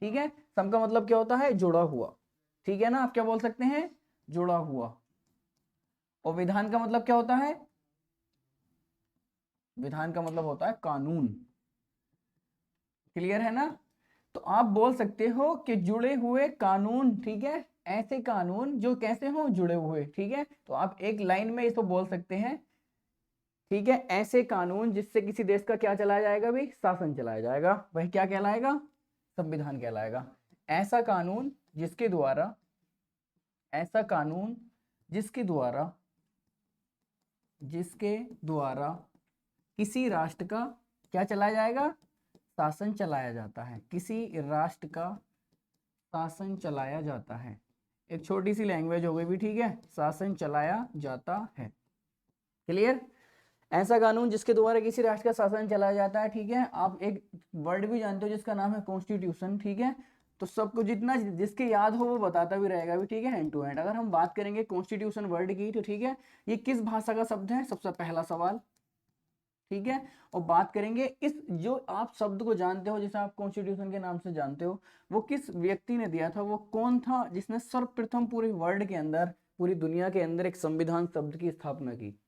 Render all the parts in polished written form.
ठीक है। सम का मतलब क्या होता है, जुड़ा हुआ, ठीक है ना, आप क्या बोल सकते हैं, जुड़ा हुआ। और विधान का मतलब क्या होता है, विधान का मतलब होता है कानून। क्लियर है ना। तो आप बोल सकते हो कि जुड़े हुए कानून, ठीक है, ऐसे कानून जो कैसे हो, जुड़े हुए, ठीक है। तो आप एक लाइन में इसको बोल सकते हैं, ठीक है, ऐसे कानून जिससे किसी देश का क्या चलाया जाएगा भी, शासन चलाया जाएगा, वह क्या कहलाएगा, संविधान कहलाएगा। ऐसा कानून जिसके द्वारा, ऐसा कानून जिसके द्वारा, जिसके द्वारा किसी राष्ट्र का क्या चलाया जाएगा, शासन चलाया जाता है, किसी राष्ट्र का शासन चलाया जाता है। एक छोटी सी लैंग्वेज हो गई भी, ठीक है, शासन चलाया जाता है। क्लियर। ऐसा कानून जिसके द्वारा किसी राष्ट्र का शासन चलाया जाता है, ठीक है। आप एक वर्ड भी जानते हो जिसका नाम है कॉन्स्टिट्यूशन, ठीक है। तो सबको जितना जिसके याद हो वो बताता भी रहेगा भी, ठीक है, हैंड टू हैंड। अगर हम बात करेंगे कॉन्स्टिट्यूशन वर्ड की, तो ठीक है, ये किस भाषा का शब्द है, सबसे पहला सवाल, ठीक है। और बात करेंगे इस जो आप शब्द को जानते हो, जिसे आप कॉन्स्टिट्यूशन के नाम से जानते हो, वो किस व्यक्ति ने दिया था, वो कौन था जिसने सर्वप्रथम पूरे वर्ल्ड के अंदर, पूरी दुनिया के अंदर एक संविधान शब्द की स्थापना की।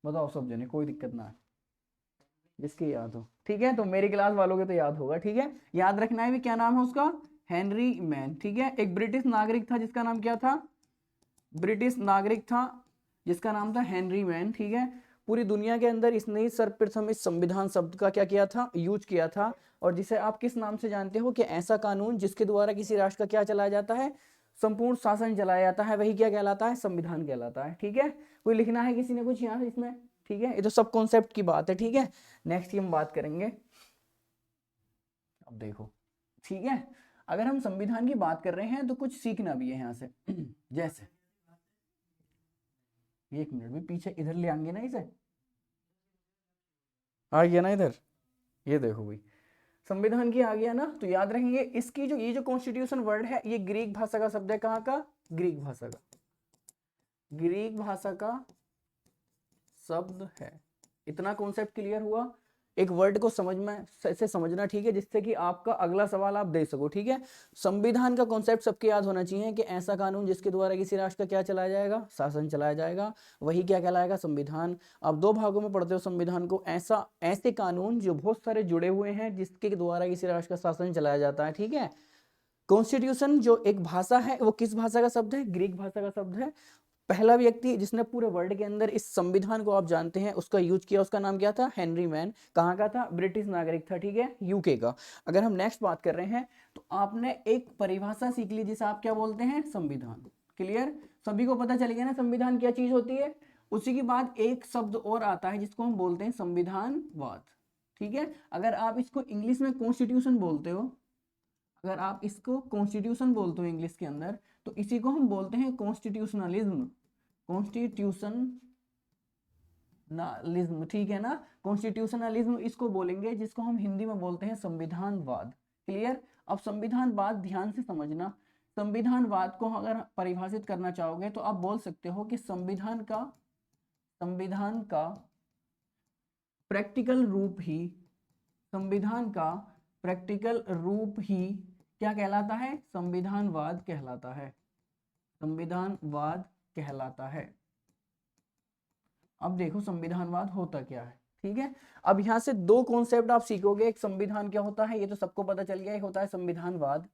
बताओ सब जने, कोई दिक्कत ना है, जिसके याद हो, ठीक है। तो मेरी क्लास वालों के तो याद होगा, ठीक है। याद रखना है भी, क्या नाम है उसका, हेनरी मैन, ठीक है। एक ब्रिटिश नागरिक था जिसका नाम क्या था, ब्रिटिश नागरिक था जिसका नाम था हेनरी मैन, ठीक है। पूरी दुनिया के अंदर इसने ही सर्वप्रथम इस संविधान शब्द का क्या किया था, यूज किया था। और जिसे आप किस नाम से जानते हो, कि ऐसा कानून जिसके द्वारा किसी राष्ट्र का क्या चलाया जाता है, संपूर्ण शासन चलाया जाता है, वही क्या कहलाता है, संविधान कहलाता है, ठीक है। कोई लिखना है किसी ने कुछ यहाँ इसमें, ठीक है। ये तो सब कॉन्सेप्ट की बात है, ठीक है। नेक्स्ट की हम बात करेंगे, अब देखो, ठीक है। अगर हम संविधान की बात कर रहे हैं तो कुछ सीखना भी है यहाँ से जैसे, एक मिनट भी पीछे इधर ले आएंगे ना इसे, आ गया ना इधर, ये देखो भाई, संविधान की आ गया ना। तो याद रखेंगे इसकी जो, ये जो कॉन्स्टिट्यूशन वर्ड है, ये ग्रीक भाषा का शब्द है, कहाँ का, ग्रीक भाषा का, ग्रीक भाषा का शब्द है। इतना कॉन्सेप्ट क्लियर हुआ। एक वर्ड को समझ में से समझना, ठीक है, जिससे कि आपका अगला सवाल आप दे सको, ठीक है। संविधान का कॉन्सेप्ट सबके याद होना चाहिए कि ऐसा कानून जिसके द्वारा किसी राष्ट्र का क्या चलाया जाएगा, शासन चलाया जाएगा, वही क्या कहलाएगा, संविधान। अब दो भागों में पढ़ते हो संविधान को, ऐसा ऐसे कानून जो बहुत सारे जुड़े हुए हैं जिसके द्वारा किसी राष्ट्र का शासन चलाया जाता है, ठीक है। कॉन्स्टिट्यूशन जो एक भाषा है, वो किस भाषा का शब्द है, ग्रीक भाषा का शब्द है। पहला व्यक्ति जिसने पूरे वर्ल्ड के अंदर इस संविधान को आप जानते हैं उसका यूज किया, उसका नाम क्या था, हेनरी मैन। कहाँ का था, ब्रिटिश नागरिक था, ठीक है, यूके का। अगर हम नेक्स्ट बात कर रहे हैं तो आपने एक परिभाषा सीख ली जिसे आप क्या बोलते हैं, संविधान। क्लियर, सभी को पता चल गया ना संविधान क्या चीज होती है। उसी के बाद एक शब्द और आता है जिसको हम बोलते हैं संविधानवाद, ठीक है। अगर आप इसको इंग्लिश में कॉन्स्टिट्यूशन बोलते हो, अगर आप इसको कॉन्स्टिट्यूशन बोलते हो इंग्लिश के अंदर, तो इसी को हम बोलते हैं कॉन्स्टिट्यूशनलिज्म, कॉन्स्टिट्यूशनलिज्म, ठीक है ना। कॉन्स्टिट्यूशनलिज्म इसको बोलेंगे जिसको हम हिंदी में बोलते हैं संविधानवाद। क्लियर। अब संविधानवाद ध्यान से समझना, संविधानवाद को अगर परिभाषित करना चाहोगे तो आप बोल सकते हो कि संविधान का प्रैक्टिकल रूप ही, संविधान का प्रैक्टिकल रूप ही क्या कहलाता है, संविधानवाद कहलाता है, संविधानवाद कहलाता है। अब देखो संविधानवाद होता क्या है, ठीक है। अब यहां से दो कॉन्सेप्ट आप सीखोगे, एक संविधान क्या होता है, ये तो सबको पता चल गया, एक होता है संविधानवाद।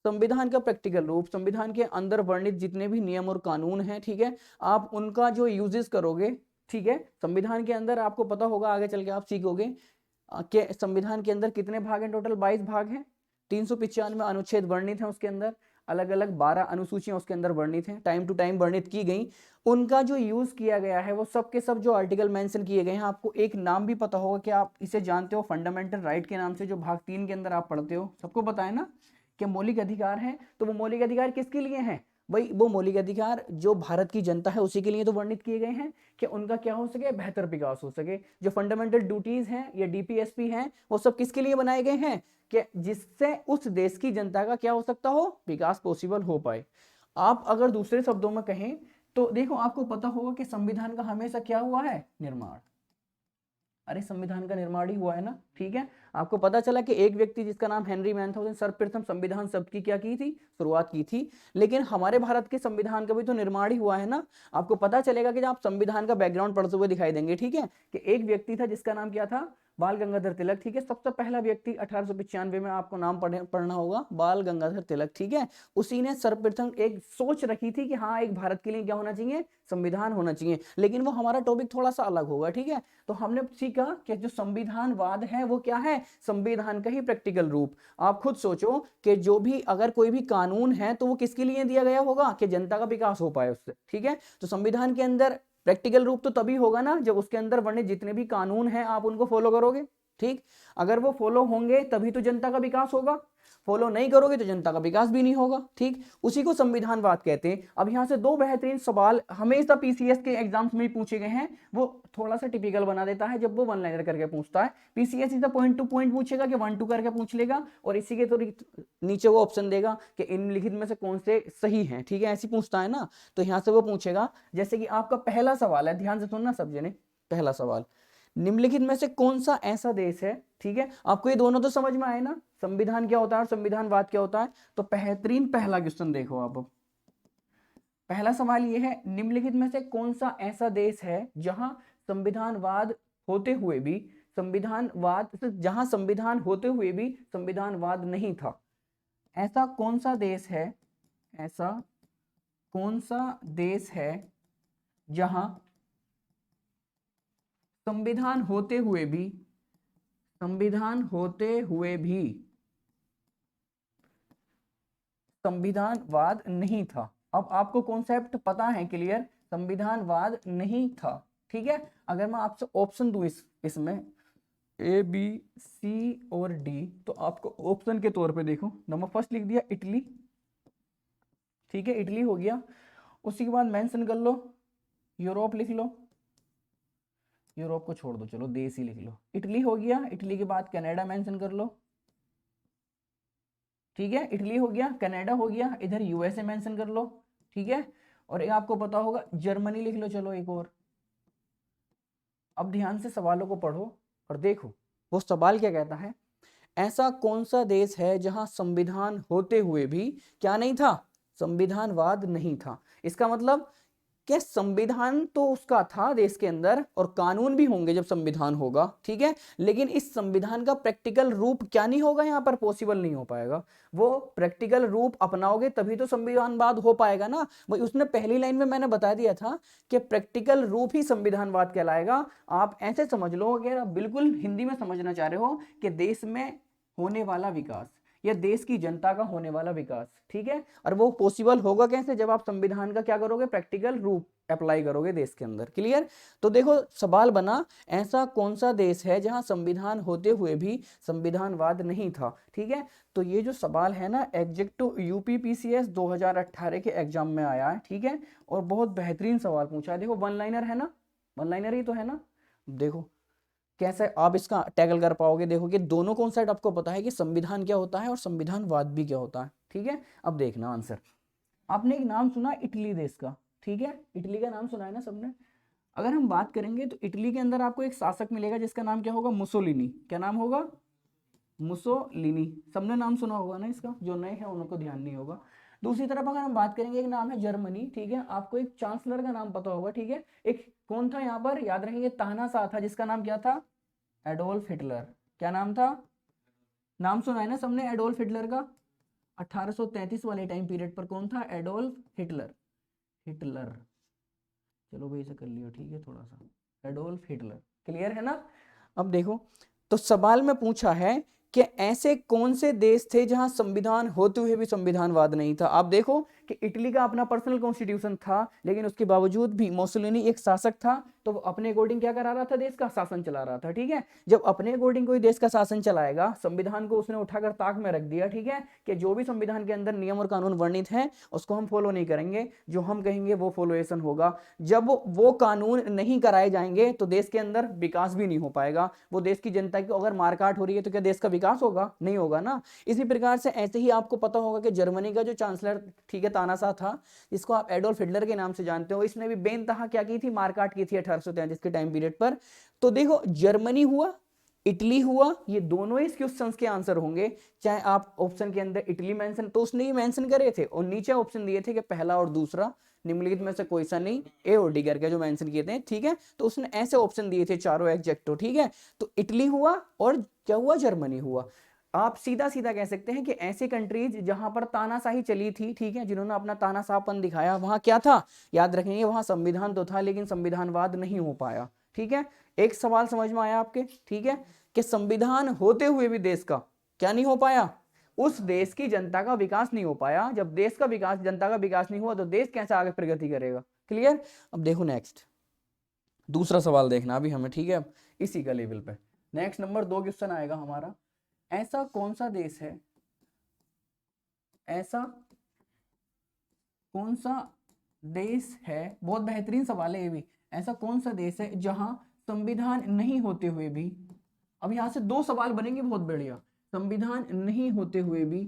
संविधान का प्रैक्टिकल रूप, संविधान के अंदर वर्णित जितने भी नियम और कानून हैं, ठीक है, आप उनका जो यूजेस करोगे, ठीक है। संविधान के अंदर आपको पता होगा, आगे चल के आप सीखोगे कि संविधान के अंदर कितने भाग हैं, टोटल 22 भाग हैं, 395 अनुच्छेद वर्णित हैं उसके अंदर, अलग अलग 12 अनुसूचियां उसके अंदर वर्णित हैं, टाइम टू टाइम वर्णित की गई। उनका जो यूज किया गया है वो सब के सब जो आर्टिकल मेंशन किए गए हैं, आपको एक नाम भी पता होगा कि आप इसे जानते हो, फंडामेंटल राइट के नाम से, जो भाग 3 के अंदर आप पढ़ते हो, सबको पता है ना कि मौलिक अधिकार है। तो वो मौलिक अधिकार किसके लिए हैं भाई, वो मौलिक अधिकार जो भारत की जनता है उसी के लिए तो वर्णित किए गए हैं कि उनका क्या हो सके, बेहतर विकास हो सके। जो फंडामेंटल ड्यूटीज हैं या डीपीएसपी हैं, वो सब किसके लिए बनाए गए हैं, कि जिससे उस देश की जनता का क्या हो सकता हो, विकास पॉसिबल हो पाए। आप अगर दूसरे शब्दों में कहें तो देखो, आपको पता होगा कि संविधान का हमेशा क्या हुआ है, निर्माण। अरे संविधान का निर्माण ही हुआ है ना, ठीक है। आपको पता चला कि एक व्यक्ति जिसका नाम हेनरी मैन था, उसने सर्वप्रथम संविधान शब्द की क्या की थी, शुरुआत की थी। लेकिन हमारे भारत के संविधान का भी तो निर्माण ही हुआ है ना। आपको पता चलेगा कि जब आप संविधान का बैकग्राउंड पढ़ते हुए दिखाई देंगे, ठीक है, कि एक व्यक्ति था जिसका नाम क्या था, बाल गंगाधर तिलक, ठीक है। सबसे पहला व्यक्ति 1895 में आपको नाम पढ़ना होगा, बाल गंगाधर तिलक, ठीक है। उसी ने सर्वप्रथम एक सोच रखी थी कि हाँ एक भारत के लिए क्या होना चाहिए, संविधान होना चाहिए। लेकिन वो हमारा टॉपिक थोड़ा सा अलग होगा, ठीक है। तो हमने सीखा कि जो संविधानवाद है वो क्या है, संविधान का ही प्रैक्टिकल रूप। आप खुद सोचो कि जो भी अगर कोई भी कानून है तो वो किसके लिए दिया गया होगा, कि जनता का विकास हो पाए उससे, ठीक है। तो संविधान के अंदर प्रैक्टिकल रूप तो तभी होगा ना जब उसके अंदर वर्णित जितने भी कानून हैं आप उनको फॉलो करोगे, ठीक। अगर वो फॉलो होंगे तभी तो जनता का विकास होगा, फॉलो नहीं करोगे तो जनता का विकास भी नहीं होगा, ठीक। उसी को संविधानवाद कहते हैं। अब यहाँ से दो बेहतरीन सवाल हमेशा पीसीएस के एग्जाम्स में पूछे गए हैं, वो थोड़ा सा टिपिकल बना देता है जब वो वन लाइनर करके पूछता है। पीसीएस इसे पॉइंट टू पॉइंट पूछेगा कि 1 2 करके पूछ लेगा, और इसी के तो नीचे वो ऑप्शन देगा कि निम्नलिखित में से कौन से सही हैं, ठीक है, ऐसी पूछता है ना। तो यहाँ से वो पूछेगा, जैसे कि आपका पहला सवाल है, ध्यान से सुनना सब जने। पहला सवाल, निम्नलिखित में से कौन सा ऐसा देश है, ठीक है। आपको ये दोनों तो समझ में आए ना, संविधान क्या होता है और संविधानवाद क्या होता है। तो बेहतरीन पहला क्वेश्चन देखो आप। पहला सवाल ये है, निम्नलिखित में से कौन सा ऐसा देश है जहां संविधानवाद होते हुए भी जहां संविधान होते हुए भी संविधानवाद नहीं था। ऐसा कौन सा देश है, ऐसा कौन सा देश है जहां संविधान होते हुए भी संविधानवाद नहीं था। अब आपको कॉन्सेप्ट पता है क्लियर, संविधानवाद नहीं था, ठीक है। अगर मैं आपसे ऑप्शन दूं इसमें ए बी सी और डी, तो आपको ऑप्शन के तौर पे देखो, नंबर फर्स्ट लिख दिया इटली, ठीक है, इटली हो गया। उसी के बाद मेंशन कर लो यूरोप, लिख लो, यूरोप को छोड़ दो, चलो देश ही लिख लो। इटली हो गया, इटली के बाद कनाडा मेंशन कर लो, ठीक है, इटली हो गया, कनाडा हो गया, इधर यूएसए मेंशन कर लो, ठीक है। और एक आपको पता होगा जर्मनी लिख लो, चलो एक और। अब ध्यान से सवालों को पढ़ो और देखो वो सवाल क्या कहता है। ऐसा कौन सा देश है जहां संविधान होते हुए भी क्या नहीं था, संविधानवाद नहीं था। इसका मतलब कि संविधान तो उसका था देश के अंदर, और कानून भी होंगे जब संविधान होगा, ठीक है। लेकिन इस संविधान का प्रैक्टिकल रूप क्या नहीं होगा, यहाँ पर पॉसिबल नहीं हो पाएगा। वो प्रैक्टिकल रूप अपनाओगे तभी तो संविधानवाद हो पाएगा ना। वही उसने पहली लाइन में मैंने बता दिया था कि प्रैक्टिकल रूप ही संविधानवाद कहलाएगा। आप ऐसे समझ लो, अगर आप बिल्कुल हिंदी में समझना चाह रहे हो कि देश में होने वाला विकास या देश की जनता का होने वाला विकास, ठीक है। और वो पॉसिबल होगा कैसे, जब आप संविधान का क्या करोगे, प्रैक्टिकल रूप अप्लाई करोगे देश के अंदर, क्लियर। तो देखो सवाल बना, ऐसा कौन सा देश है जहां संविधान होते हुए भी संविधानवाद नहीं था, ठीक है। तो ये जो सवाल है ना, एग्जैक्ट यूपीपीसीएस 2018 के एग्जाम में आया है, ठीक है। और बहुत बेहतरीन सवाल पूछा है। देखो वन लाइनर है ना, वन लाइनर ही तो है ना। देखो कैसे आप इसका टैकल कर पाओगे। देखो कि दोनों कॉन्सेप्ट आपको पता है कि संविधान क्या होता है और संविधानवाद भी क्या होता है, ठीक है। अब देखना आंसर। आपने एक नाम सुना इटली देश का, ठीक है, इटली का नाम सुना है ना सबने। अगर हम बात करेंगे तो इटली के अंदर आपको एक शासक मिलेगा जिसका नाम क्या होगा, मुसोलिनी। क्या नाम होगा, मुसोलिनी। सबने नाम सुना होगा ना इसका, जो नए हैं उनको ध्यान नहीं होगा। दूसरी तरफ अगर हम बात करेंगे, एक नाम है जर्मनी, ठीक है। आपको एक चांसलर का नाम पता होगा, ठीक है। एक कौन था यहाँ पर, याद रखेंगे, तानाशाह था जिसका नाम क्या था, एडोल्फ हिटलर। क्या नाम था, नाम सुना है ना सबने एडोल्फ हिटलर का। 1833 वाले टाइम पीरियड पर कौन था, एडोल्फ हिटलर। हिटलर, चलो भाई इसे कर लियो, ठीक है, थोड़ा सा एडोल्फ हिटलर, क्लियर है ना। अब देखो तो सवाल में पूछा है कि ऐसे कौन से देश थे जहां संविधान होते हुए भी संविधानवाद नहीं था। आप देखो कि इटली का अपना पर्सनल कॉन्स्टिट्यूशन था, लेकिन उसके बावजूद भी मुसोलिनी एक शासक था, तो वो अपने अकॉर्डिंग क्या करा रहा था, देश का शासन चला रहा था, ठीक है। जब अपने अकॉर्डिंग कोई देश का शासन चलाएगा, संविधान को उसने उठाकर ताक में रख दिया, ठीक है, कि जो भी संविधान के अंदर नियम और कानून वर्णित है उसको हम फॉलो नहीं करेंगे, जो हम कहेंगे वो फॉलोएशन होगा। जब वो कानून नहीं कराए जाएंगे तो देश के अंदर विकास भी नहीं हो पाएगा। वो देश की जनता की अगर मारकाट हो रही है तो क्या देश का विकास होगा, नहीं होगा ना। इसी प्रकार से ऐसे ही आपको पता होगा कि जर्मनी का जो चांसलर, ठीक है, तानाशाह था, जिसको आप एडोल्फ हिटलर के नाम से जानते हो, इसने भी बेनतहा क्या की थी, मारकाट की थी 1833 के टाइम पीरियड पर। तो देखो जर्मनी हुआ, इटली हुआ, ये दोनों इस क्वेश्चंस के आंसर होंगे। चाहे आप ऑप्शन के अंदर इटली मेंशन, तो उसने ये मेंशन करे थे और नीचे ऑप्शन दिए थे कि पहला और दूसरा निम्नलिखित में से कोई सा नहीं, ए और डी करके जो मेंशन किए थे, ठीक है। तो उसने ऐसे ऑप्शन दिए थे चारों एग्जेक्टिव, ठीक है। तो इटली हुआ और क्या हुआ, जर्मनी हुआ। आप सीधा सीधा कह सकते हैं कि ऐसे कंट्रीज जहां पर तानाशाही चली थी, ठीक है, जिन्होंने अपना तानाशाहपन दिखाया, वहां क्या था, याद रखेंगे, वहां संविधान तो था लेकिन संविधानवाद नहीं हो पाया, ठीक है। एक सवाल समझ में आया आपके, ठीक है, कि संविधान होते हुए भी देश का क्या नहीं हो पाया, उस देश की जनता का विकास नहीं हो पाया। जब देश का विकास, जनता का विकास नहीं हुआ तो देश कैसे आगे प्रगति करेगा। क्लियर। अब देखो नेक्स्ट, दूसरा सवाल देखना अभी हमें, ठीक है, अब इसी का लेवल पे नेक्स्ट नंबर 2 क्वेश्चन आएगा हमारा। ऐसा कौन सा देश है, ऐसा कौन सा देश है, बहुत बेहतरीन सवाल है ये भी, ऐसा कौन सा देश है जहां संविधान नहीं होते हुए भी, अब यहां से 2 सवाल बनेंगे बहुत बढ़िया, संविधान नहीं होते हुए भी,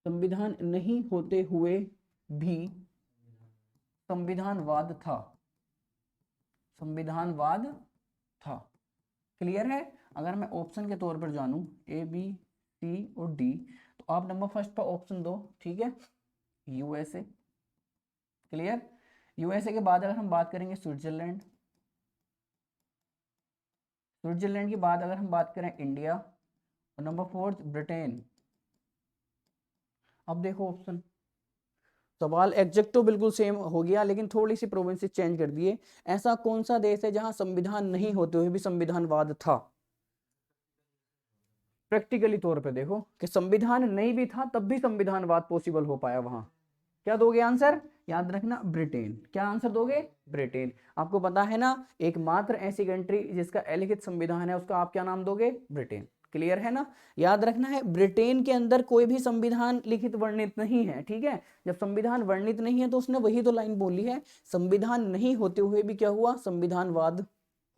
संविधान नहीं होते हुए भी संविधानवाद था, संविधानवाद था। क्लियर है। अगर मैं ऑप्शन के तौर पर जानूं ए बी सी और डी, तो आप नंबर फर्स्ट पर ऑप्शन दो, ठीक है, यूएसए। क्लियर। यूएसए के बाद अगर हम बात करेंगे स्विट्जरलैंड, स्विट्जरलैंड के बाद अगर हम बात करें इंडिया, और नंबर 4 ब्रिटेन। अब देखो ऑप्शन, सवाल एग्जैक्ट तो बिल्कुल सेम हो गया लेकिन थोड़ी सी प्रोविंसेस चेंज कर दिए। ऐसा कौन सा देश है जहां संविधान नहीं होते हुए भी संविधानवाद था। प्रैक्टिकली तौर पे देखो कि संविधान नहीं भी था तब भी संविधानवाद पॉसिबल हो पाया वहां। क्या दोगे आंसर, याद रखना ब्रिटेन। क्या आंसर दोगे, ब्रिटेन। आपको पता है ना, एकमात्र ऐसी कंट्री जिसका अलिखित संविधान है, उसका आप क्या नाम दोगे, ब्रिटेन। क्लियर है ना। याद रखना है ब्रिटेन के अंदर कोई भी संविधान लिखित वर्णित नहीं है, ठीक है। जब संविधान वर्णित नहीं है तो उसने वही तो लाइन बोली है, संविधान नहीं होते हुए भी क्या हुआ, संविधानवाद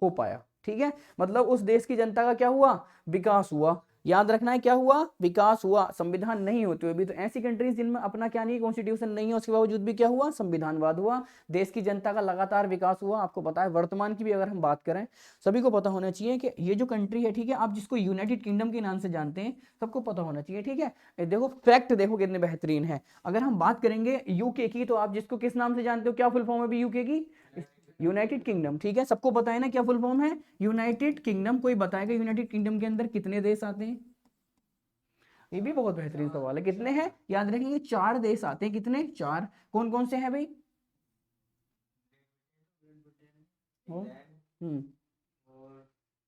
हो पाया, ठीक है। मतलब उस देश की जनता का क्या हुआ, विकास हुआ। याद रखना है क्या हुआ, विकास हुआ, संविधान नहीं होते हुए भी। तो ऐसी कंट्रीज जिनमें अपना क्या नहीं, कॉन्स्टिट्यूशन नहीं है, उसके बावजूद भी क्या हुआ, संविधानवाद हुआ, देश की जनता का लगातार विकास हुआ। आपको पता है वर्तमान की भी अगर हम बात करें, सभी को पता होना चाहिए कि ये जो कंट्री है, ठीक है, आप जिसको यूनाइटेड किंगडम के नाम से जानते हैं, सबको पता होना चाहिए, ठीक है। देखो फैक्ट देखो कितने बेहतरीन है। अगर हम बात करेंगे यूके की, तो आप जिसको किस नाम से जानते हो, क्या फुल फॉर्म है भी यूके की, यूनाइटेड किंगडम, ठीक है, सबको पता है ना क्या फुल फॉर्म है, यूनाइटेड किंगडम। कोई बताएगा यूनाइटेड किंगडम के अंदर कितने देश आते हैं, ये भी बहुत बेहतरीन सवाल है। कितने हैं, याद रखेंगे 4 देश आते हैं। कितने, 4। कौन कौन से हैं भाई, हम्म,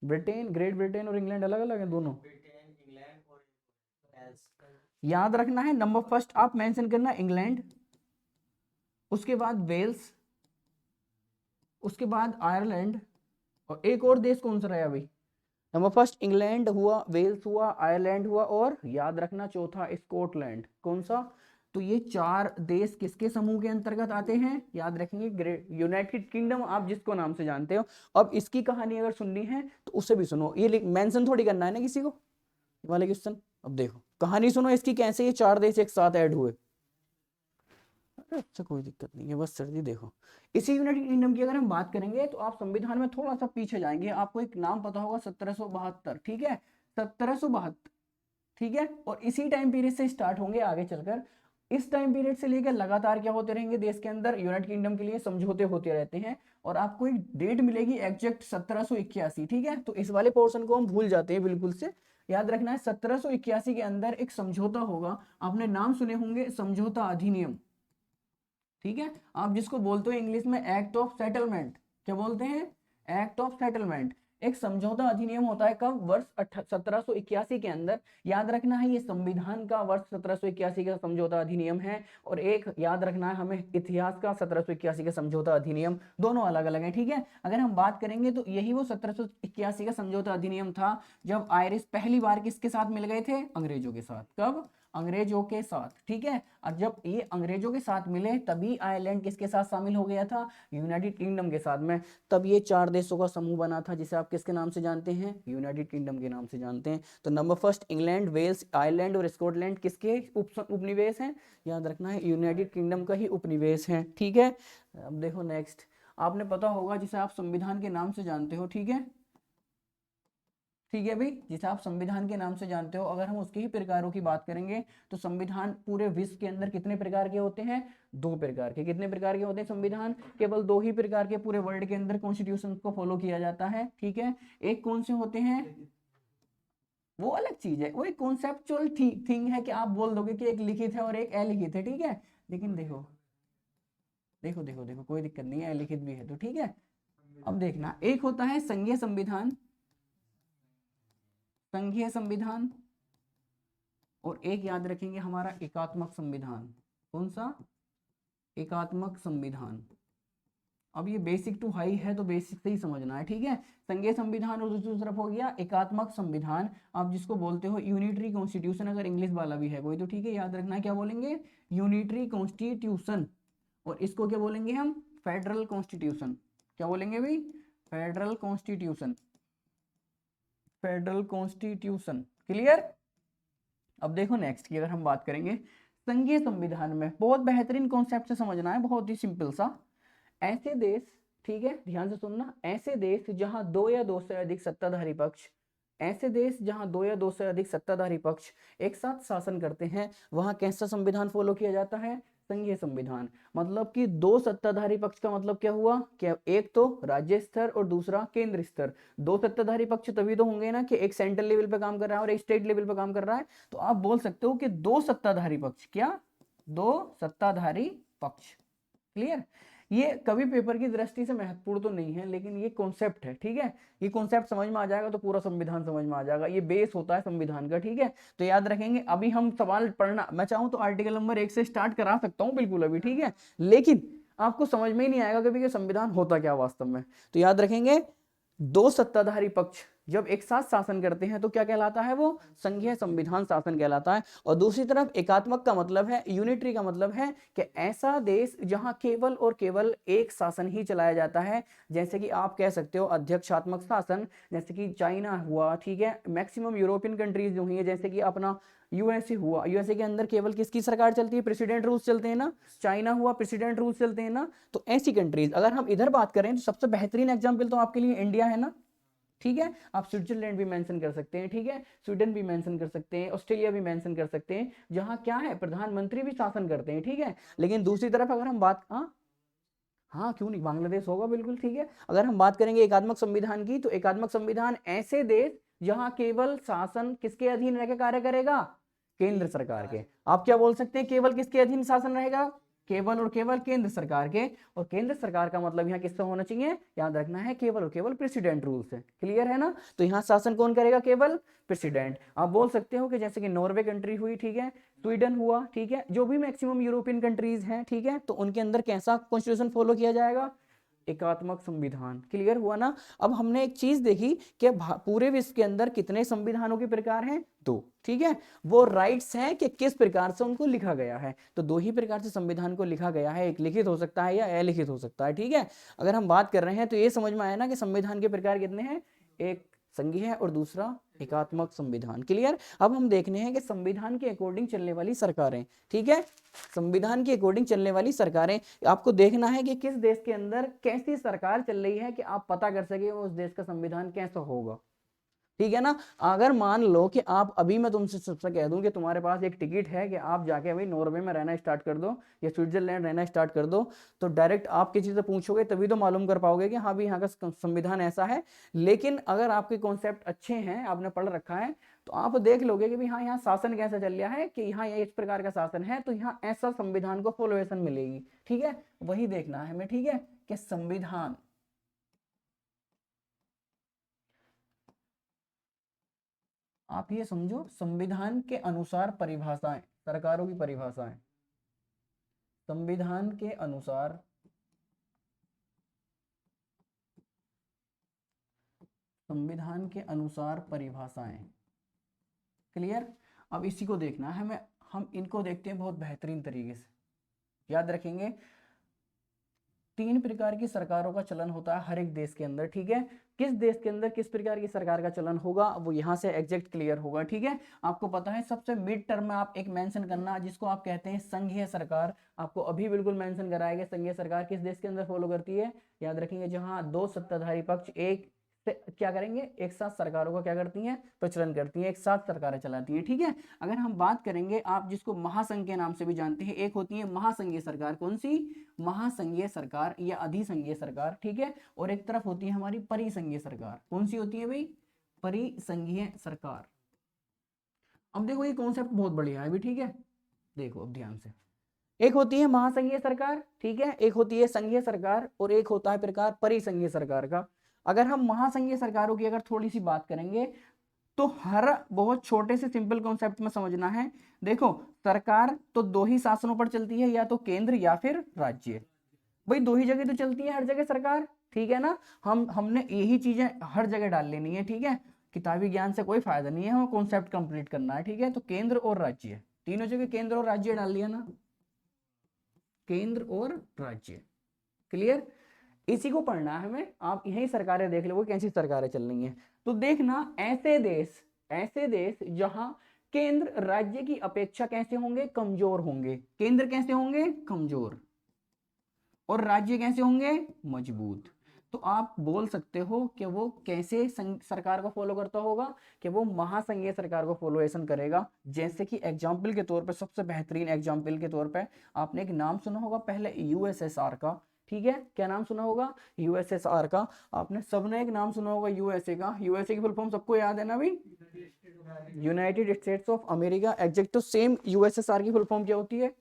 ब्रिटेन, ग्रेट ब्रिटेन और इंग्लैंड अलग अलग है दोनों। याद रखना है नंबर फर्स्ट आप मेंशन करना इंग्लैंड, उसके बाद वेल्स, उसके बाद आयरलैंड, और एक और देश कौन सा रहा भाई, नंबर फर्स्ट इंग्लैंड हुआ, वेल्स हुआ, आयरलैंड हुआ, और याद रखना चौथा स्कॉटलैंड। कौन सा, तो ये 4 देश किसके समूह के अंतर्गत आते हैं, याद रखेंगे ग्रेट यूनाइटेड किंगडम, आप जिसको नाम से जानते हो। अब इसकी कहानी अगर सुननी है तो उससे भी सुनो, ये मेंशन थोड़ी करना है ना किसी को वाले क्वेश्चन। अब देखो कहानी सुनो इसकी, कैसे ये 4 देश एक साथ ऐड हुए। अच्छा कोई दिक्कत नहीं है, बस सर जी देखो, इसी यूनाइटेड किंगडम की अगर हम बात करेंगे तो आप संविधान में थोड़ा सा पीछे जाएंगे, आपको एक नाम पता होगा 1772, ठीक है, 1772, ठीक है। और इसी टाइम पीरियड से स्टार्ट होंगे आगे चलकर, इस टाइम पीरियड से लेकर लगातार क्या होते रहेंगे, देश के अंदर यूनाइटेड किंगडम के लिए समझौते होते रहते हैं। और आपको एक डेट मिलेगी एग्जैक्ट 1781, ठीक है। तो इस वाले पोर्शन को हम भूल जाते हैं बिल्कुल से। याद रखना है 1781 के अंदर एक समझौता होगा, आपने नाम सुने होंगे, समझौता अधिनियम, ठीक है। आप जिसको बोलते हो इंग्लिश में एक्ट ऑफ सेटलमेंट, क्या बोलते हैं, एक्ट ऑफ सेटलमेंट। एक समझौता अधिनियम होता है कब, वर्ष 1781 के अंदर। याद रखना है ये संविधान का वर्ष 1781 का समझौता अधिनियम है, और एक याद रखना है हमें इतिहास का 1781 का समझौता अधिनियम, दोनों अलग अलग है, ठीक है। अगर हम बात करेंगे तो यही वो 1781 का समझौता अधिनियम था जब आयरिश पहली बार किसके साथ मिल गए थे, अंग्रेजों के साथ। कब, अंग्रेजों के साथ, ठीक है। और जब ये अंग्रेजों के साथ मिले तभी आयरलैंड किसके साथ शामिल हो गया था, यूनाइटेड किंगडम के साथ में। तब ये 4 देशों का समूह बना था जिसे आप किसके नाम से जानते हैं, यूनाइटेड किंगडम के नाम से जानते हैं। तो number first England, Wales, Ireland और स्कॉटलैंड किसके उपनिवेश हैं, याद रखना है यूनाइटेड किंगडम का ही उपनिवेश है, ठीक है। अब देखो नेक्स्ट, आपने पता होगा जिसे आप संविधान के नाम से जानते हो, ठीक है, ठीक है भाई, जिसे आप संविधान के नाम से जानते हो। अगर हम उसके ही प्रकारों की बात करेंगे तो संविधान पूरे विश्व के अंदर कितने प्रकार के होते हैं? 2 प्रकार के। कितने प्रकार के होते हैं संविधान? केवल 2 ही प्रकार के पूरे वर्ल्ड के अंदर कॉन्स्टिट्यूशन को फॉलो किया जाता है। ठीक है, एक कौन से होते हैं? वो अलग चीज है, वो एक कॉन्सेप्चुअल थिंग है कि आप बोल दोगे कि एक लिखित है और एक अलिखित है। ठीक है, लेकिन देखो देखो देखो देखो कोई दिक्कत नहीं है, अलिखित भी है तो ठीक है। अब देखना, एक होता है संघीय संविधान, संघीय संविधान, और एक याद रखेंगे हमारा एकात्मक संविधान। कौन सा? एकात्मक संविधान। अब ये बेसिक टू हाई है तो बेसिक से ही समझना है। ठीक है, संघीय संविधान और दूसरी तरफ हो गया एकात्मक संविधान, आप जिसको बोलते हो यूनिटरी कॉन्स्टिट्यूशन। अगर इंग्लिश वाला भी है कोई तो ठीक है, याद रखना है क्या बोलेंगे? Unitary constitution. और इसको क्या बोलेंगे हम? Federal constitution. क्या बोलेंगे भाई? Federal constitution, federal constitution. Clear? अब देखो नेक्स्ट की अगर हम बात करेंगे संघीय संविधान में, बहुत बेहतरीन कॉन्सेप्ट से समझना है, बहुत ही सिंपल सा। ऐसे देश, ठीक है ध्यान से सुनना, ऐसे देश जहां 2 या 2 से अधिक सत्ताधारी पक्ष, ऐसे देश जहां 2 या 2 से अधिक सत्ताधारी पक्ष एक साथ शासन करते हैं, वहां कैसा संविधान फॉलो किया जाता है? संघीय संविधान। मतलब कि 2 सत्ताधारी पक्ष का मतलब क्या हुआ? क्या एक तो राज्य स्तर और दूसरा केंद्र स्तर। 2 सत्ताधारी पक्ष तभी तो होंगे ना कि एक सेंट्रल लेवल पे काम कर रहा है और एक स्टेट लेवल पे काम कर रहा है। तो आप बोल सकते हो कि 2 सत्ताधारी पक्ष। क्या? 2 सत्ताधारी पक्ष। क्लियर? ये कभी पेपर की दृष्टि से महत्वपूर्ण तो नहीं है, लेकिन ये कॉन्सेप्ट है। ठीक है, ये कॉन्सेप्ट समझ में आ जाएगा तो पूरा संविधान समझ में आ जाएगा। ये बेस होता है संविधान का। ठीक है, तो याद रखेंगे। अभी हम सवाल पढ़ना, मैं चाहूं तो आर्टिकल नंबर 1 से स्टार्ट करा सकता हूं बिल्कुल अभी। ठीक है, लेकिन आपको समझ में ही नहीं आएगा कभी कि संविधान होता क्या वास्तव में। तो याद रखेंगे, 2 सत्ताधारी पक्ष जब एक साथ शासन करते हैं तो क्या कहलाता है? वो संघीय संविधान शासन कहलाता है। और दूसरी तरफ एकात्मक का मतलब है, यूनिटरी का मतलब है कि ऐसा देश जहां केवल और केवल एक शासन ही चलाया जाता है। जैसे कि आप कह सकते हो अध्यक्षात्मक शासन, जैसे कि चाइना हुआ। ठीक है, मैक्सिमम यूरोपियन कंट्रीज जो हुई है, जैसे कि अपना यूएसए हुआ, यूएसए के अंदर केवल किसकी सरकार चलती है? प्रेसिडेंट रूल्स चलते हैं ना। चाइना हुआ, प्रेसिडेंट रूल्स चलते हैं ना। तो ऐसी कंट्रीज, अगर हम इधर बात करें तो सबसे बेहतरीन एग्जांपल तो आपके लिए इंडिया है ना। ठीक है, आप स्विट्जरलैंड भी मेंशन कर सकते हैं। ठीक है, स्वीडन भी मेंशन कर सकते हैं, ऑस्ट्रेलिया भी मेंशन कर सकते हैं, जहां क्या है, प्रधानमंत्री भी शासन करते हैं। ठीक है, लेकिन दूसरी तरफ अगर हम बात, हाँ क्यों नहीं, बांग्लादेश होगा बिल्कुल। ठीक है, अगर हम बात करेंगे एकात्मक संविधान की, तो एकात्मक संविधान ऐसे देश जहां केवल शासन किसके अधीन रहकर कार्य करेगा? केंद्र सरकार के। आप क्या बोल सकते हैं? केवल किसके अधीन शासन रहेगा? केवल और केवल केंद्र सरकार के। और केंद्र सरकार का मतलब यहाँ किसका होना चाहिए? याद रखना है, केवल और केवल प्रेसिडेंट रूल से। क्लियर है ना? तो यहाँ शासन कौन करेगा? केवल प्रेसिडेंट। आप बोल सकते हो कि जैसे कि नॉर्वे कंट्री हुई, ठीक है, स्वीडन हुआ, ठीक है, जो भी मैक्सिमम यूरोपियन कंट्रीज हैं, ठीक है, तो उनके अंदर कैसा कॉन्स्टिट्यूशन फॉलो किया जाएगा? एकात्मक संविधान। क्लियर हुआ ना? अब हमने एक चीज देखी कि पूरे विश्व के अंदर कितने संविधानों के प्रकार हैं? 2। ठीक है, वो राइट्स हैं कि किस प्रकार से उनको लिखा गया है। तो 2 ही प्रकार से संविधान को लिखा गया है, एक लिखित हो सकता है या अलिखित हो सकता है। ठीक है, अगर हम बात कर रहे हैं तो ये समझ में आया ना कि संविधान के प्रकार कितने हैं? एक संघीय और दूसरा एकात्मक संविधान। क्लियर? अब हम देखने हैं कि संविधान के अकॉर्डिंग चलने वाली सरकारें। ठीक है, संविधान के अकॉर्डिंग चलने वाली सरकारें, आपको देखना है कि किस देश के अंदर कैसी सरकार चल रही है, कि आप पता कर सके उस देश का संविधान कैसा होगा। ठीक है ना? अगर मान लो कि आप अभी, मैं तुमसे सबसे कह दूं कि तुम्हारे पास एक टिकट है कि आप जाके भाई नॉर्वे में रहना स्टार्ट कर दो या स्विट्जरलैंड रहना स्टार्ट कर दो, तो डायरेक्ट आप किसी से पूछोगे तभी तो मालूम कर पाओगे कि हाँ भी यहाँ का संविधान ऐसा है। लेकिन अगर आपके कॉन्सेप्ट अच्छे हैं, आपने पढ़ रखा है, तो आप देख लोगे कि भाई हाँ यहाँ शासन कैसा चल रहा है, कि यहाँ इस प्रकार का शासन है, तो यहाँ ऐसा संविधान को फॉलोएशन मिलेगी। ठीक है, वही देखना है हमें। ठीक है, कि संविधान, आप ये समझो, संविधान के अनुसार परिभाषाएं, सरकारों की परिभाषाएं, संविधान के अनुसार, संविधान के अनुसार परिभाषाएं। क्लियर? अब इसी को देखना है हमें, हम इनको देखते हैं बहुत बेहतरीन तरीके से। याद रखेंगे, 3 प्रकार की सरकारों का चलन होता है हर एक देश के अंदर। ठीक है, किस देश के अंदर किस प्रकार की सरकार का चलन होगा वो यहाँ से एग्जैक्ट क्लियर होगा। ठीक है, आपको पता है, सबसे मिड टर्म में आप एक मेंशन करना, जिसको आप कहते हैं संघीय सरकार। आपको अभी बिल्कुल मेंशन कराया गया, संघीय सरकार किस देश के अंदर फॉलो करती है? याद रखेंगे, जहां 2 सत्ताधारी पक्ष एक क्या करेंगे, एक साथ सरकारों का क्या करती हैं, प्रचलन करती हैं, एक साथ सरकारें चलाती हैं, ठीक है। अगर हम बात करेंगे, आप जिसको महासंघ के नाम से भी जानते हैं, एक होती है महासंघीय सरकार, कौन सी, महासंघीय सरकार या अधिसंघीय सरकार, ठीक है। और एक तरफ होती है हमारी परिसंघीय सरकार, कौन सी होती है भाई, परिसंघीय सरकार। अब देखो ये कॉन्सेप्ट बहुत बढ़िया है अभी, ठीक है। देखो अब ध्यान से, एक होती है महासंघीय सरकार, ठीक है, एक होती है संघीय सरकार, और एक होता है प्रकार परिसंघीय सरकार का। अगर हम महासंघीय सरकारों की अगर थोड़ी सी बात करेंगे, तो हर बहुत छोटे से सिंपल कॉन्सेप्ट में समझना है। देखो सरकार तो दो ही शासनों पर चलती है, या तो केंद्र या फिर राज्य। भाई दो ही जगह तो चलती है हर जगह सरकार, ठीक है ना। हमने यही चीजें हर जगह डाल लेनी है, ठीक है। किताबी ज्ञान से कोई फायदा नहीं है, हमें कॉन्सेप्ट कंप्लीट करना है, ठीक है। तो केंद्र और राज्य, तीनों जगह केंद्र और राज्य डाल लिया ना, केंद्र और राज्य, क्लियर। इसी को पढ़ना है हमें। आप यही सरकारें देख लो कैसी सरकारें चल रही हैं। तो देखना ऐसे देश जहां केंद्र राज्य की अपेक्षा कैसे होंगे, कमजोर होंगे। केंद्र कैसे होंगे, कमजोर, और राज्य कैसे होंगे, मजबूत। तो आप बोल सकते हो कि वो कैसे सरकार को फॉलो करता होगा, कि वो महासंघीय सरकार को फॉलोएशन करेगा। जैसे कि एग्जाम्पल के तौर पे, सबसे बेहतरीन एग्जाम्पल के तौर पे आपने एक नाम सुना होगा पहले, यूएसएसआर का, ठीक है। क्या नाम सुना होगा, यूएसएसआर का। आपने सबने एक नाम सुना होगा यूएसए का। यूएसए की फुल फॉर्म सबको याद है ना भाई, United States of America. Exact तो सेम यूएसएसआर की फुल फॉर्म क्या होती है,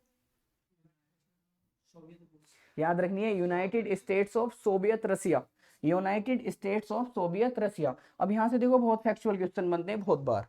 याद रखनी है, United States of Soviet Russia, United States of Soviet Russia. अब यहां से देखो बहुत फैक्चुअल क्वेश्चन बनते हैं बहुत बार,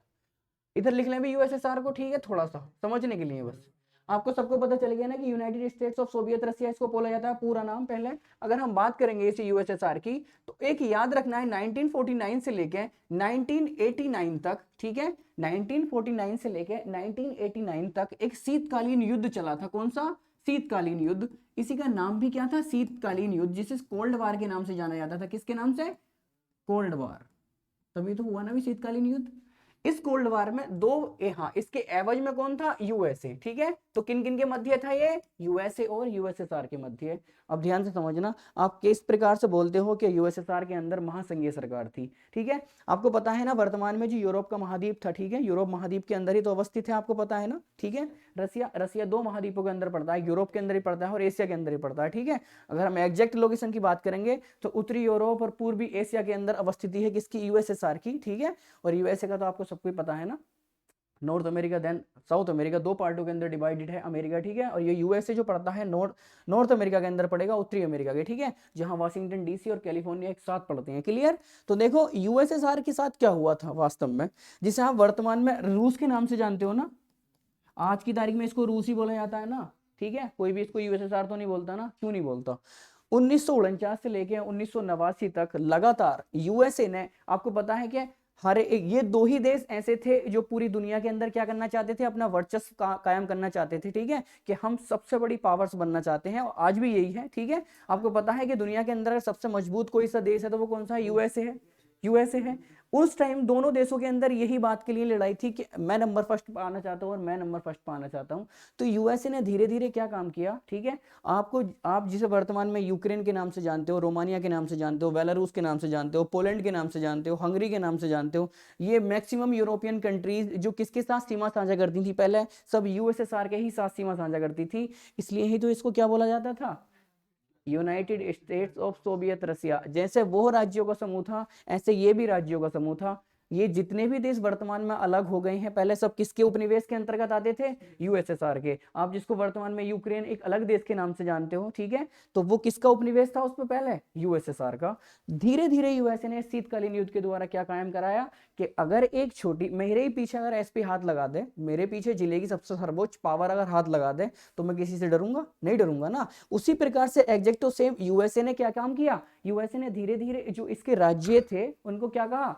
इधर लिख लें भी यूएसएसआर को, ठीक है, थोड़ा सा समझने के लिए बस। आपको सबको पता चल गया ना कि यूनाइटेड स्टेट्स ऑफ सोवियत रसिया इसको बोला जाता है पूरा नाम। पहले अगर हम बात करेंगे इसे यूएसएसआर की, तो एक याद रखना है 1949 से लेके 1989 तक, ठीक है, 1949 से लेके 1989 तक एक शीतकालीन युद्ध चला था। कौन सा, शीतकालीन युद्ध। इसी का नाम भी क्या था, शीतकालीन युद्ध, जिसे कोल्ड वार के नाम से जाना जाता था। किसके नाम से, कोल्ड वार। तभी तो हुआ ना भी शीतकालीन युद्ध। इस कोल्ड वार में हाँ, इसके एवज में कौन था, यूएसए, ठीक है। तो किन किन के मध्य था ये, यूएसए और यूएसएसआर के मध्य। अब ध्यान से समझना, आप किस प्रकार से बोलते हो कि यूएसएसआर के अंदर महासंघीय सरकार थी, ठीक है। आपको पता है ना वर्तमान में जो यूरोप का महाद्वीप था, ठीक है, यूरोप महाद्वीप के अंदर ही तो अवस्थित है, आपको पता है ना, ठीक है। रसिया दो महाद्वीपों के अंदर पड़ता है, यूरोप के अंदर ही पड़ता है और एशिया के अंदर ही पड़ता है, ठीक है। अगर हम एग्जैक्ट लोकेशन की बात करेंगे तो उत्तरी यूरोप और पूर्वी एशिया के अंदर अवस्थिति है किसकी, यूएसएसआर की, ठीक है। और यूएसए का तो आपको सबको पता है ना, North America then South America, दो पार्टों के अंदर डिवाइडेड है अमेरिका, ठीक है। और ये यूएसए जो पड़ता है नॉर्थ अमेरिका के अंदर पड़ेगा, उत्तरी अमेरिका के, ठीक है, जहां वाशिंगटन डीसी और कैलिफोर्निया एक साथ पड़ते हैं, क्लियर। तो देखो यूएसएसआर के साथ क्या हुआ था वास्तव में, जिसे आप वर्तमान में रूस के नाम से जानते हो ना, आज की तारीख में इसको रूस ही बोला जाता है ना, ठीक है। कोई भी इसको यूएसएसआर तो नहीं बोलता ना, क्यों नहीं बोलता। 1949 से लेके 1989 तक लगातार यूएसए ने, आपको पता है कि हर एक, ये दो ही देश ऐसे थे जो पूरी दुनिया के अंदर क्या करना चाहते थे, अपना वर्चस्व कायम करना चाहते थे, ठीक है, कि हम सबसे बड़ी पावर्स बनना चाहते हैं, और आज भी यही है, ठीक है। आपको पता है कि दुनिया के अंदर सबसे मजबूत कोई सा देश है तो वो कौन सा है, यूएसए है, यूएसए है। उस टाइम दोनों देशों के अंदर यही बात के लिए लड़ाई थी कि मैं नंबर फर्स्ट पाना चाहता हूं और मैं नंबर फर्स्ट पाना चाहता हूं। तो यूएसए ने धीरे धीरे क्या काम किया, ठीक है। आप जिसे वर्तमान में यूक्रेन के नाम से जानते हो, रोमानिया के नाम से जानते हो, बेलारूस के नाम से जानते हो, पोलैंड के नाम से जानते हो, हंगरी के नाम से जानते हो, ये मैक्सिमम यूरोपियन कंट्रीज जो किसके साथ सीमा साझा करती थी, पहले सब यूएसएसआर के ही साथ सीमा साझा करती थी। इसलिए ही तो इसको क्या बोला जाता था, यूनाइटेड स्टेट्स ऑफ सोवियत रसिया। जैसे वो राज्यों का समूह था, ऐसे ये भी राज्यों का समूह था। ये जितने भी देश वर्तमान में अलग हो गए हैं, पहले सब किसके उपनिवेश के अंतर्गत आते थे, यूएसएसआर के। आप जिसको वर्तमान में यूक्रेन एक अलग देश के नाम से जानते हो, ठीक है, तो वो किसका उपनिवेश था उसमें, पहले यूएसएसआर का। धीरे धीरे यूएसए ने शीतकालीन युद्ध के द्वारा क्या कायम कराया, कि अगर एक छोटी, मेरे ही पीछे अगर एसपी हाथ लगा दे, मेरे पीछे जिले की सबसे सर्वोच्च पावर अगर हाथ लगा दे, तो मैं किसी से डरूंगा, नहीं डरूंगा ना। उसी प्रकार से एग्जैक्टो सेम यूएसए ने क्या काम किया, यूएसए ने धीरे धीरे जो इसके राज्य थे उनको क्या कहा,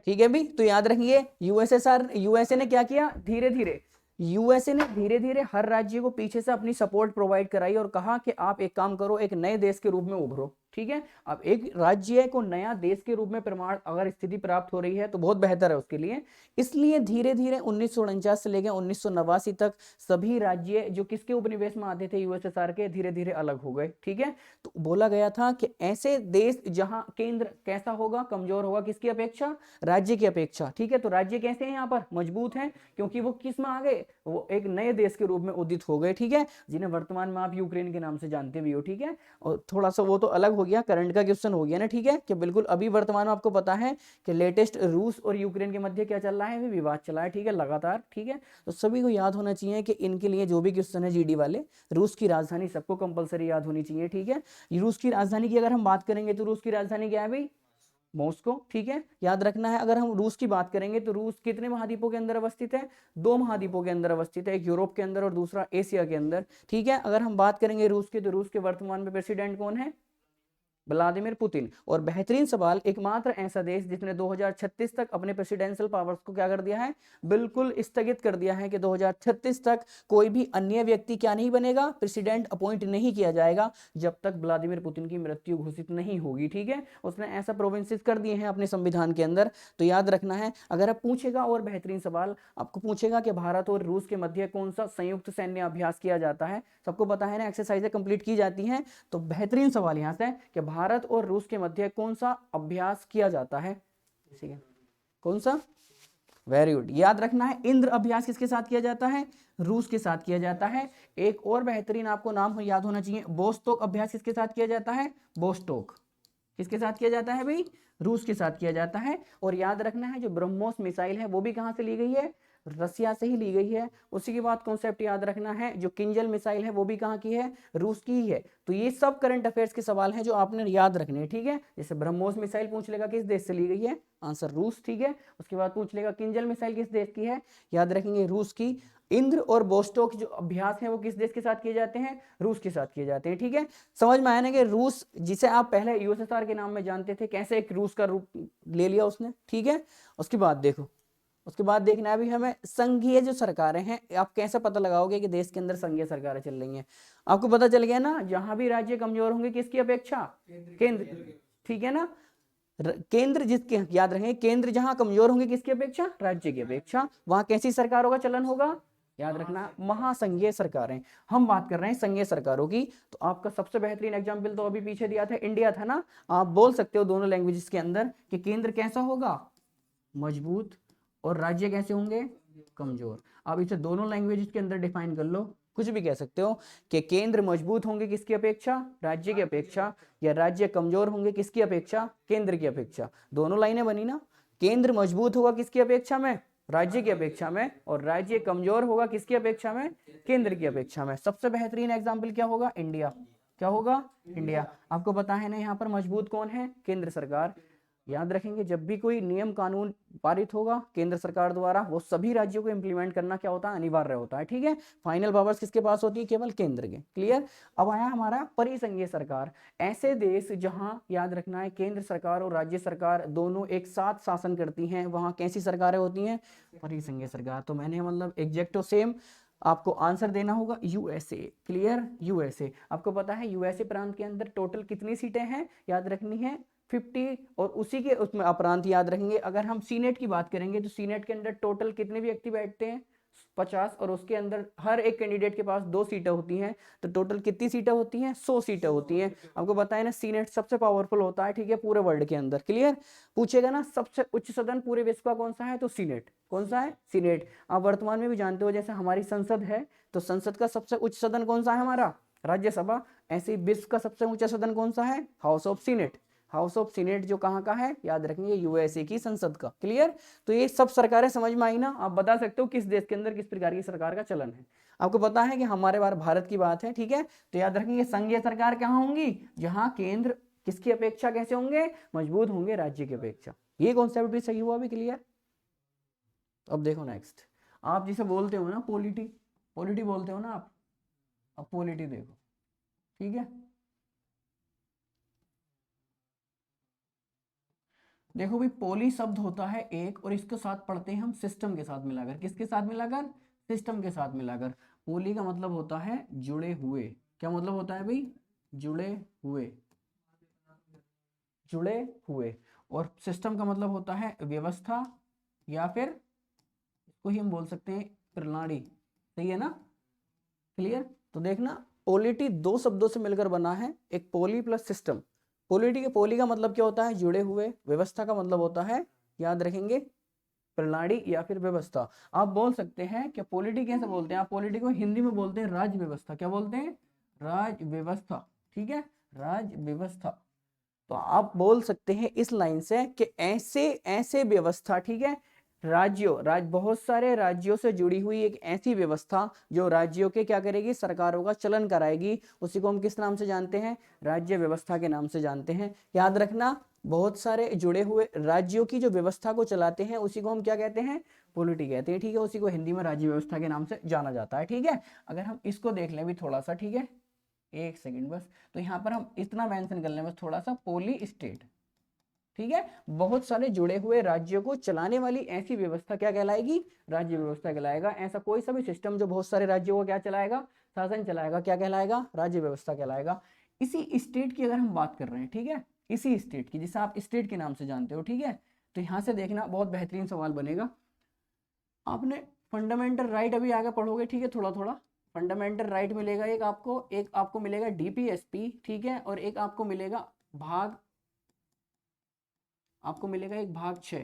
ठीक है भी। तो याद रखिए यूएसए ने क्या किया, धीरे धीरे यूएसए ने धीरे धीरे हर राज्य को पीछे से अपनी सपोर्ट प्रोवाइड कराई और कहा कि आप एक काम करो, एक नए देश के रूप में उभरो, ठीक है। अब एक राज्य को नया देश के रूप में प्रमाण अगर स्थिति प्राप्त हो रही है तो बहुत बेहतर है उसके लिए। इसलिए धीरे धीरे 1949 से लेकर 1989 तक सभी राज्य जो किसके उपनिवेश में आते थे यूएसएसआर के, धीरे धीरे अलग हो गए। ठीक है, तो बोला गया था कि ऐसे देश जहां केंद्र कैसा होगा, कमजोर होगा किसकी अपेक्षा, राज्य की अपेक्षा। ठीक है, तो राज्य कैसे हैं यहाँ पर, मजबूत हैं, क्योंकि वो किस में आ गए, वो एक नए देश के रूप में उदित हो गए। ठीक है, जिन्हें वर्तमान में आप यूक्रेन के नाम से जानते भी हो। ठीक है, और थोड़ा सा वो तो अलग हो गया, करंट का क्वेश्चन हो गया ना। ठीक है, कि बिल्कुल अभी वर्तमान में आपको पता है कि लेटेस्ट रूस और यूक्रेन के मध्य क्या चल रहा है, विवाद चला है। ठीक है, लगातार। ठीक है, तो सभी को याद होना चाहिए कि इनके लिए जो भी क्वेश्चन है जीडी वाले, रूस की राजधानी सबको कंपलसरी याद होनी चाहिए। ठीक है, रूस की राजधानी की अगर हम बात करेंगे तो रूस की राजधानी क्या है भाई, मॉस्को। ठीक है, याद रखना है। अगर हम रूस की बात करेंगे तो रूस कितने महाद्वीपों के अंदर अवस्थित है, 2 महाद्वीपों के अंदर अवस्थित है, एक यूरोप के अंदर और दूसरा एशिया के अंदर। ठीक है, अगर हम बात करेंगे रूस की तो रूस के वर्तमान में प्रेसिडेंट कौन है, व्लादिमीर पुतिन। और बेहतरीन सवाल, एकमात्र ऐसा देश जिसने 2036 तक अपने प्रेसिडेंशियल पावर्स को क्या कर दिया है, बिल्कुल स्थगित कर दिया है कि 2036 तक कोई भी अन्य व्यक्ति क्या नहीं बनेगा, प्रेसिडेंट अपॉइंट नहीं किया जाएगा जब तक व्लादिमीर पुतिन की मृत्यु घोषित नहीं होगी। ठीक है, उसने ऐसा प्रोविंसेस कर दिए हैं अपने संविधान के अंदर। तो याद रखना है, अगर आप पूछेगा और बेहतरीन सवाल आपको पूछेगा कि भारत और रूस के मध्य कौन सा संयुक्त सैन्य अभ्यास किया जाता है, सबको पता है ना, एक्सरसाइजें कंप्लीट की जाती हैं। तो बेहतरीन सवाल यहां से कि भारत और रूस के मध्य कौन सा अभ्यास किया जाता है, ठीक है, कौन सा, वेरी गुड, याद रखना है। इंद्र अभ्यास किसके साथ किया जाता है, रूस के साथ किया जाता है। एक और बेहतरीन आपको नाम याद होना चाहिए, बोस्टोक अभ्यास किसके साथ किया जाता है, बोस्टोक किसके साथ किया जाता है भाई, रूस के साथ किया जाता है। और याद रखना है जो ब्रह्मोस मिसाइल है वो भी कहां से ली गई है, रसिया से ही ली गई है। उसी के बाद कॉन्सेप्ट याद रखना है, जो किंजल मिसाइल है वो भी कहां की है, रूस की ही है। तो ये सब करंट अफेयर्स के सवाल हैं जो आपने याद रखने हैं। ठीक है, जैसे ब्रह्मोस मिसाइल पूछ लेगा किस देश से ली गई है, आंसर रूस। ठीक है, उसके बाद पूछ लेगा किंजल मिसाइल किस देश की है, याद रखेंगे रूस की। इंद्र और बोस्टोक जो अभ्यास है वो किस देश के साथ किए जाते हैं, रूस के साथ किए जाते हैं। ठीक है, समझ में आया ना कि रूस जिसे आप पहले यूएसएसआर के नाम में जानते थे, कैसे एक रूस का रूप ले लिया उसने। ठीक है, उसके बाद देखो, उसके बाद देखना है अभी हमें संघीय जो सरकारें हैं, आप कैसे पता लगाओगे कि देश के अंदर संघीय सरकारें चल रही हैं। आपको पता चल गया ना, जहां भी राज्य कमजोर होंगे किसकी अपेक्षा, केंद्र। ठीक है ना, केंद्र जिसके, याद रखें, केंद्र जहां कमजोर होंगे किसकी अपेक्षा, राज्य की अपेक्षा, वहां कैसी सरकारों का चलन होगा, याद रखना, महासंघीय सरकारें। हम बात कर रहे हैं संघीय सरकारों की। तो आपका सबसे बेहतरीन एग्जाम्पल तो अभी पीछे दिया था, इंडिया था ना। आप बोल सकते हो दोनों लैंग्वेजेस के अंदर कि केंद्र कैसा होगा, मजबूत, और राज्य कैसे होंगे, कमजोर। आप इसे दोनों लैंग्वेजेस के अंदर डिफाइन कर लो, कुछ भी कह सकते हो कि केंद्र मजबूत होंगे किसकी अपेक्षा, राज्य की अपेक्षा, या राज्य कमजोर होंगे किसकी अपेक्षा, केंद्र की अपेक्षा। दोनों लाइनें बनी ना, केंद्र मजबूत होगा किसकी अपेक्षा में, राज्य की अपेक्षा में, और राज्य कमजोर होगा किसकी अपेक्षा में, केंद्र की अपेक्षा में। सबसे बेहतरीन एग्जाम्पल क्या होगा, इंडिया। क्या होगा, इंडिया। आपको पता है ना यहाँ पर मजबूत कौन है, केंद्र सरकार। याद रखेंगे, जब भी कोई नियम कानून पारित होगा केंद्र सरकार द्वारा, वो सभी राज्यों को इंप्लीमेंट करना क्या होता है, अनिवार्य होता है। ठीक है, फाइनल पावर्स किसके पास होती है, केवल केंद्र के। क्लियर। अब आया हमारा परिसंघीय सरकार, ऐसे देश जहां, याद रखना है, केंद्र सरकार और राज्य सरकार दोनों एक साथ शासन करती हैं, वहां कैसी सरकारें होती हैं, परिसंघीय सरकार। तो मैंने मतलब एग्जैक्टो सेम आपको आंसर देना होगा, यूएसए। Clear, USA. आपको पता है यूएसए प्रांत के अंदर टोटल कितनी सीटें हैं, याद रखनी है 50। और उसी के उसमें अपरांत याद रखेंगे, अगर हम सीनेट की बात करेंगे तो सीनेट के अंदर टोटल कितने व्यक्ति बैठते हैं, 50। और उसके अंदर हर एक कैंडिडेट के पास 2 सीटें होती हैं, तो टोटल कितनी सीटें होती हैं, 100 सीटें होती हैं। आपको बताया ना, सीनेट सबसे पावरफुल होता है। ठीक है, पूरे वर्ल्ड के अंदर। क्लियर। पूछेगा ना सबसे उच्च सदन पूरे विश्व का कौन सा है, तो सीनेट। कौन सा है, सीनेट। आप वर्तमान में भी जानते हो, जैसे हमारी संसद है, तो संसद का सबसे उच्च सदन कौन सा है, हमारा राज्यसभा। ऐसे ही विश्व का सबसे ऊंचा सदन कौन सा है, house of senate. House of senate जो कहाँ का है, याद रखेंगे, यूएसए की संसद का। क्लियर। तो ये सब सरकारें समझ में आई ना। आप बता सकते हो किस देश के अंदर किस प्रकार की सरकार का चलन है। आपको पता है कि हमारे बार भारत की बात है। ठीक है, तो याद रखेंगे संघीय सरकार कहाँ होंगी, जहां केंद्र किसकी अपेक्षा कैसे होंगे, मजबूत होंगे राज्य की अपेक्षा। ये कॉन्सेप्ट भी सही हुआ अभी। क्लियर। अब देखो नेक्स्ट, आप जिसे बोलते हो ना पॉलिटी, पॉलिटी बोलते हो ना आप, अब पॉलिटी देखो। ठीक है, देखो भाई, पोली शब्द होता है एक, और इसके साथ पढ़ते हैं हम सिस्टम के साथ मिलाकर। किसके साथ मिलाकर, सिस्टम के साथ मिलाकर। पोली का मतलब होता है जुड़े हुए। क्या मतलब होता है भाई, जुड़े हुए। जुड़े हुए, और सिस्टम का मतलब होता है व्यवस्था या फिर इसको ही हम बोल सकते हैं प्रणाली। सही है ना, क्लियर। तो देखना पॉलिटी दो शब्दों से मिलकर बना है, एक पॉली प्लस सिस्टम। पॉलिटी के पॉली का मतलब क्या होता है, जुड़े हुए, व्यवस्था का मतलब होता है, याद रखेंगे, प्रणाली या फिर व्यवस्था। आप बोल सकते हैं कि पॉलिटी कैसे बोलते हैं, आप पॉलिटी को हिंदी में बोलते हैं राज्य व्यवस्था। क्या बोलते हैं, राज्य व्यवस्था। ठीक है, राज्य व्यवस्था। तो आप बोल सकते हैं इस लाइन से कि ऐसे ऐसे व्यवस्था, ठीक है, बहुत सारे राज्यों से जुड़ी हुई एक ऐसी व्यवस्था जो राज्यों के क्या करेगी, सरकारों का चलन कराएगी, उसी को हम किस नाम से जानते हैं, राज्य व्यवस्था के नाम से जानते हैं। याद रखना, बहुत सारे जुड़े हुए राज्यों की जो व्यवस्था को चलाते हैं उसी को हम क्या कहते हैं, पॉलिटी कहते हैं। ठीक है, उसी को हिंदी में राज्य व्यवस्था के नाम से जाना जाता है। ठीक है, अगर हम इसको देख लें भी थोड़ा सा, ठीक है, एक सेकंड बस, तो यहाँ पर हम इतना मेंशन कर लें बस थोड़ा सा, पॉली स्टेट। ठीक है, बहुत सारे जुड़े हुए राज्यों को चलाने वाली ऐसी व्यवस्था क्या कहलाएगी, राज्य व्यवस्था कहलाएगा। ऐसा कोई सा भी सिस्टम जो बहुत सारे राज्यों को क्या चलाएगा, शासन चलाएगा, क्या कहलाएगा, राज्य व्यवस्था कहलाएगा। इसी स्टेट की अगर हम बात कर रहे हैं, ठीक है, इसी स्टेट की जिसे आप स्टेट के नाम से जानते हो, ठीक है, तो यहां से देखना बहुत बेहतरीन सवाल बनेगा। आपने फंडामेंटल राइट अभी आगे पढ़ोगे, ठीक है, थोड़ा थोड़ा फंडामेंटल राइट मिलेगा एक आपको मिलेगा डीपीएसपी, ठीक है, और एक आपको मिलेगा एक भाग 6।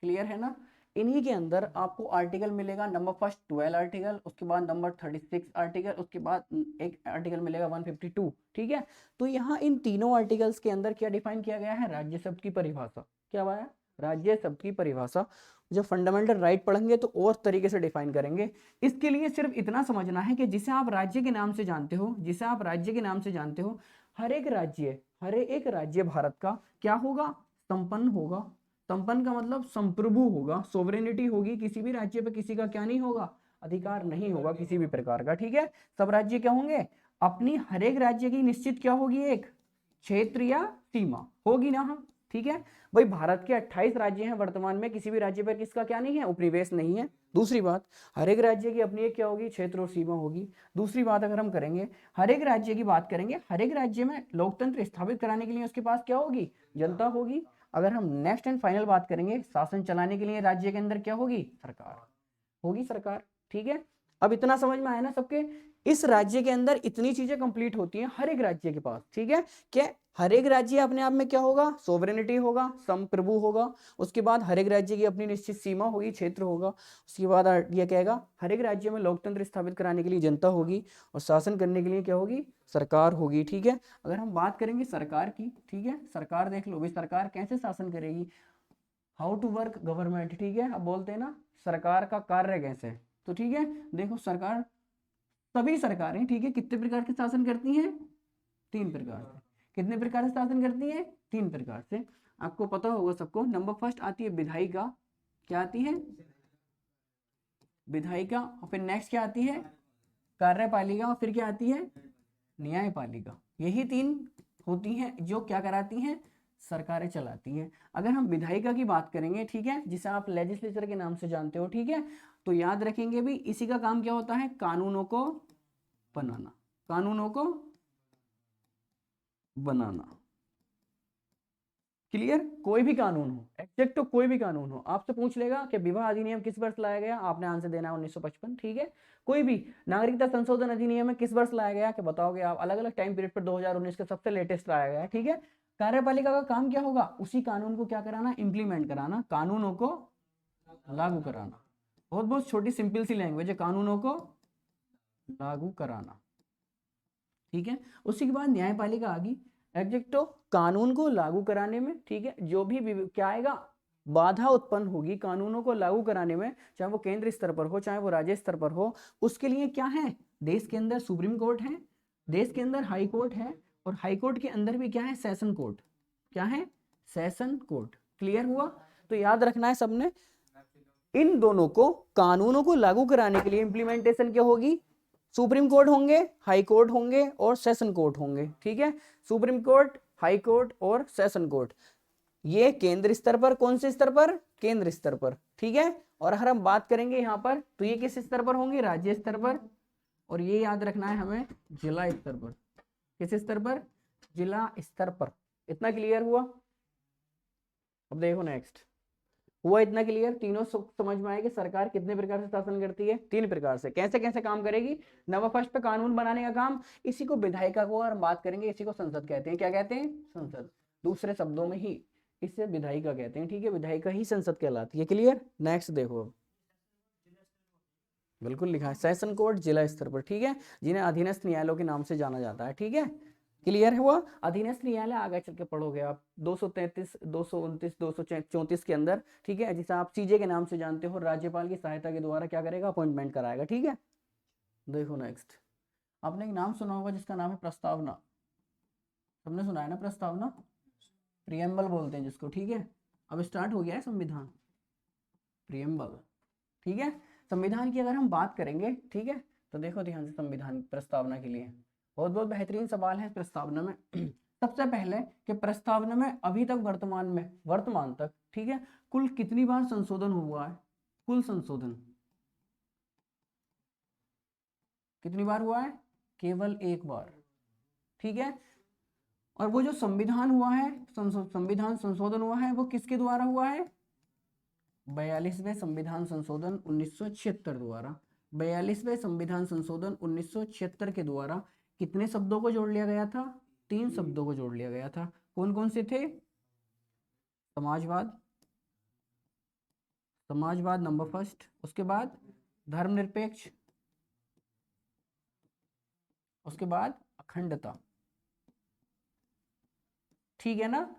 क्लियर है ना। इन्हीं के अंदर आपको आर्टिकल मिलेगा नंबर फर्स्ट 12 आर्टिकल, उसके बाद नंबर 36 आर्टिकल, उसके बाद एक आर्टिकल मिलेगा 152। ठीक है, तो यहाँ इन तीनों आर्टिकल्स के अंदर क्या डिफाइन किया गया है, राज्य शब्द की परिभाषा। क्या हुआ है, राज्य शब्द की परिभाषा। जब फंडामेंटल राइट पढ़ेंगे तो और तरीके से डिफाइन करेंगे। इसके लिए सिर्फ इतना समझना है कि जिसे आप राज्य के नाम से जानते हो, हर एक राज्य भारत का क्या होगा, संपन्न होगा। संपन्न का मतलब संप्रभु होगा, सोवरेनिटी होगी, किसी भी राज्य पे किसी का क्या नहीं होगा, अधिकार नहीं होगा किसी भी प्रकार का। ठीक है, सब राज्य क्या होंगे, अपनी हर एक राज्य की निश्चित क्या होगी, एक क्षेत्र या सीमा होगी ना। हम ठीक है भाई, भारत के 28 राज्य हैं वर्तमान में, किसी भी राज्य पर किसका क्या नहीं है, उपनिवेश नहीं है। दूसरी बात, हर एक राज्य की अपनी एक क्या होगी, क्षेत्र और सीमा होगी। दूसरी बात अगर हम करेंगे, हर एक राज्य की बात करेंगे, हर एक राज्य में लोकतंत्र स्थापित कराने के लिए उसके पास क्या होगी, जनता होगी। अगर हम नेक्स्ट एंड फाइनल बात करेंगे, शासन चलाने के लिए राज्य के अंदर क्या होगी, सरकार होगी, सरकार। ठीक है, अब इतना समझ में आया ना सबके। इस राज्य के अंदर इतनी चीजें कंप्लीट होती हैं हर एक राज्य के पास। ठीक है, क्या हर एक राज्य अपने आप में क्या होगा, सोवरेनिटी होगा, संप्रभु होगा। उसके बाद हर एक राज्य की अपनी निश्चित सीमा होगी, क्षेत्र होगा। उसके बाद ये कहेगा हर एक राज्य में लोकतंत्र स्थापित कराने के लिए जनता होगी, और शासन करने के लिए क्या होगी, सरकार होगी। ठीक है, अगर हम बात करेंगे सरकार की, ठीक है, सरकार देख लो भाई, सरकार कैसे शासन करेगी, हाउ टू वर्क गवर्नमेंट। ठीक है, अब बोलते हैं ना सरकार का कार्य कैसे, तो ठीक है, देखो सरकार, सभी सरकारें, ठीक है, कितने प्रकार के शासन करती हैं, 3 प्रकार से। कितने प्रकार से शासन करती है, 3 प्रकार से। आपको पता होगा सबको। नंबर फर्स्ट आती है विधायिका। क्या आती है, विधायिका। और फिर नेक्स्ट क्या आती है, कार्यपालिका। और फिर क्या आती है, न्यायपालिका। यही 3 होती हैं जो क्या कराती हैं, सरकारें चलाती हैं। अगर हम विधायिका की बात करेंगे, ठीक है, जिसे आप लेजिस्लेचर के नाम से जानते हो, ठीक है, तो याद रखेंगे भी इसी का काम क्या होता है, कानूनों को बनाना, कानूनों को बनाना। क्लियर, कोई भी कानून हो, एग्जैक्ट तो कोई भी कानून हो, आपसे पूछ लेगा कि विवाह अधिनियम किस वर्ष लाया गया, आपने आंसर देना है 1955। ठीक है, कोई भी नागरिकता संशोधन अधिनियम में किस वर्ष लाया गया, कि बताओगे आप, अलग अलग टाइम पीरियड पर 2019 का सबसे लेटेस्ट लाया गया है। ठीक है, कार्यपालिका का काम क्या होगा, उसी कानून को क्या कराना, इंप्लीमेंट कराना, कानूनों को लागू कराना। बहुत बहुत छोटी सिंपल सी लैंग्वेज है, कानूनों को लागू कराना। ठीक है, उसी के बाद न्यायपालिका आ गई। एग्जैक्टो कानून को लागू कराने में, ठीक है, जो भी क्या आएगा, बाधा उत्पन्न होगी कानूनों को लागू कराने में, चाहे वो केंद्र स्तर पर हो चाहे वो राज्य स्तर पर हो, उसके लिए क्या है, देश के अंदर सुप्रीम कोर्ट है, देश के अंदर हाई कोर्ट है, और हाई कोर्ट के अंदर भी क्या है, सेशन कोर्ट। क्या है, सेशन कोर्ट। क्लियर हुआ। तो याद रखना है सबने, इन दोनों को, कानूनों को लागू कराने के लिए इंप्लीमेंटेशन क्या होगी, सुप्रीम कोर्ट होंगे, हाई कोर्ट होंगे, और सेशन कोर्ट होंगे। ठीक है, सुप्रीम कोर्ट, हाई कोर्ट और सेशन कोर्ट, ये केंद्र स्तर पर, कौन से स्तर पर, केंद्र स्तर पर। ठीक है, और अगर हम बात करेंगे यहाँ पर, तो ये किस स्तर पर होंगे, राज्य स्तर पर। और ये याद रखना है हमें, जिला स्तर पर। किस स्तर पर, जिला स्तर पर। इतना क्लियर हुआ। अब देखो नेक्स्ट, हुआ इतना क्लियर? तीनों समझ में आए कि सरकार कितने प्रकार से शासन करती है? 3 प्रकार से। कैसे कैसे काम करेगी? नंबर फर्स्ट पे कानून बनाने का काम, इसी को विधायिका को और बात करेंगे, इसी को संसद कहते हैं। क्या कहते हैं? संसद। दूसरे शब्दों में ही इसे विधायिका कहते हैं, ठीक है? विधायिका ही संसद कहलाती है। क्लियर? नेक्स्ट देखो, बिल्कुल लिखा है सेशन कोर्ट जिला स्तर पर, ठीक है, जिन्हें अधीनस्थ न्यायालयों के नाम से जाना जाता है, ठीक है? क्लियर हुआ? अधीनस्थ न्यायालय आगे चल के पढ़ोगे आप 233, 229, 234 के अंदर, ठीक है, जिसे आप सीजे के नाम से जानते हो, राज्यपाल की सहायता के द्वारा क्या करेगा? अपॉइंटमेंट कराएगा, ठीक है? देखो नेक्स्ट, आपने एक नाम सुना होगा जिसका नाम है प्रस्तावना। सबने सुना है ना प्रस्तावना? प्रियम्बल बोलते हैं जिसको, ठीक है? अब स्टार्ट हो गया है संविधान, प्रियम्बल, ठीक है? संविधान की अगर हम बात करेंगे, ठीक है, तो देखो ध्यान से, संविधान प्रस्तावना के लिए बहुत बहुत बेहतरीन सवाल है प्रस्तावना में। सबसे पहले कि प्रस्तावना में अभी तक वर्तमान तक, ठीक है, कुल कितनी बार संशोधन हुआ है? कुल संशोधन कितनी बार हुआ है? केवल एक बार, ठीक है? और वो जो संविधान हुआ है, संविधान संशोधन हुआ है, वो किसके द्वारा हुआ है? 42वें संविधान संशोधन 1976 द्वारा। 42वें संविधान संशोधन 1976 के द्वारा कितने शब्दों को जोड़ लिया गया था? 3 शब्दों को जोड़ लिया गया था। कौन कौन से थे? समाजवाद, समाजवाद नंबर फर्स्ट, उसके बाद धर्मनिरपेक्ष, उसके बाद अखंडता, ठीक है ना?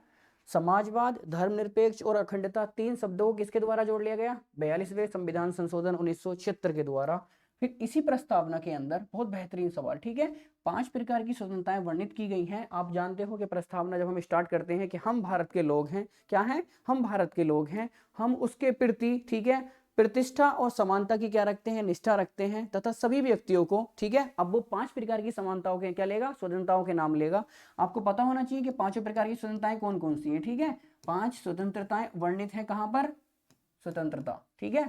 समाजवाद, धर्मनिरपेक्ष और अखंडता, 3 शब्दों को किसके द्वारा जोड़ लिया गया? 42वें संविधान संशोधन 1976 के द्वारा। फिर इसी प्रस्तावना के अंदर बहुत बेहतरीन सवाल, ठीक है, 5 प्रकार की स्वतंत्रताएं वर्णित की गई हैं। आप जानते हो कि प्रस्तावना जब हम स्टार्ट करते हैं कि हम भारत के लोग हैं, क्या हैं? हम भारत के लोग हैं, हम उसके प्रति, ठीक है, प्रतिष्ठा और समानता की क्या रखते हैं? निष्ठा रखते हैं, तथा सभी व्यक्तियों को, ठीक है, अब वो 5 प्रकार की समानताओं के क्या लेगा? स्वतंत्रताओं के नाम लेगा। आपको पता होना चाहिए कि 5 प्रकार की स्वतंत्रताएं कौन कौन सी हैं, ठीक है? 5 स्वतंत्रताएं वर्णित है कहां पर? स्वतंत्रता, ठीक है,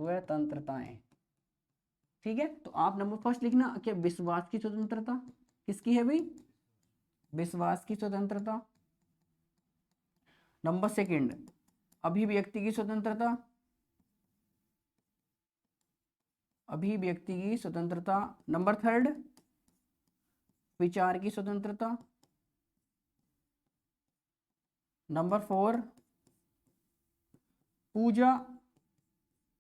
स्वतंत्रताएं, ठीक है? तो आप नंबर फर्स्ट लिखना कि विश्वास की स्वतंत्रता किसकी है भाई? विश्वास की स्वतंत्रता। नंबर सेकंड, अभिव्यक्ति की स्वतंत्रता, अभिव्यक्ति की स्वतंत्रता। नंबर थर्ड, विचार की स्वतंत्रता। नंबर 4, पूजा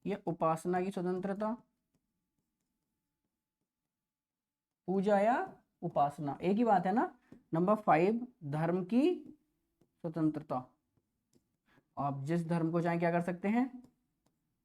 या उपासना की स्वतंत्रता, पूजा या उपासना एक ही बात है ना? नंबर 5, धर्म की स्वतंत्रता, आप जिस धर्म को चाहे क्या कर सकते हैं?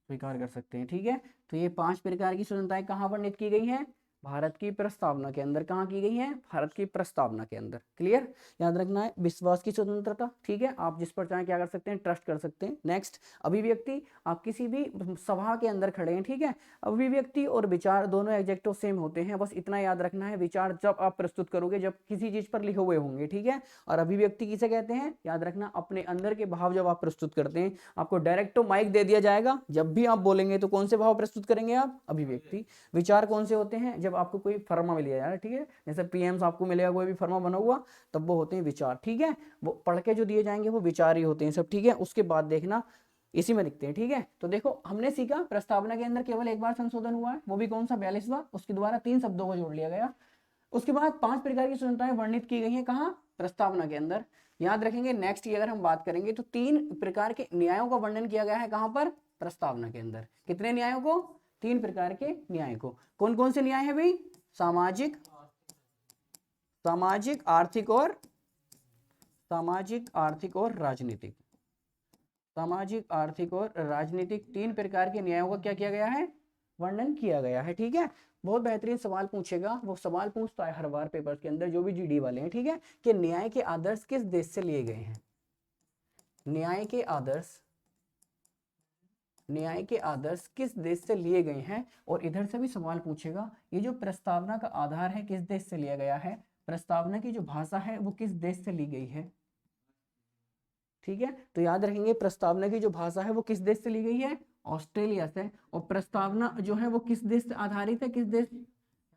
स्वीकार कर सकते हैं, ठीक है? तो ये 5 प्रकार की स्वतंत्रताएं कहाँ वर्णित की गई हैं? भारत की प्रस्तावना के अंदर। कहाँ की गई है? भारत की प्रस्तावना के अंदर। क्लियर? याद रखना है, विश्वास की स्वतंत्रता, ठीक है, आप जिस पर चाहे क्या कर सकते हैं? ट्रस्ट कर सकते हैं। नेक्स्ट, अभिव्यक्ति, आप किसी भी सभा के अंदर खड़े हैं, ठीक है, अभिव्यक्ति और विचार दोनों एडजेक्टिव सेम होते हैं, बस इतना याद रखना है। विचार जब आप प्रस्तुत करोगे जब किसी चीज पर लिखे हुए होंगे, ठीक है, और अभिव्यक्ति किसे कहते हैं? याद रखना, अपने अंदर के भाव जब आप प्रस्तुत करते हैं, आपको डायरेक्ट माइक दे दिया जाएगा, जब भी आप बोलेंगे तो कौन से भाव प्रस्तुत करेंगे आप? अभिव्यक्ति। विचार कौन से होते हैं? जब आपको कोई फर्मा मिल जाए, ठीक है, जैसे पीएम आपको मिलेगा कोई भी फर्मा बना हुआ, तब वो होते हैं विचार, ठीक है, वो पढ़ के जो दिए जाएंगे वो विचार ही होते हैं सब, ठीक है? उसके बाद देखना इसी में दिखते हैं, ठीक है? तो देखो हमने सीखा प्रस्तावना के अंदर केवल एक बार संशोधन हुआ है, वो भी कौन सा? 42वां, उसके द्वारा 3 शब्दों को जोड़ लिया गया। उसके बाद 5 प्रकार की स्वतंत्रताएं वर्णित की गई हैं, कहाँ? प्रस्तावना के अंदर। याद रखेंगे नेक्स्ट की अगर हम बात करेंगे तो 3 प्रकार के न्यायों का वर्णन किया गया है, कहां पर? प्रस्तावना के अंदर। कितने न्यायों को? 3 प्रकार के न्याय को। कौन कौन से न्याय है भाई? सामाजिक, सामाजिक आर्थिक और सामाजिक आर्थिक और राजनीतिक, सामाजिक आर्थिक और राजनीतिक 3 प्रकार के न्यायों का क्या किया गया है? वर्णन किया गया है, ठीक है? बहुत बेहतरीन सवाल पूछेगा, वो सवाल पूछता है हर बार पेपर के अंदर, जो भी जीडी वाले हैं, ठीक है, कि न्याय के आदर्श किस देश से लिए गए हैं? न्याय के आदर्श, न्याय के आदर्श किस देश से लिए गए हैं? और इधर से भी सवाल पूछेगा, ये जो प्रस्तावना का आधार है किस देश से लिया गया है? प्रस्तावना की जो भाषा है वो किस देश से ली गई है? ठीक है, तो याद रखेंगे प्रस्तावना की जो भाषा है वो किस देश से ली गई है? ऑस्ट्रेलिया से। और प्रस्तावना जो है वो किस देश से आधारित है? किस देश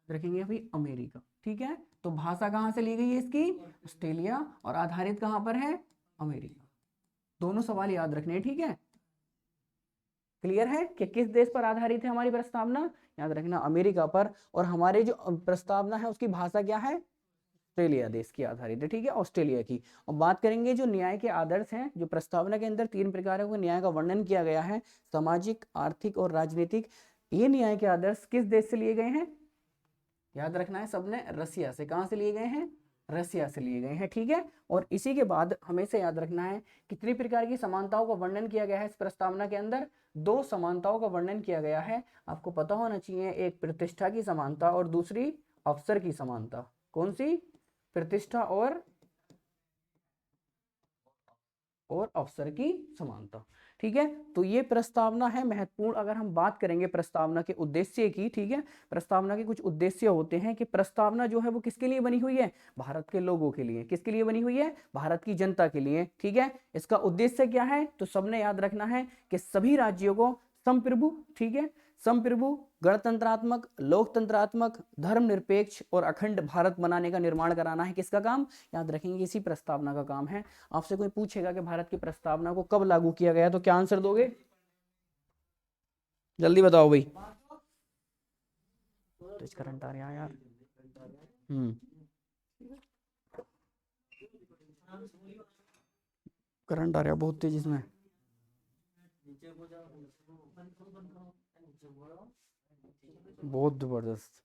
रखेंगे अभी? अमेरिका, ठीक है? तो भाषा कहाँ से ली गई है इसकी? ऑस्ट्रेलिया। और आधारित कहाँ पर है? अमेरिका। दोनों सवाल याद रखने हैं, ठीक है? क्लियर है कि किस देश पर आधारित है हमारी प्रस्तावना? याद रखना अमेरिका पर। और हमारे जो प्रस्तावना है उसकी भाषा क्या है? ऑस्ट्रेलिया देश की आधारित है, ठीक है, ऑस्ट्रेलिया की। और बात करेंगे जो न्याय के आदर्श हैं, जो प्रस्तावना के अंदर 3 प्रकारों के न्याय का वर्णन किया गया है, सामाजिक, आर्थिक और राजनीतिक। ये न्याय के आदर्श किस देश से लिए गए हैं? याद रखना है सबने, रसिया से। कहां से लिए गए हैं? रसिया से लिए गए हैं, ठीक है। और इसी के बाद हमेशा याद रखना है कितनी प्रकार की समानताओं का वर्णन किया गया है इस प्रस्तावना के अंदर? 2 समानताओं का वर्णन किया गया है। आपको पता होना चाहिए, एक प्रतिष्ठा की समानता और दूसरी अवसर की समानता। कौन सी? प्रतिष्ठा और अवसर की समानता, ठीक है। तो ये प्रस्तावना है महत्वपूर्ण। अगर हम बात करेंगे प्रस्तावना के उद्देश्य की, ठीक है, प्रस्तावना के कुछ उद्देश्य होते हैं कि प्रस्तावना जो है वो किसके लिए बनी हुई है? भारत के लोगों के लिए। किसके लिए बनी हुई है? भारत की जनता के लिए, ठीक है। इसका उद्देश्य क्या है? तो सबने याद रखना है कि सभी राज्यों को संप्रभु, ठीक है, संप्रभु, गणतंत्रात्मक, लोकतंत्रात्मक, धर्मनिरपेक्ष और अखंड भारत बनाने का निर्माण कराना है। किसका काम? याद रखेंगे इसी प्रस्तावना का काम है। आपसे कोई पूछेगा कि भारत की प्रस्तावना को कब लागू किया गया, तो क्या आंसर दोगे? जल्दी बताओ भाई। तो इस करंट आ रहा है यार। करंट आ रहा है बहुत तेज इसमें। बहुत जबरदस्त।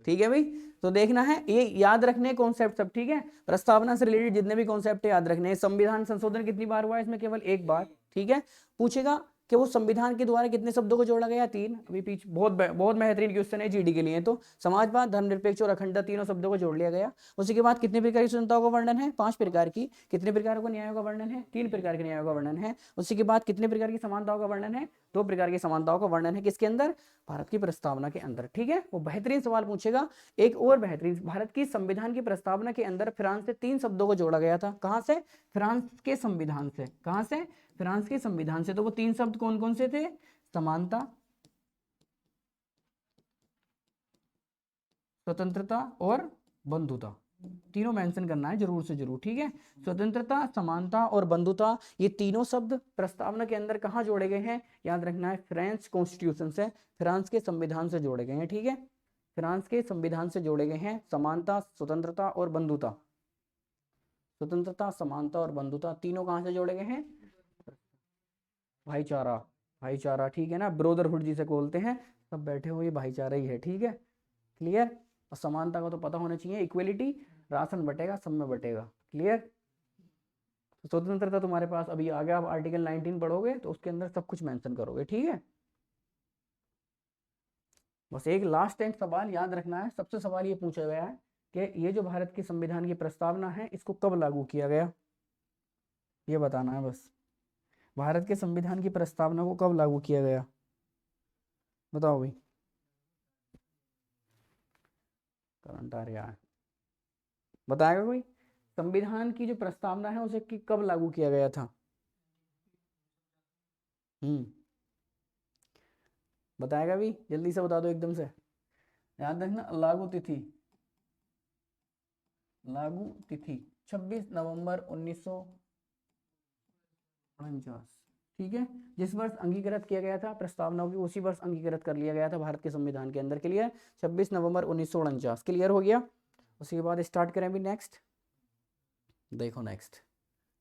ठीक है भाई। तो देखना है, ये याद रखने कॉन्सेप्ट सब, ठीक है। प्रस्तावना से रिलेटेड जितने भी कॉन्सेप्ट याद रखने हैं। संविधान संशोधन कितनी बार हुआ है? इसमें केवल 1 बार, ठीक है। पूछेगा कि वो संविधान के द्वारा कितने शब्दों को जोड़ा गया? 3। अभी पीछे बहुत बेहतरीन क्वेश्चन है जीडी के लिए। तो समाजवाद, धर्मनिरपेक्ष और अखंडता, तीनों शब्दों को जोड़ लिया गया। उसी के बाद कितने प्रकार की स्वतंत्रताओं का वर्णन है? 5 प्रकार की। कितने प्रकार का न्यायों का वर्णन है? 3 प्रकार के न्यायों का वर्णन है। उसी के बाद कितने प्रकार की समानताओं का वर्णन है? 2 प्रकार की समानताओं का वर्णन है। किसके अंदर? भारत की प्रस्तावना के अंदर, ठीक है। वो बेहतरीन सवाल पूछेगा। एक और बेहतरीन, भारत की संविधान की प्रस्तावना के अंदर फ्रांस से 3 शब्दों को जोड़ा गया था। कहां से? फ्रांस के संविधान से। कहां से? फ्रांस के संविधान से। तो वो 3 शब्द कौन कौन से थे? समानता, स्वतंत्रता और बंधुता। तीनों मेंशन करना है जरूर से जरूर, ठीक है। स्वतंत्रता, समानता और बंधुता, ये तीनों शब्द प्रस्तावना के अंदर कहां जोड़े गए हैं? याद रखना है, फ्रेंच कॉन्स्टिट्यूशन से, फ्रांस के संविधान से जोड़े गए हैं, ठीक है। फ्रांस के संविधान से जोड़े गए हैं। समानता, स्वतंत्रता और बंधुता। स्वतंत्रता, समानता और बंधुता तीनों कहां से जोड़े गए हैं? भाईचारा, भाईचारा, ठीक है ना, ब्रोदरहुड जिसे बोलते हैं। सब बैठे हुए भाईचारा ही है, ठीक है। क्लियर। और समानता का तो पता होना चाहिए, इक्वलिटी, राशन बटेगा सब में बटेगा। क्लियर। स्वतंत्रता तुम्हारे पास अभी आ गया। आप आर्टिकल 19 पढ़ोगे तो उसके अंदर सब कुछ मेंशन करोगे, ठीक है। बस एक लास्ट टाइम सवाल याद रखना है। सबसे सवाल ये पूछा गया है कि ये जो भारत की संविधान की प्रस्तावना है इसको कब लागू किया गया, ये बताना है बस। भारत के संविधान की प्रस्तावना को कब लागू किया गया, बताओ भाई। करंट आ रहा है, बताएगा कोई? संविधान की जो प्रस्तावना है उसे कब लागू किया गया था? बताएगा भी, जल्दी से बता दो एकदम से। याद रखना लागू तिथि, लागू तिथि 26 नवंबर 1949, ठीक है। जिस वर्ष अंगीकृत किया गया था प्रस्तावना की, उसी वर्ष अंगीकृत कर लिया गया था भारत के संविधान के अंदर। क्लियर। 26 नवंबर 1949। क्लियर हो गया। उसी के बाद स्टार्ट करें अभी नेक्स्ट। देखो नेक्स्ट,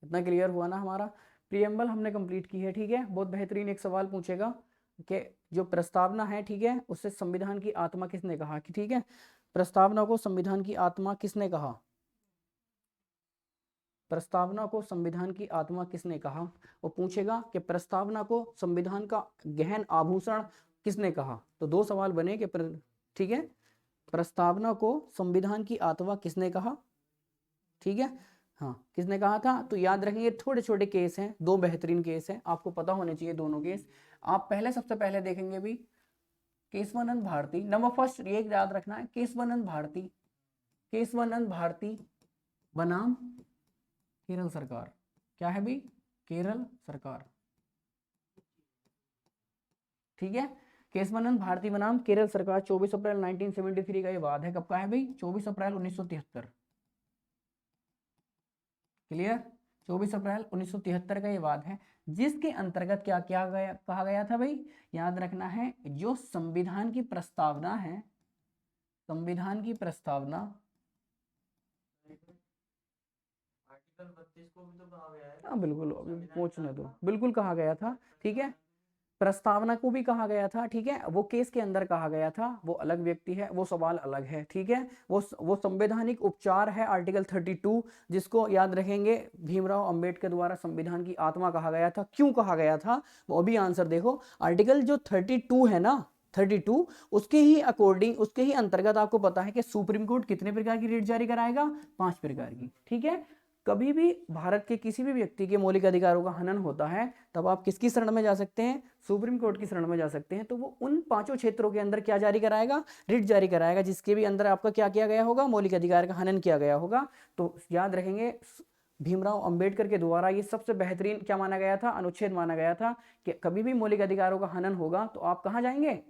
इतना क्लियर हुआ ना हमारा? प्रियम्बल हमने कंप्लीट की है, ठीक है। बहुत बेहतरीन एक सवाल पूछेगा कि जो प्रस्तावना है, ठीक है, उससे संविधान की आत्मा किसने कहा, कि ठीक है, प्रस्तावना को संविधान की आत्मा किसने कहा? प्रस्तावना को संविधान की आत्मा किसने कहा? वो पूछेगा कि प्रस्तावना को संविधान का गहन आभूषण किसने कहा? तो 2 सवाल बने कि ठीक है, प्रस्तावना को संविधान की आत्मा किसने कहा, ठीक है। हाँ, किसने कहा था? तो याद रखिए थोड़े छोटे केस हैं, 2 बेहतरीन केस हैं, आपको पता होने चाहिए दोनों केस। आप पहले सबसे पहले देखेंगे भी केशवानंद भारती। नंबर फर्स्ट ये याद रखना है, केशवानंद भारती, केशवानंद भारती बनाम केरल सरकार। क्या है भी? केरल सरकार, ठीक है। केशवानंद भारती बनाम केरल सरकार, 24 अप्रैल 1973 का ये वाद है। कब का है भाई? 24 अप्रैल 1973। क्लियर? 24 अप्रैल 1973 का ये वाद है, जिसके अंतर्गत क्या क्या कहा गया था भाई? याद रखना है, जो संविधान की प्रस्तावना है, संविधान की प्रस्तावना, आर्टिकल 32 को भी तो कहा गया है। हाँ बिल्कुल, अभी पूछने दो, बिल्कुल कहा गया था, ठीक है। प्रस्तावना को भी कहा गया था, ठीक है। वो केस के अंदर कहा गया था, वो अलग व्यक्ति है, वो सवाल अलग है, ठीक है। वो संवैधानिक उपचार है आर्टिकल 32, जिसको याद रखेंगे भीमराव अंबेडकर द्वारा संविधान की आत्मा कहा गया था। क्यों कहा गया था वो भी आंसर देखो। आर्टिकल जो 32 है ना, 32, उसके ही अकॉर्डिंग, उसके ही अंतर्गत आपको पता है कि सुप्रीम कोर्ट कितने प्रकार की रिट जारी कराएगा? 5 प्रकार की, ठीक है। कभी भी भारत के किसी भी व्यक्ति के मौलिक अधिकारों का हनन होता है, तब आप किसकी शरण में जा सकते हैं? सुप्रीम कोर्ट की शरण में जा सकते हैं। तो वो उन 5 क्षेत्रों के अंदर क्या जारी कराएगा? रिट जारी कराएगा, जिसके भी अंदर आपका क्या किया गया होगा? मौलिक अधिकार का हनन किया गया होगा। तो याद रखेंगे, भीमराव अंबेडकर के द्वारा ये सबसे बेहतरीन क्या माना गया था? अनुच्छेद माना गया था कि कभी भी मौलिक अधिकारों का हनन होगा तो आप कहाँ जाएंगे?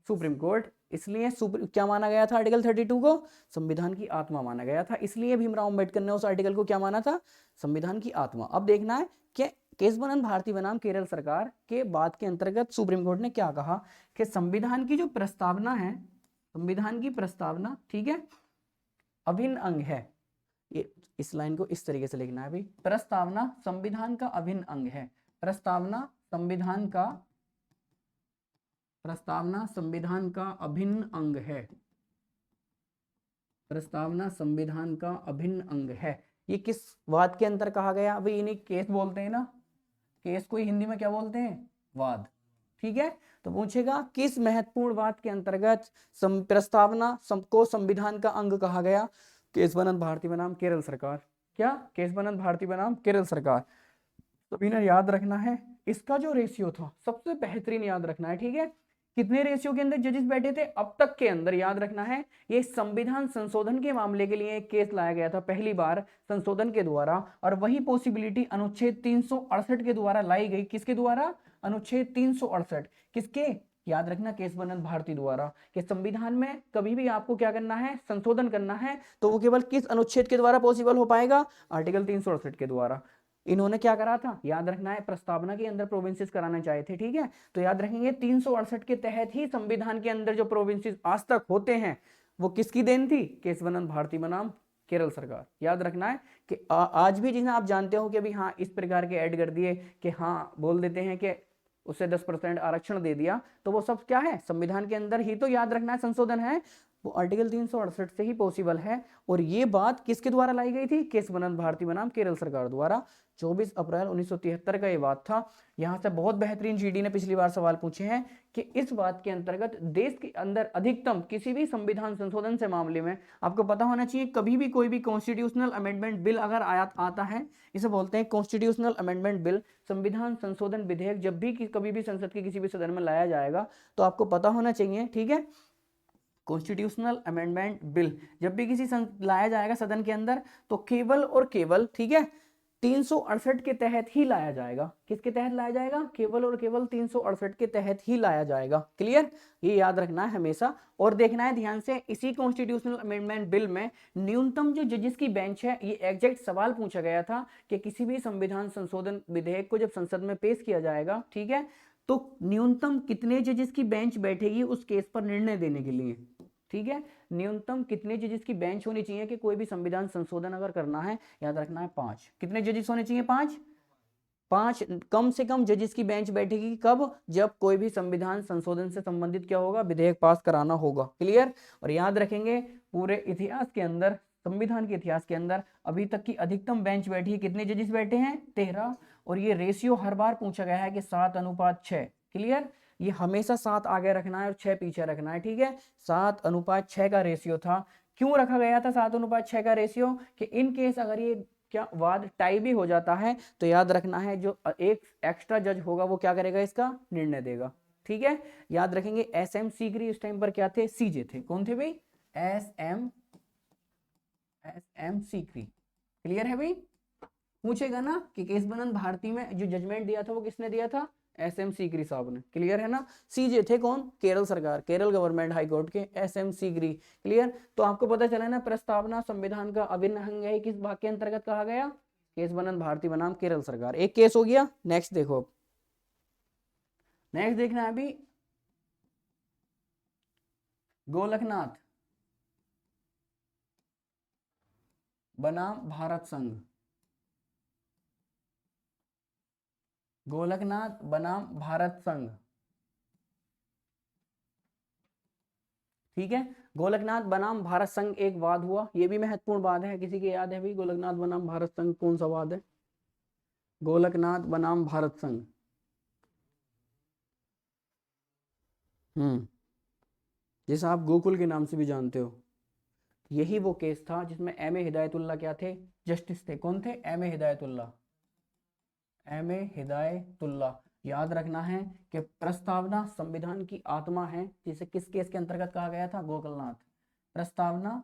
Supreme court. इसलिए क्या माना गया था आर्टिकल 32 को? संविधान की आत्मा माना गया था। इसलिए भीमराव अंबेडकर ने उस आर्टिकल को क्या माना था? संविधान की आत्मा। अब देखना है कि केशवानंद भारती बनाम केरल सरकार के बाद के अंतर्गत सुप्रीम कोर्ट ने क्या कहा कि संविधान की जो प्रस्तावना है, संविधान की प्रस्तावना, ठीक है, अभिन्न अंग है। ये इस लाइन को इस तरीके से लिखना है भाई, प्रस्तावना संविधान का अभिन्न अंग है। प्रस्तावना संविधान का, प्रस्तावना संविधान का अभिन्न अंग है। प्रस्तावना संविधान का अभिन्न अंग है। ये किस वाद के अंतर कहा गया? अभी इन्हें केस बोलते हैं ना, केस को हिंदी में क्या बोलते हैं? वाद, ठीक है। तो पूछेगा किस महत्वपूर्ण वाद के अंतर्गत प्रस्तावना को संविधान का अंग कहा गया? केशवानंद भारती बनाम केरल सरकार। क्या? केशवानंद भारती बनाम केरल सरकार। तो इन्हें याद रखना है, इसका जो रेशियो था सबसे बेहतरीन याद रखना है, ठीक है। कितने रेशियो के अंदर जजेस बैठे थे अब तक के अंदर? याद रखना है, ये संविधान संशोधन के मामले के लिए एक केस लाया गया था पहली बार संशोधन के द्वारा, और वही पॉसिबिलिटी अनुच्छेद 368 के द्वारा लाई गई। किसके द्वारा? अनुच्छेद 368। किसके? याद रखना, केशवानंद भारती द्वारा। कि संविधान में कभी भी आपको क्या करना है? संशोधन करना है, तो वो केवल किस अनुच्छेद के द्वारा पॉसिबल हो पाएगा? आर्टिकल 368 के द्वारा। इन्होंने क्या करा था? याद रखना है, प्रस्तावना के अंदर प्रोविंसेस कराना चाहे थे, ठीक है। तो याद रखेंगे 368 के तहत ही संविधान के अंदर जो प्रोविंसेस आज तक होते हैं, वो किसकी देन थी? केशवानंद भारती बनाम केरल सरकार। याद रखना है कि आज भी जिन्हें आप जानते हो कि अभी हाँ इस प्रकार के ऐड कर दिए कि हाँ बोल देते हैं कि उसे 10% आरक्षण दे दिया, तो वो सब क्या है? संविधान के अंदर ही तो याद रखना है संशोधन है, वो आर्टिकल 368 से ही पॉसिबल है। और ये बात किसके द्वारा लाई गई थी? केशवानंद भारती बनाम केरल सरकार द्वारा। 24 अप्रैल 1973 का ये बात था। यहां से बहुत बेहतरीन जीडी ने पिछली बार सवाल पूछे हैं कि इस बात के अंतर्गत देश के अंदर अधिकतम किसी भी संविधान संशोधन से मामले में आपको पता होना चाहिए, कभी भी कोई भी कॉन्स्टिट्यूशनल अमेंडमेंट बिल अगर आता है, इसे बोलते हैं कॉन्स्टिट्यूशनल अमेंडमेंट बिल, संविधान संशोधन विधेयक, जब भी कभी भी संसद के किसी भी सदन में लाया जाएगा, तो आपको पता होना चाहिए, ठीक है, कॉन्स्टिट्यूशनल अमेंडमेंट बिल जब भी किसी लाया जाएगा सदन के अंदर, तो केवल और केवल, ठीक है, 368 के तहत ही लाया जाएगा। किसके तहत लाया जाएगा? केवल और केवल 368 के तहत ही लाया जाएगा। क्लियर? ये याद रखना है हमेशा। और देखना है ध्यान से, इसी कॉन्स्टिट्यूशनल अमेंडमेंट बिल में न्यूनतम जो जजेस की बेंच है, ये एग्जैक्ट सवाल पूछा गया था कि किसी भी संविधान संशोधन विधेयक को जब संसद में पेश किया जाएगा, ठीक है, तो न्यूनतम कितने जजेस की बेंच बैठेगी उस केस पर निर्णय देने के लिए, ठीक है। न्यूनतम कितने जजेस की बेंच होनी चाहिए कि कोई भी संविधान संशोधन अगर करना है? याद रखना है 5। कितने जजेस होने चाहिए? 5 कम से कम जजेस की बेंच बैठेगी। कब? जब कोई भी संविधान संशोधन से संबंधित क्या होगा? विधेयक पास कराना होगा। क्लियर? और याद रखेंगे, पूरे इतिहास के अंदर, संविधान के इतिहास के अंदर अभी तक की अधिकतम बेंच बैठी है, कितने जजेस बैठे हैं? 13। और ये रेशियो हर बार पूछा गया है कि 7:6। क्लियर? ये हमेशा 7 आगे रखना है और 6 पीछे रखना है, ठीक है। 7:6 का रेशियो था। क्यों रखा गया था 7:6 का रेशियो? कि इन केस अगर ये क्या वाद टाई भी हो जाता है, तो याद रखना है जो एक एक्स्ट्रा जज होगा वो क्या करेगा? इसका निर्णय देगा, ठीक है। याद रखेंगे SM सीकरी इस टाइम पर क्या थे? CJ थे। कौन थे भाई? SM सीकरी। क्लियर है भाई? पूछेगा ना कि केशवानंद भारती में जो जजमेंट दिया था वो किसने दिया था? SM सीकरी साहब ने, क्लियर है ना। सीजे थे कौन, केरल सरकार, केरल गवर्नमेंट हाई कोर्ट के SM सीकरी, क्लियर। तो आपको पता चला ना प्रस्तावना संविधान का अभिन्न अंग है, किस भाग के अंतर्गत कहा गया, केस बनन भारती बनाम केरल सरकार। एक केस हो गया। नेक्स्ट देखो, नेक्स्ट देखना है अभी गोलकनाथ बनाम भारत संघ, गोलकनाथ बनाम भारत संघ, ठीक है। गोलकनाथ बनाम भारत संघ एक वाद हुआ, ये भी महत्वपूर्ण वाद है, किसी के याद है भी गोलकनाथ बनाम भारत संघ कौन सा वाद है, गोलकनाथ बनाम भारत संघ। जिसे आप गोकुल के नाम से भी जानते हो, यही वो केस था जिसमें M.A. हिदायतुल्ला क्या थे, जस्टिस थे। कौन थे, M.A. हिदायतुल्ला, M.A. हिदायतुल्ला। याद रखना है कि प्रस्तावना संविधान की आत्मा है, जिसे किस केस के अंतर्गत कहा गया था, गोकुलनाथ। प्रस्तावना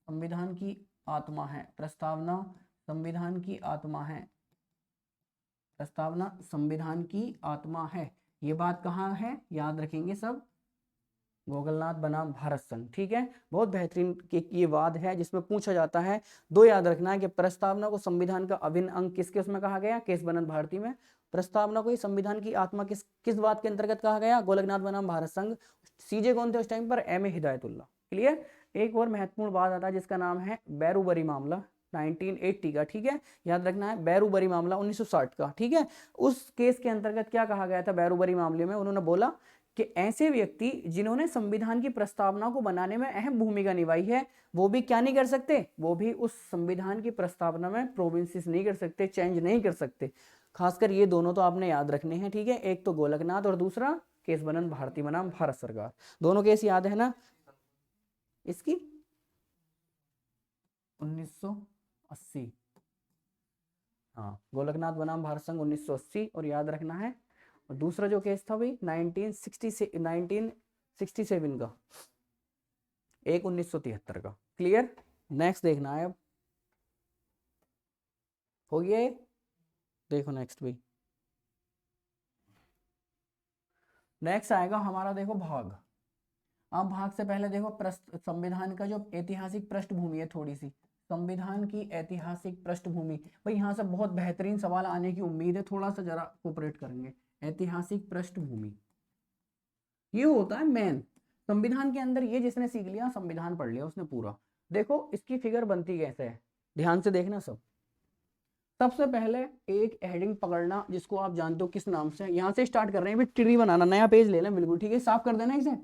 संविधान की आत्मा है, प्रस्तावना संविधान की आत्मा है, प्रस्तावना संविधान की आत्मा है। ये बात कहाँ है, याद रखेंगे सब, गोकुलनाथ बनाम भारत संघ, ठीक है। बहुत बेहतरीन ये वाद है जिसमें पूछा जाता है, दो याद रखना है कि प्रस्तावना को संविधान का अभिन्न अंग किसके उसमें कहा गया, केस बनन भारती में। प्रस्तावना को संविधान की आत्मा किस किस बात के अंतर्गत कहा गया, गोलकनाथ बनाम भारत संघ। सीजे कौन थे उस टाइम पर, M.A. हिदायतुल्ला, क्लियर। एक और महत्वपूर्ण बात आता है जिसका नाम है बैरूबरी मामला 1980 का, ठीक है। याद रखना है बैरूबरी मामला 1960 का, ठीक है। उस केस के अंतर्गत क्या कहा गया था बैरूबरी मामले में, उन्होंने बोला कि ऐसे व्यक्ति जिन्होंने संविधान की प्रस्तावना को बनाने में अहम भूमिका निभाई है, वो भी क्या नहीं कर सकते, वो भी उस संविधान की प्रस्तावना में प्रोविंसेस नहीं कर सकते, चेंज नहीं कर सकते। खासकर ये दोनों तो आपने याद रखने हैं, ठीक है। एक तो गोलकनाथ और दूसरा केस बनन भारती बनाम भारत सरकार। दोनों केस याद है ना इसकी, 1980, हाँ, गोलकनाथ बनाम भारत संघ 1980। और याद रखना है, और दूसरा जो केस था भाई 1967 का, एक 1973 का, क्लियर। नेक्स्ट देखना है अब, हो गया ये, देखो नेक्स्ट भी। नेक्स्ट आएगा हमारा, देखो भाग। अब भाग से पहले देखो संविधान का जो ऐतिहासिक पृष्ठभूमि है, थोड़ी सी संविधान की ऐतिहासिक पृष्ठभूमि। भाई यहाँ से बहुत बेहतरीन सवाल आने की उम्मीद है, थोड़ा सा जरा कोऑपरेट करेंगे। ऐतिहासिक पृष्ठभूमि ये होता है मेन संविधान के अंदर, ये जिसने सीख लिया संविधान पढ़ लिया उसने पूरा। देखो इसकी फिगर बनती कैसे है, ध्यान से देखना सब। सबसे पहले एक हेडिंग पकड़ना जिसको आप जानते हो किस नाम से, यहां से स्टार्ट कर रहे हैं, ट्री बनाना, नया पेज ले लें, बिल्कुल ठीक है, साफ कर देना इसे।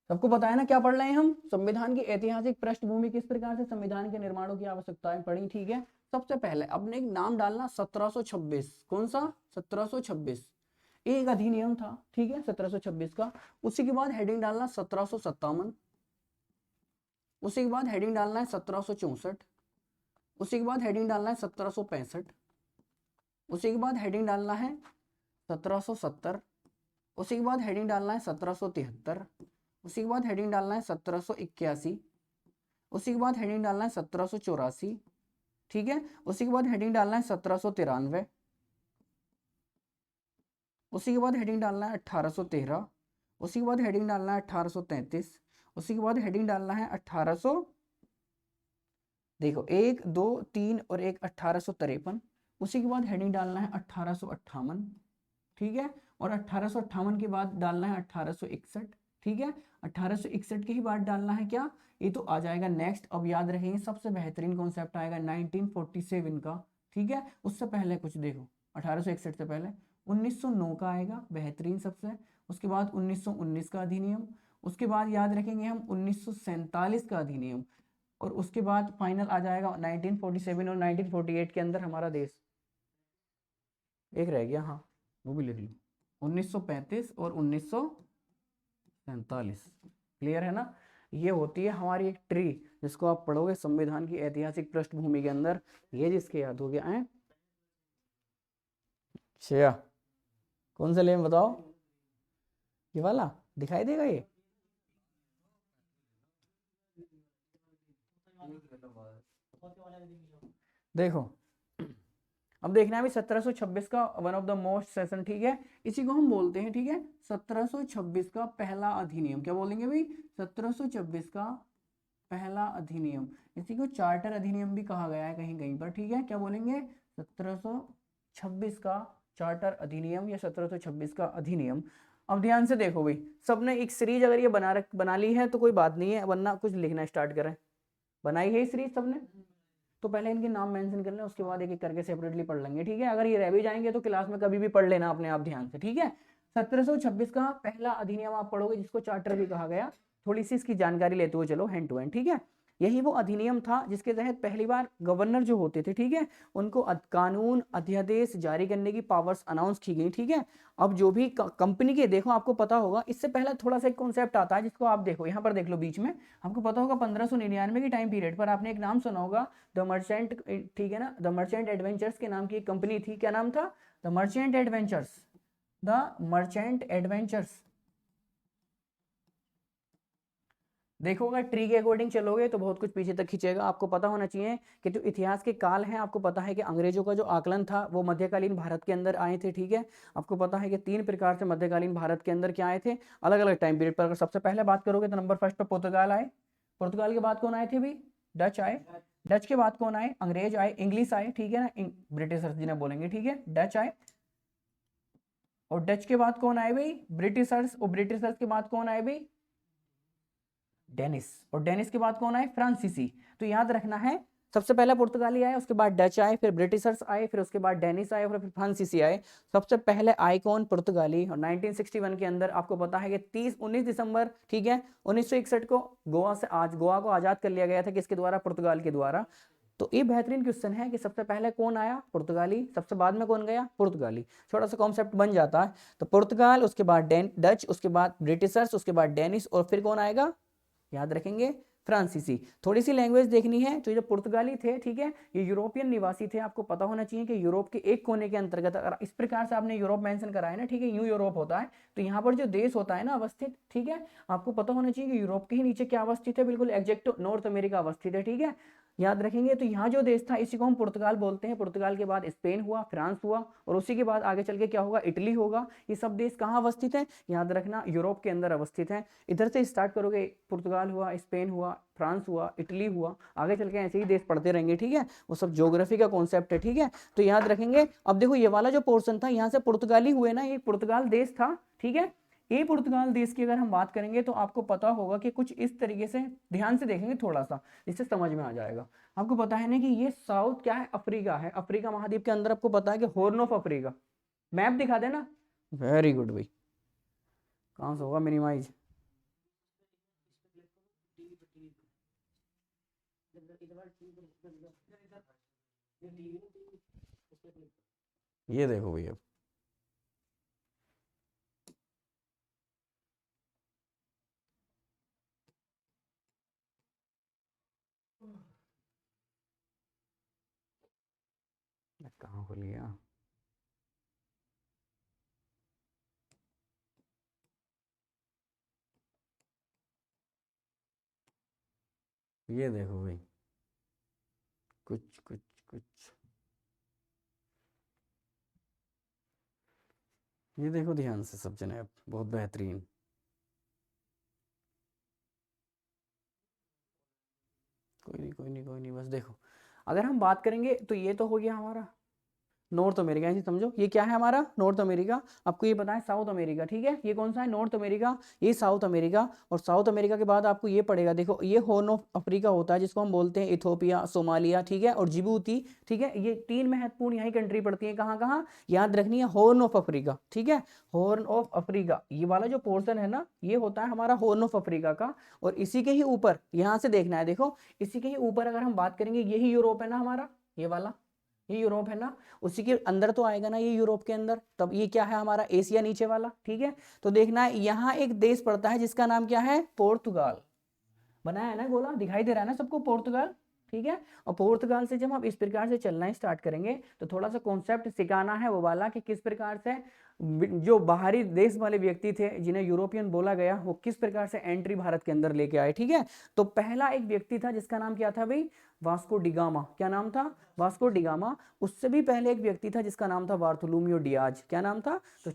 सबको पता है ना क्या पढ़ रहे हैं हम, संविधान की ऐतिहासिक पृष्ठभूमि, किस प्रकार से संविधान के निर्माणों की आवश्यकताएं पड़ी, ठीक है। सबसे पहले अपने एक नाम डालना 1726, कौन सा 1726, एक अधिनियम था, ठीक है 1726 का। उसी के बाद हेडिंग डालना 1757, उसी के बाद हेडिंग डालना है 1764, उसी के बाद हेडिंग डालना है 1765, उसी के बाद हेडिंग डालना है 1770, उसी के बाद हेडिंग डालना है 1773, उसी के बाद हेडिंग डालना है 1781, उसी के बाद हेडिंग डालना है 1784, ठीक है। उसी के बाद हेडिंग डालना है 1793, उसी के बाद हेडिंग डालना है 1813, उसी के बाद हेडिंग डालना है 1833, उसी के बाद हेडिंग डालना है 1800, देखो 1 2 3 और एक 1853, उसी के बाद हेडिंग डालना है 1858, ठीक है। और 1858 के बाद डालना है 1861, ठीक है। 1861 के ही बाद डालना है क्या, ये तो आ जाएगा नेक्स्ट। अब याद रखेंगे सबसे बेहतरीन कॉन्सेप्ट आएगा 1947 का, ठीक है। उससे पहले कुछ देखो, 1861 से पहले 1909 का आएगा बेहतरीन सबसे, उसके बाद 1919 का अधिनियम, उसके बाद याद रखेंगे हम 1947 का अधिनियम, और उसके बाद फाइनल आ जाएगा 1947 और 1948 के अंदर हमारा देश। एक रह गया, हाँ वो भी लिख लो, 1935 और 1947, क्लियर है ना। ये होती है हमारी एक ट्री जिसको आप पढ़ोगे संविधान की ऐतिहासिक पृष्ठभूमि के अंदर, ये जिसके याद हो गया है। श्रेया कौन सा लेम बताओ, ये वाला दिखाई देगा ये, देखो अब देखना है 1726 का one of the most session, ठीक है, इसी को हम बोलते हैं, ठीक है, 1726 का पहला अधिनियम। क्या बोलेंगे भाई? 1726 का पहला अधिनियम, इसी को चार्टर अधिनियम भी कहा गया है कहीं कहीं पर, ठीक है। क्या बोलेंगे? 1726 का चार्टर अधिनियम या 1726 का अधिनियम। अब ध्यान से देखो भाई, सबने एक सीरीज अगर ये बना ली है तो कोई बात नहीं है, वरना कुछ लिखना स्टार्ट करें। बनाई है सीरीज सबने? तो पहले इनके नाम मेंशन कर लें, उसके बाद एक एक करके सेपरेटली पढ़ लेंगे, ठीक है। अगर ये रह भी जाएंगे तो क्लास में कभी भी पढ़ लेना अपने आप ध्यान से, ठीक है। 1726 का पहला अधिनियम आप पढ़ोगे, जिसको चार्टर भी कहा गया। थोड़ी सी इसकी जानकारी लेते हुए चलो हैंड टू हैंड, ठीक है। यही वो अधिनियम था जिसके तहत पहली बार गवर्नर जो होते थे, ठीक है, उनको कानून अध्यादेश जारी करने की पावर्स अनाउंस की गई, ठीक है। अब जो भी कंपनी के, देखो आपको पता होगा, इससे पहले थोड़ा सा एक कॉन्सेप्ट आता है जिसको आप देखो यहाँ पर देख लो बीच में, आपको पता होगा 1599 के टाइम पीरियड पर आपने एक नाम सुना होगा, द मर्चेंट, ठीक है ना, द मर्चेंट एडवेंचर्स के नाम की एक कंपनी थी। क्या नाम था? The merchant adventures, the merchant adventures. देखो अगर ट्री के अकॉर्डिंग चलोगे तो बहुत कुछ पीछे तक खींचेगा। आपको पता होना चाहिए कि जो इतिहास के काल हैं, आपको पता है कि अंग्रेजों का जो आकलन था वो मध्यकालीन भारत के अंदर आए थे, ठीक है। आपको पता है कि 3 प्रकार से मध्यकालीन भारत के अंदर क्या आए थे, अलग अलग टाइम पीरियड पर। अगर सबसे पहले बात करोगे तो नंबर फर्स्ट पर पुर्तगाल आए। पुर्तगाल के बाद कौन आए थे भाई? डच आए। डच के बाद कौन आए? अंग्रेज आए, इंग्लिश आए, ठीक है ना, ब्रिटिशर्स जिन्हें बोलेंगे, ठीक है, डच आए। और डच के बाद कौन आए भाई? ब्रिटिशर्स। और ब्रिटिशर्स के बाद कौन आए भाई? डेनिस। और डेनिस के बाद कौन आए? फ्रांसीसी। तो याद रखना है, सबसे पहले पुर्तगाली आए, उसके बाद डच आए, फिर ब्रिटिशर्स आए, फिर उसके बाद डेनिस आए, फिर फ्रांसीसी आए। सबसे पहले आए कौन? पुर्तगाली। और 1961 के अंदर आपको पता है कि 19 दिसंबर, ठीक है, 1961 को गोवा को आजाद कर लिया गया था। किसके द्वारा? पुर्तगाल के द्वारा। तो ये बेहतरीन क्वेश्चन है कि सबसे पहले कौन आया? पुर्तगाली। सबसे बाद में कौन गया? पुर्तगाली। छोटा सा कॉन्सेप्ट बन जाता है। तो पुर्तगाल, उसके बाद डच, उसके बाद ब्रिटिशर्स, उसके बाद डेनिस, और फिर कौन आएगा? याद रखेंगे, फ्रांसीसी। थोड़ी सी लैंग्वेज देखनी है तो ये जो पुर्तगाली थे, ठीक है, ये यूरोपियन निवासी थे। आपको पता होना चाहिए कि यूरोप के एक कोने के अंतर्गत, अगर इस प्रकार से आपने यूरोप मेंशन करा है ना, ठीक है, न्यू यूरोप होता है, तो यहाँ पर जो देश होता है ना अवस्थित, ठीक है, आपको पता होना चाहिए कि यूरोप के ही नीचे क्या अवस्थित है? बिल्कुल एग्जैक्ट नॉर्थ अमेरिका अवस्थित है, ठीक है। याद रखेंगे। तो यहाँ जो देश था इसी को हम पुर्तगाल बोलते हैं। पुर्तगाल के बाद स्पेन हुआ, फ्रांस हुआ, और उसी के बाद आगे चल के क्या होगा? इटली होगा। ये सब देश कहाँ अवस्थित है? याद रखना, यूरोप के अंदर अवस्थित है। इधर से स्टार्ट करोगे, पुर्तगाल हुआ, स्पेन हुआ, फ्रांस हुआ, इटली हुआ, आगे चल के ऐसे ही देश पढ़ते रहेंगे, ठीक है। वो सब ज्योग्राफी का कॉन्सेप्ट है, ठीक है। तो याद रखेंगे। अब देखो ये वाला जो पोर्शन था, यहाँ से पुर्तगाली हुए ना, ये पुर्तगाल देश था, ठीक है। ये पुर्तगाल देश की अगर हम बात करेंगे तो आपको पता होगा कि कुछ इस तरीके से, ध्यान से देखेंगे थोड़ा सा, इससे समझ में आ जाएगा। आपको पता है ना कि ये साउथ क्या है? अफ्रीका है। अफ्रीका महाद्वीप के अंदर आपको पता है कि हॉर्न ऑफ अफ्रीका। मैप दिखा देना। वेरी गुड भाई, कहाँ से होगा मिनिमाइज? ये देखो भैया, कहाँ खुल गया? ये देखो भाई, कुछ कुछ कुछ, ये देखो ध्यान से सब जनाब, बहुत बेहतरीन। कोई नहीं कोई नहीं कोई नहीं, बस देखो, अगर हम बात करेंगे तो ये तो हो गया हमारा नॉर्थ अमेरिका। ऐसे समझो ये क्या है हमारा? North America. आपको ये पता है साउथ अमेरिका, ठीक है। ये कौन सा है? नॉर्थ अमेरिका, ये साउथ अमेरिका। और साउथ अमेरिका के बाद आपको ये पड़ेगा, देखो ये हॉर्न ऑफ अफ्रीका होता है, जिसको हम बोलते हैं इथोपिया, सोमालिया, ठीक है, और जिबूती, ठीक है। ये 3 महत्वपूर्ण यही कंट्री पड़ती है। कहाँ कहाँ? याद रखनी है, हॉर्न ऑफ अफ्रीका, ठीक है, हॉर्न ऑफ अफ्रीका। ये वाला जो पोर्शन है ना, ये होता है हमारा हॉर्न ऑफ अफ्रीका का। और इसी के ही ऊपर, यहाँ से देखना है, देखो इसी के ही ऊपर अगर हम बात करेंगे, यही यूरोप है ना हमारा, ये वाला, ये यूरोप है ना, उसी के अंदर तो आएगा ना ये यूरोप के अंदर। तब ये क्या है हमारा? एशिया नीचे वाला, ठीक है। तो देखना है, यहाँ एक देश पड़ता है जिसका नाम क्या है? पोर्तुगाल। बनाया है ना गोला, दिखाई दे रहा है ना सबको? पोर्तुगाल। ठीक है। और पुर्तगाल से जब आप इस प्रकार से चलना स्टार्ट करेंगे तो थोड़ा सा कॉन्सेप्ट सिखाना है वो वाला कि किस प्रकार से जो बाहरी देश वाले व्यक्ति थे जिन्हें यूरोपियन बोला गया वो किस प्रकार से एंट्री भारत के अंदर लेके आए, ठीक है। तो पहला एक व्यक्ति था जिसका नाम क्या था भाई, वास्को डिगामा। क्या नाम था, वास्को डिगामा। उससे भी पहले एक व्यक्ति था जिसका नाम था बार्थोलोम्यू डियाज। क्या नाम था, तो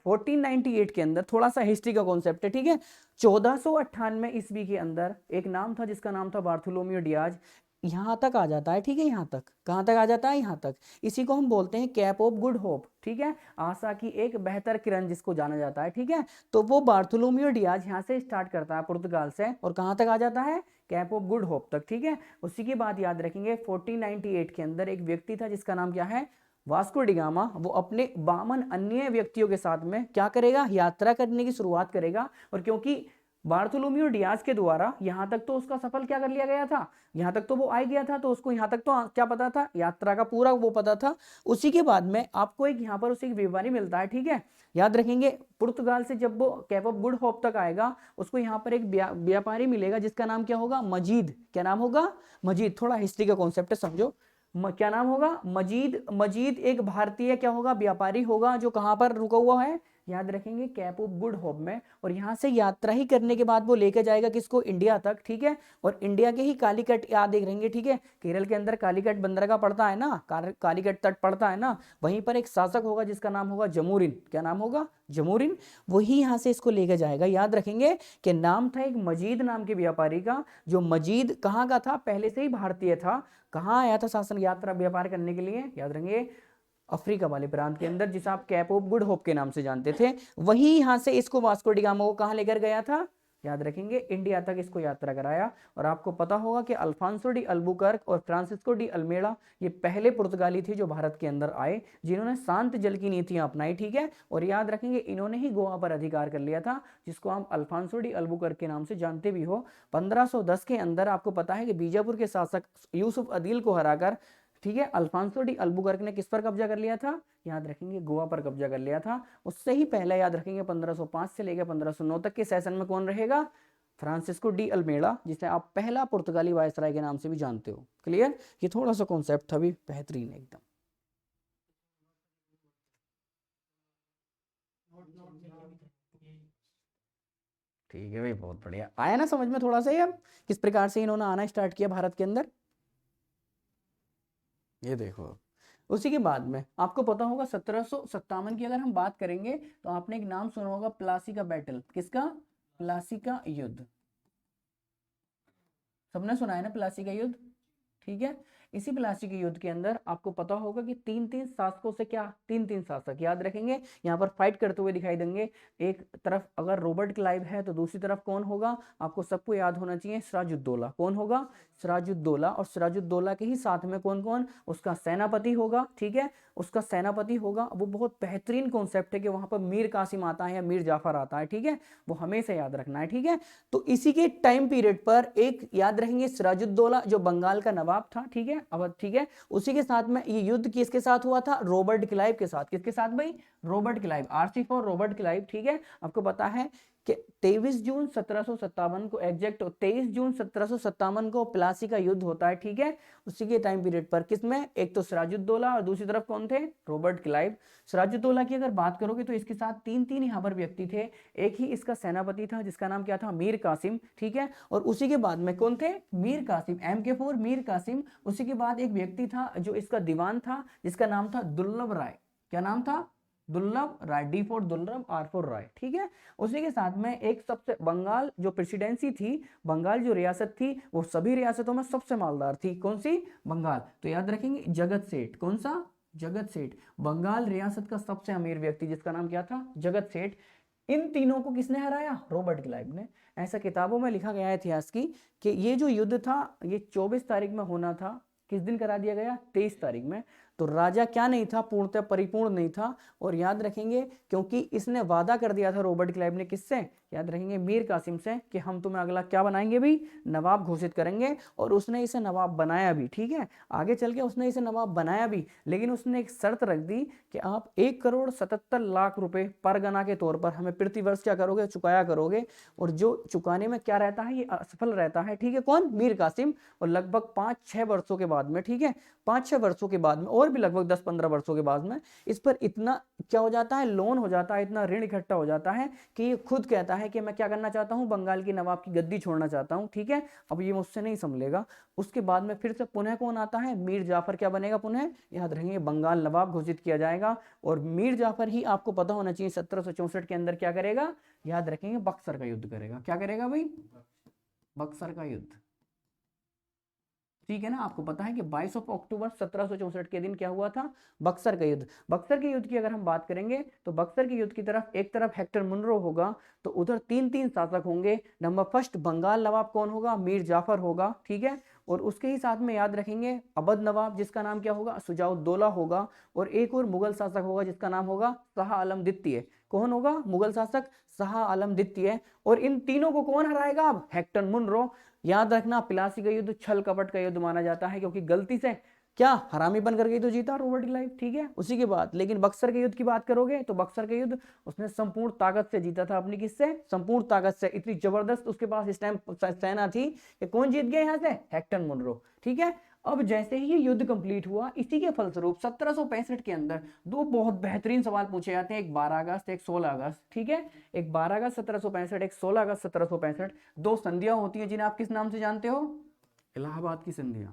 1498 के अंदर, थोड़ा सा हिस्ट्री का कॉन्सेप्ट है, ठीक है। 1498 ईस्वी के अंदर एक नाम था जिसका नाम था बार्थोलोम्यू डियाज। यहाँ तक आ जाता है, ठीक है। यहाँ तक, कहाँ तक आ जाता है, यहाँ तक। इसी को हम बोलते हैं कैप ऑफ गुड होप, ठीक है, आशा की एक बेहतर किरण जिसको जाना जाता है, ठीक है। तो वो बार्थोलोम्यू डियाज यहाँ से स्टार्ट करता है पुर्तगाल से, और कहाँ तक आ जाता है, कैप ऑफ गुड होप तक, ठीक है। उसी की बात याद रखेंगे, 1498 के अंदर एक व्यक्ति था जिसका नाम क्या है, वास्को डिगामा। वो अपने 52 अन्य व्यक्तियों के साथ में क्या करेगा, यात्रा करने की शुरुआत करेगा। और क्योंकि बार्थोलोम्यू डियाज के द्वारा यहाँ तक तो उसका सफल क्या कर लिया गया था, यहाँ तक तो वो आ गया था, तो उसको यहाँ तक तो क्या पता था, यात्रा का पूरा वो पता था। उसी के बाद में आपको एक यहाँ पर उसे एक व्यापारी मिलता है, ठीक है। याद रखेंगे, पुर्तगाल से जब वो कैप ऑफ गुड होप तक आएगा उसको यहाँ पर एक व्यापारी मिलेगा जिसका नाम क्या होगा, मजीद। क्या नाम होगा, मजीद। थोड़ा हिस्ट्री का कॉन्सेप्ट है, समझो। क्या नाम होगा, मजीद। मजीद एक भारतीय क्या होगा, व्यापारी होगा, जो कहाँ पर रुका हुआ है, याद रखेंगे, कैप ऑफ गुड होप में। और यहाँ से यात्रा ही करने के बाद वो लेकर जाएगा किसको, इंडिया तक, ठीक है। और इंडिया के ही कालीकट याद देख रहेंगे, ठीक है। केरल के अंदर कालीकट बंदरगाह पड़ता है ना, कालीकट तट पड़ता है ना, वहीं पर एक शासक होगा जिसका नाम होगा जमूरिन। क्या नाम होगा, जमूरिन। वही यहाँ से इसको लेकर जाएगा। याद रखेंगे कि नाम था एक मजीद नाम के व्यापारी का, जो मजीद कहाँ का था, पहले से ही भारतीय था। कहाँ आया था शासन यात्रा व्यापार करने के लिए, याद रखेंगे, अफ्रीका वाले प्रांत के अंदर, जिसे आप कैप ऑफ गुड होप के नाम से जानते थे। वही यहाँ से इसको वास्को डिगामा को कहाँ लेकर गया था, याद रखेंगे, इंडिया तक इसको यात्रा कराया। और आपको पता होगा कि अल्फांसो डी अल्बुकर्क और फ्रांसिस्को डी अल्मेडा ये पहले पुर्तगाली थे जो भारत के अंदर आए, जिन्होंने शांत जल की नीतियां अपनाई, ठीक है। और याद रखेंगे, इन्होंने ही गोवा पर अधिकार कर लिया था, जिसको हम अल्फांसो डी अल्बुकर्क के नाम से जानते भी हो। 1510 के अंदर आपको पता है कि बीजापुर के शासक यूसुफ अदील को हराकर, ठीक है, अल्फांसो डी अल्बुकर्क ने किस पर कब्जा कर लिया था, याद रखेंगे, गोवा पर कब्जा कर लिया था। उससे ही पहले याद रखेंगे 1505 से लेकर 1509 तक के सेशन में कौन रहेगा, फ्रांसिस्को डी अल्मेडा, जिसे आप पहला पुर्तगाली वायसराय के नाम से भी जानते हो। क्लियर, ये थोड़ा सा कॉन्सेप्ट था भी, बेहतरीन एकदम। ठीक है भाई, बहुत बढ़िया। आया ना समझ में थोड़ा सा, ये किस प्रकार से इन्होंने आना स्टार्ट किया भारत के अंदर। ये देखो, उसी के बाद में आपको पता होगा 1757 की अगर हम बात करेंगे तो आपने एक नाम सुना होगा, प्लासी का बैटल। किसका, प्लासी का युद्ध। सबने सुना है ना प्लासी का युद्ध, ठीक है। इसी प्लासी के युद्ध के अंदर आपको पता होगा कि तीन तीन शासकों से, क्या, तीन तीन शासक याद रखेंगे, यहाँ पर फाइट करते हुए दिखाई देंगे। एक तरफ अगर रॉबर्ट क्लाइव है तो दूसरी तरफ कौन होगा, आपको सबको याद होना चाहिए, सिराजुद्दौला। कौन होगा, सिराजुद्दौला। और सिराजुद्दौला के ही साथ में कौन कौन, उसका सेनापति होगा, ठीक है, उसका सेनापति होगा। वो बहुत बेहतरीन कॉन्सेप्ट है कि वहां पर मीर कासिम आता है या मीर जाफर आता है, ठीक है, वो हमेशा याद रखना है, ठीक है। तो इसी के टाइम पीरियड पर एक याद रखेंगे, सिराजुद्दौला जो बंगाल का नवाब था, ठीक है, अब ठीक है, उसी के साथ में ये युद्ध किसके साथ हुआ था, रॉबर्ट क्लाइव के साथ। किसके साथ भाई, Robert Clive, RC for Robert Clive, ठीक है। आपको पता है कि 23 जून 1757 को, एग्जैक्ट 23 जून 1757 को प्लासी का युद्ध होता है, ठीक है। उसी के टाइम पीरियड पर किसमें, एक तो सिराजुद्दौला और दूसरी तरफ कौन थे, रॉबर्ट क्लाइव। सिराजुद्दौला की अगर बात करोगे तो इसके साथ तीन तीन यहाँ पर व्यक्ति थे। एक ही इसका सेनापति था जिसका नाम क्या था, मीर कासिम, ठीक है। और उसी के बाद में कौन थे, मीर कासिम, MK4 मीर कासिम। उसी के बाद एक व्यक्ति था जो इसका दीवान था जिसका नाम था दुर्लभ राय। क्या नाम था, दुर्लभ राय, D फॉर दुर्लभ, R फॉर राय, ठीक है। उसी के साथ में एक सबसे, बंगाल जो प्रेसिडेंसी थी, बंगाल जो रियासत थी, वो सभी रियासतों में सबसे मालदार थी। कौन सी, बंगाल। तो याद रखेंगे, जगत सेठ। कौन सा, जगत सेठ, बंगाल रियासत का सबसे अमीर व्यक्ति जिसका नाम क्या था, जगत सेठ। इन तीनों को किसने हराया, रॉबर्ट क्लाइव ने। ऐसा किताबों में लिखा गया है इतिहास की कि ये जो युद्ध था ये 24 तारीख में होना था। किस दिन करा दिया गया, 23 तारीख में। तो राजा क्या नहीं था, पूर्णतः परिपूर्ण नहीं था। और याद रखेंगे क्योंकि इसने वादा कर दिया था रॉबर्ट क्लाइव ने, किससे, याद रखेंगे मीर कासिम से, कि हम तुम्हें अगला क्या बनाएंगे भी, नवाब घोषित करेंगे। और उसने इसे नवाब बनाया भी, ठीक है, आगे चल के उसने इसे नवाब बनाया भी। लेकिन उसने एक शर्त रख दी कि आप 1,77,00,000 रुपए परगना के तौर पर हमें प्रतिवर्ष क्या करोगे, चुकाया करोगे। और जो चुकाने में क्या रहता है, ये असफल रहता है, ठीक है, कौन, मीर कासिम। और लगभग 5-6 वर्षों के बाद में, ठीक है, 5-6 वर्षों के बाद में, और भी लगभग 10-15 वर्षों के बाद में इस पर इतना क्या हो जाता है, लोन हो जाता है, इतना ऋण इकट्ठा हो जाता है कि ये खुद कहता है कि मैं क्या करना चाहता हूं, बंगाल की नवाब की गद्दी छोड़ना चाहता हूं, ठीक है। अब ये मुझसे नहीं संभलेगा। उसके बाद में फिर से पुनः कौन आता है, मीर जाफर क्या बनेगा पुनः, याद रखेंगे बंगाल नवाब घोषित किया जाएगा। और मीर जाफर ही आपको पता होना चाहिए 1764 के अंदर क्या करेगा, याद रखेंगे बक्सर का युद्ध करेगा। क्या करेगा भाई, बक्सर का युद्ध, ठीक है ना। आपको पता है कि 22 अक्टूबर 1764 के दिन क्या हुआ था, बक्सर का युद्ध। बक्सर के युद्ध की अगर हम बात करेंगे तो बक्सर के युद्ध की तरफ एक तरफ हेक्टर मुनरो होगा, तो उधर 3-3 शासक होंगे। नंबर फर्स्ट बंगाल नवाब कौन होगा, मीर जाफर होगा, ठीक है। और उसके ही साथ में याद रखेंगे अवध नवाब, जिसका नाम क्या होगा, शुजाउद्दौला होगा। और एक और मुगल शासक होगा जिसका नाम होगा शाह आलम द्वितीय। कौन होगा, मुगल शासक शाह आलम द्वितीय। और इन तीनों को कौन हराएगा, अब हेक्टर मुनरो। याद रखना प्लासी का युद्ध छल कपट का युद्ध माना जाता है, क्योंकि गलती से क्या हरामी बन करके तो जीता रॉबर्ट क्लाइव, ठीक है, उसी के बाद। लेकिन बक्सर के युद्ध की बात करोगे तो बक्सर के युद्ध उसने संपूर्ण ताकत से जीता था, अपनी किससे, संपूर्ण ताकत से। इतनी जबरदस्त उसके पास इस टाइम सेना थी कि कौन जीत गए यहाँ से, हेक्टर मुनरो, ठीक है। अब जैसे ही ये युद्ध कंप्लीट हुआ, इसी के फलस्वरूप 1765 के अंदर दो बहुत बेहतरीन सवाल पूछे जाते हैं, एक 12 अगस्त, एक 16 अगस्त, ठीक है। एक 12 अगस्त 1765, एक 16 अगस्त 1765। दो संधियां होती हैं जिन्हें आप किस नाम से जानते हो, इलाहाबाद की संधियां,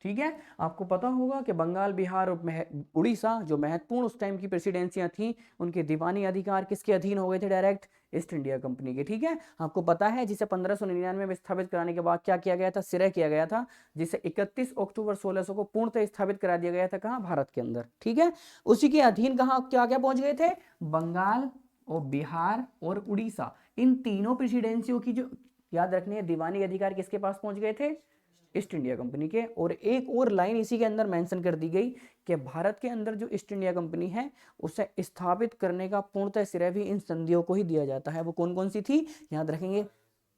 ठीक है। आपको पता होगा कि बंगाल, बिहार और उड़ीसा जो महत्वपूर्ण उस टाइम की प्रेसिडेंसियां थी, उनके दीवानी अधिकार किसके अधीन हो गए थे, डायरेक्ट ईस्ट इंडिया कंपनी के, ठीक है। आपको पता है जिसे 1599 में स्थापित कराने के बाद क्या किया गया था, सिरह किया गया था, जिसे 31 अक्टूबर 1600 को पूर्णतः स्थापित करा दिया गया था, कहाँ, भारत के अंदर, ठीक है। उसी के अधीन कहाँ क्या क्या पहुंच गए थे, बंगाल और बिहार और उड़ीसा, इन तीनों प्रेसिडेंसियों की जो याद रखनी है दीवानी अधिकार किसके पास पहुंच गए थे, ईस्ट इंडिया कंपनी के। और एक और लाइन इसी के अंदर मेंशन कर दी गई कि भारत के अंदर जो ईस्ट इंडिया कंपनी है उसे स्थापित करने का पूर्णतः श्रेय भी इन संधियों को ही दिया जाता है। वो कौन कौन सी थी, याद रखेंगे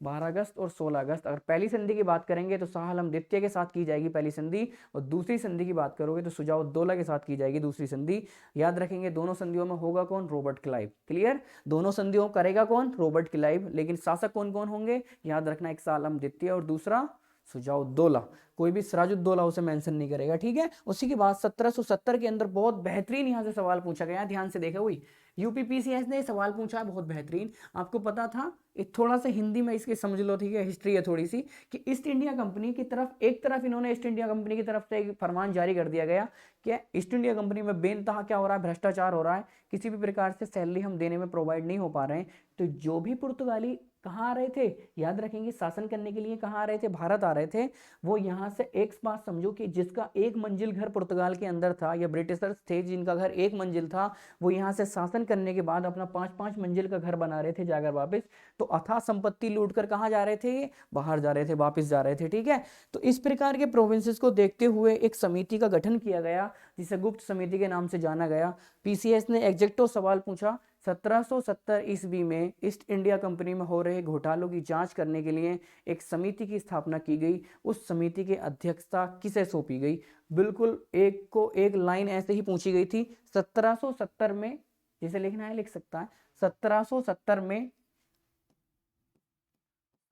12 अगस्त और 16 अगस्त। अगर पहली संधि की बात करेंगे तो शाह आलम द्वितीय के साथ की जाएगी पहली संधि, और दूसरी संधि की बात करोगे तो शुजाउद्दौला के साथ की जाएगी दूसरी संधि। याद रखेंगे दोनों संधियों में होगा कौन, रॉबर्ट क्लाइव, क्लियर। दोनों संधियों करेगा कौन, रॉबर्ट क्लाइव। लेकिन शासक कौन कौन होंगे, याद रखना, एक शाह आलम द्वितीय और दूसरा शुजाउद्दौला। कोई भी सिराजुद्दौला उसे मेंशन नहीं करेगा, ठीक है। उसी के बाद 1770 के अंदर बहुत बेहतरीन यहां से सवाल पूछा गया, ध्यान से देखा हुई, यूपीपीसीएस ने सवाल पूछा है बहुत बेहतरीन। आपको पता था, थोड़ा सा हिंदी में इसके समझ लो, ठीक है, हिस्ट्री है थोड़ी सी, कि ईस्ट इंडिया कंपनी की तरफ एक तरफ इन्होंने ईस्ट इंडिया कंपनी की तरफ से एक फरमान जारी कर दिया गया कि ईस्ट इंडिया कंपनी में बेनतहा क्या हो रहा है, भ्रष्टाचार हो रहा है, किसी भी प्रकार से सैलरी हम देने में प्रोवाइड नहीं हो पा रहे हैं। तो जो भी पुर्तगाली कहाँ आ रहे थे, याद रखेंगे शासन करने के लिए कहाँ आ रहे थे, भारत आ रहे थे। वो यहाँ से एक बात समझो कि जिसका एक मंजिल घर पुर्तगाल के अंदर था, या ब्रिटिशर्स थे जिनका घर एक मंजिल था, वो यहाँ से शासन करने के बाद अपना 5-5 मंजिल का घर बना रहे थे जाकर वापस। तो अथाह संपत्ति लूट कर कहाँ जा रहे थे, बाहर जा रहे थे, वापस जा रहे थे, ठीक है। तो इस प्रकार के प्रोविंसेस को देखते हुए एक समिति का गठन किया गया, जिसे गुप्त समिति के नाम से जाना गया। पीसीएस ने एग्जैक्टो सवाल पूछा, 1770 ईस्वी में ईस्ट इंडिया कंपनी में हो रहे घोटालों की जांच करने के लिए एक समिति की स्थापना की गई। उस समिति की अध्यक्षता किसे सौंपी गई, बिल्कुल एक को एक लाइन ऐसे ही पूछी गई थी। 1770 में, जिसे लिखना है लिख सकता है, 1770 में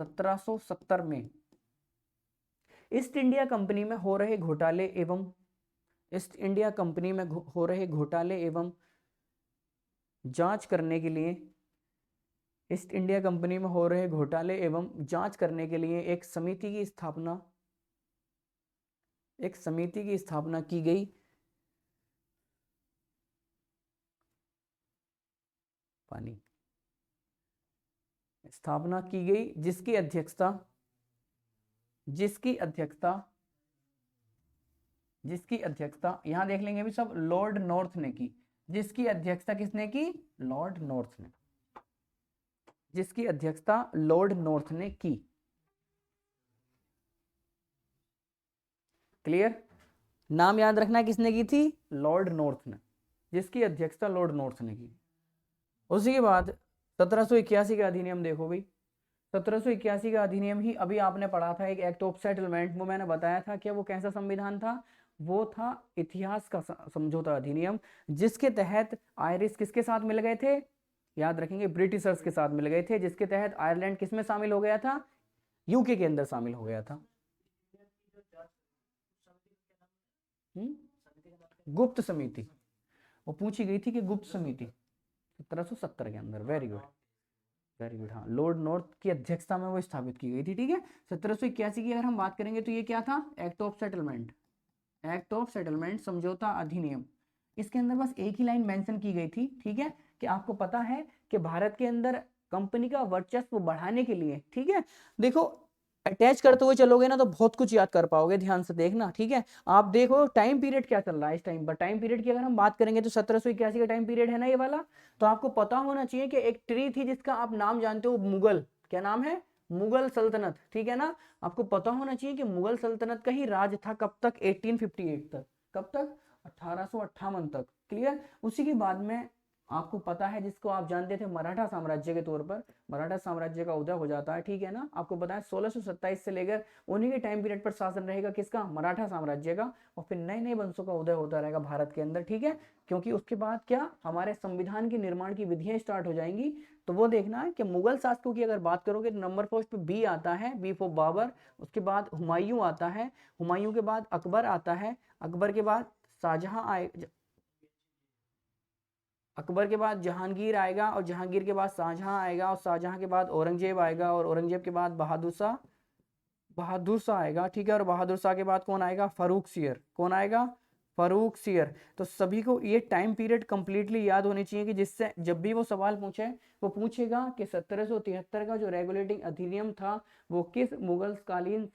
1770 में ईस्ट इंडिया कंपनी में हो रहे घोटाले एवं ईस्ट इंडिया कंपनी में हो रहे घोटाले एवं जांच करने के लिए, ईस्ट इंडिया कंपनी में हो रहे घोटाले एवं जांच करने के लिए एक समिति की स्थापना की गई। पानी स्थापना की गई जिसकी अध्यक्षता यहां देख लेंगे अभी सब, लॉर्ड नॉर्थ ने की। जिसकी अध्यक्षता किसने की, लॉर्ड नॉर्थ ने, जिसकी अध्यक्षता लॉर्ड नॉर्थ ने की, क्लियर। नाम याद रखना है किसने की थी, लॉर्ड नॉर्थ ने, जिसकी अध्यक्षता लॉर्ड नॉर्थ ने की। उसी के बाद 1781 का अधिनियम देखो भाई, 1781 का अधिनियम ही अभी आपने पढ़ा था, एक एक्ट ऑफ सेटलमेंट, वो मैंने बताया था कि वो कैसा संविधान था, वो था इतिहास का समझौता अधिनियम, जिसके तहत आयरिश किसके साथ मिल गए थे, याद रखेंगे ब्रिटिशर्स के साथ मिल गए थे, जिसके तहत आयरलैंड किसमें शामिल हो गया था, यूके के अंदर शामिल हो गया था। गुप्त समिति, वो पूछी गई थी कि गुप्त समिति 1770 के अंदर, वेरी गुड वेरी गुड, हाँ लॉर्ड नॉर्थ की अध्यक्षता में वो स्थापित की गई थी, ठीक है। 1781 की अगर हम बात करेंगे तो ये क्या था, act of settlement, act of settlement समझौता अधिनियम। इसके अंदर बस एक ही लाइन मेंशन की गई थी, ठीक है, कि आपको पता है कि भारत के अंदर कंपनी का वर्चस्व बढ़ाने के लिए, ठीक है, देखो अटैच करते हुए चलोगे ना तो बहुत कुछ याद कर पाओगे, ध्यान से देखना, ठीक है। आप देखो टाइम पीरियड क्या चल रहा है इस टाइम पर, टाइम पीरियड की अगर हम बात करेंगे तो 1781 का टाइम पीरियड है ना ये वाला, तो आपको पता होना चाहिए कि एक ट्री थी जिसका आप नाम जानते हो, मुगल, क्या नाम है, मुगल सल्तनत, ठीक है ना। आपको पता होना चाहिए कि मुगल सल्तनत का ही राज था कब तक, 1858 तक, कब तक, 1858 तक, क्लियर। उसी के बाद में आपको पता है, जिसको आप जानते थे मराठा साम्राज्य के तौर पर, मराठा साम्राज्य का उदय हो जाता है, ठीक है ना। आपको पता है 1627 से लेकर उन्हीं के टाइम पीरियड पर शासन रहेगा किसका, मराठा साम्राज्य का, और फिर नए नए वंशों का उदय होता रहेगा भारत के अंदर, ठीक है। क्योंकि उसके बाद क्या, हमारे संविधान के निर्माण की विधियां स्टार्ट हो जाएंगी, तो वो देखना है कि मुगल शासकों की अगर बात करोगे तो नंबर फर्स्ट पे बी आता है, बी फॉर बाबर, उसके बाद हुमायूं आता है, हुमायूं के बाद अकबर आता है, अकबर के बाद शाहजहां आए, अकबर के बाद जहांगीर आएगा, और जहांगीर के बाद शाहजहां आएगा, और शाहजहां के बाद औरंगजेब आएगा, और औरंगजेब के बाद बहादुर शाह आएगा, ठीक है। और बहादुर शाह के बाद कौन आएगा, फारूक सियर, कौन आएगा, फारूक सियर। तो सभी को ये टाइम पीरियड कंप्लीटली याद होनी चाहिए, कि जिससे जब भी वो सवाल पूछे, वो पूछेगा कि 1773 का जो रेगुलेटिंग अधिनियम था वो किस मुगल कालीन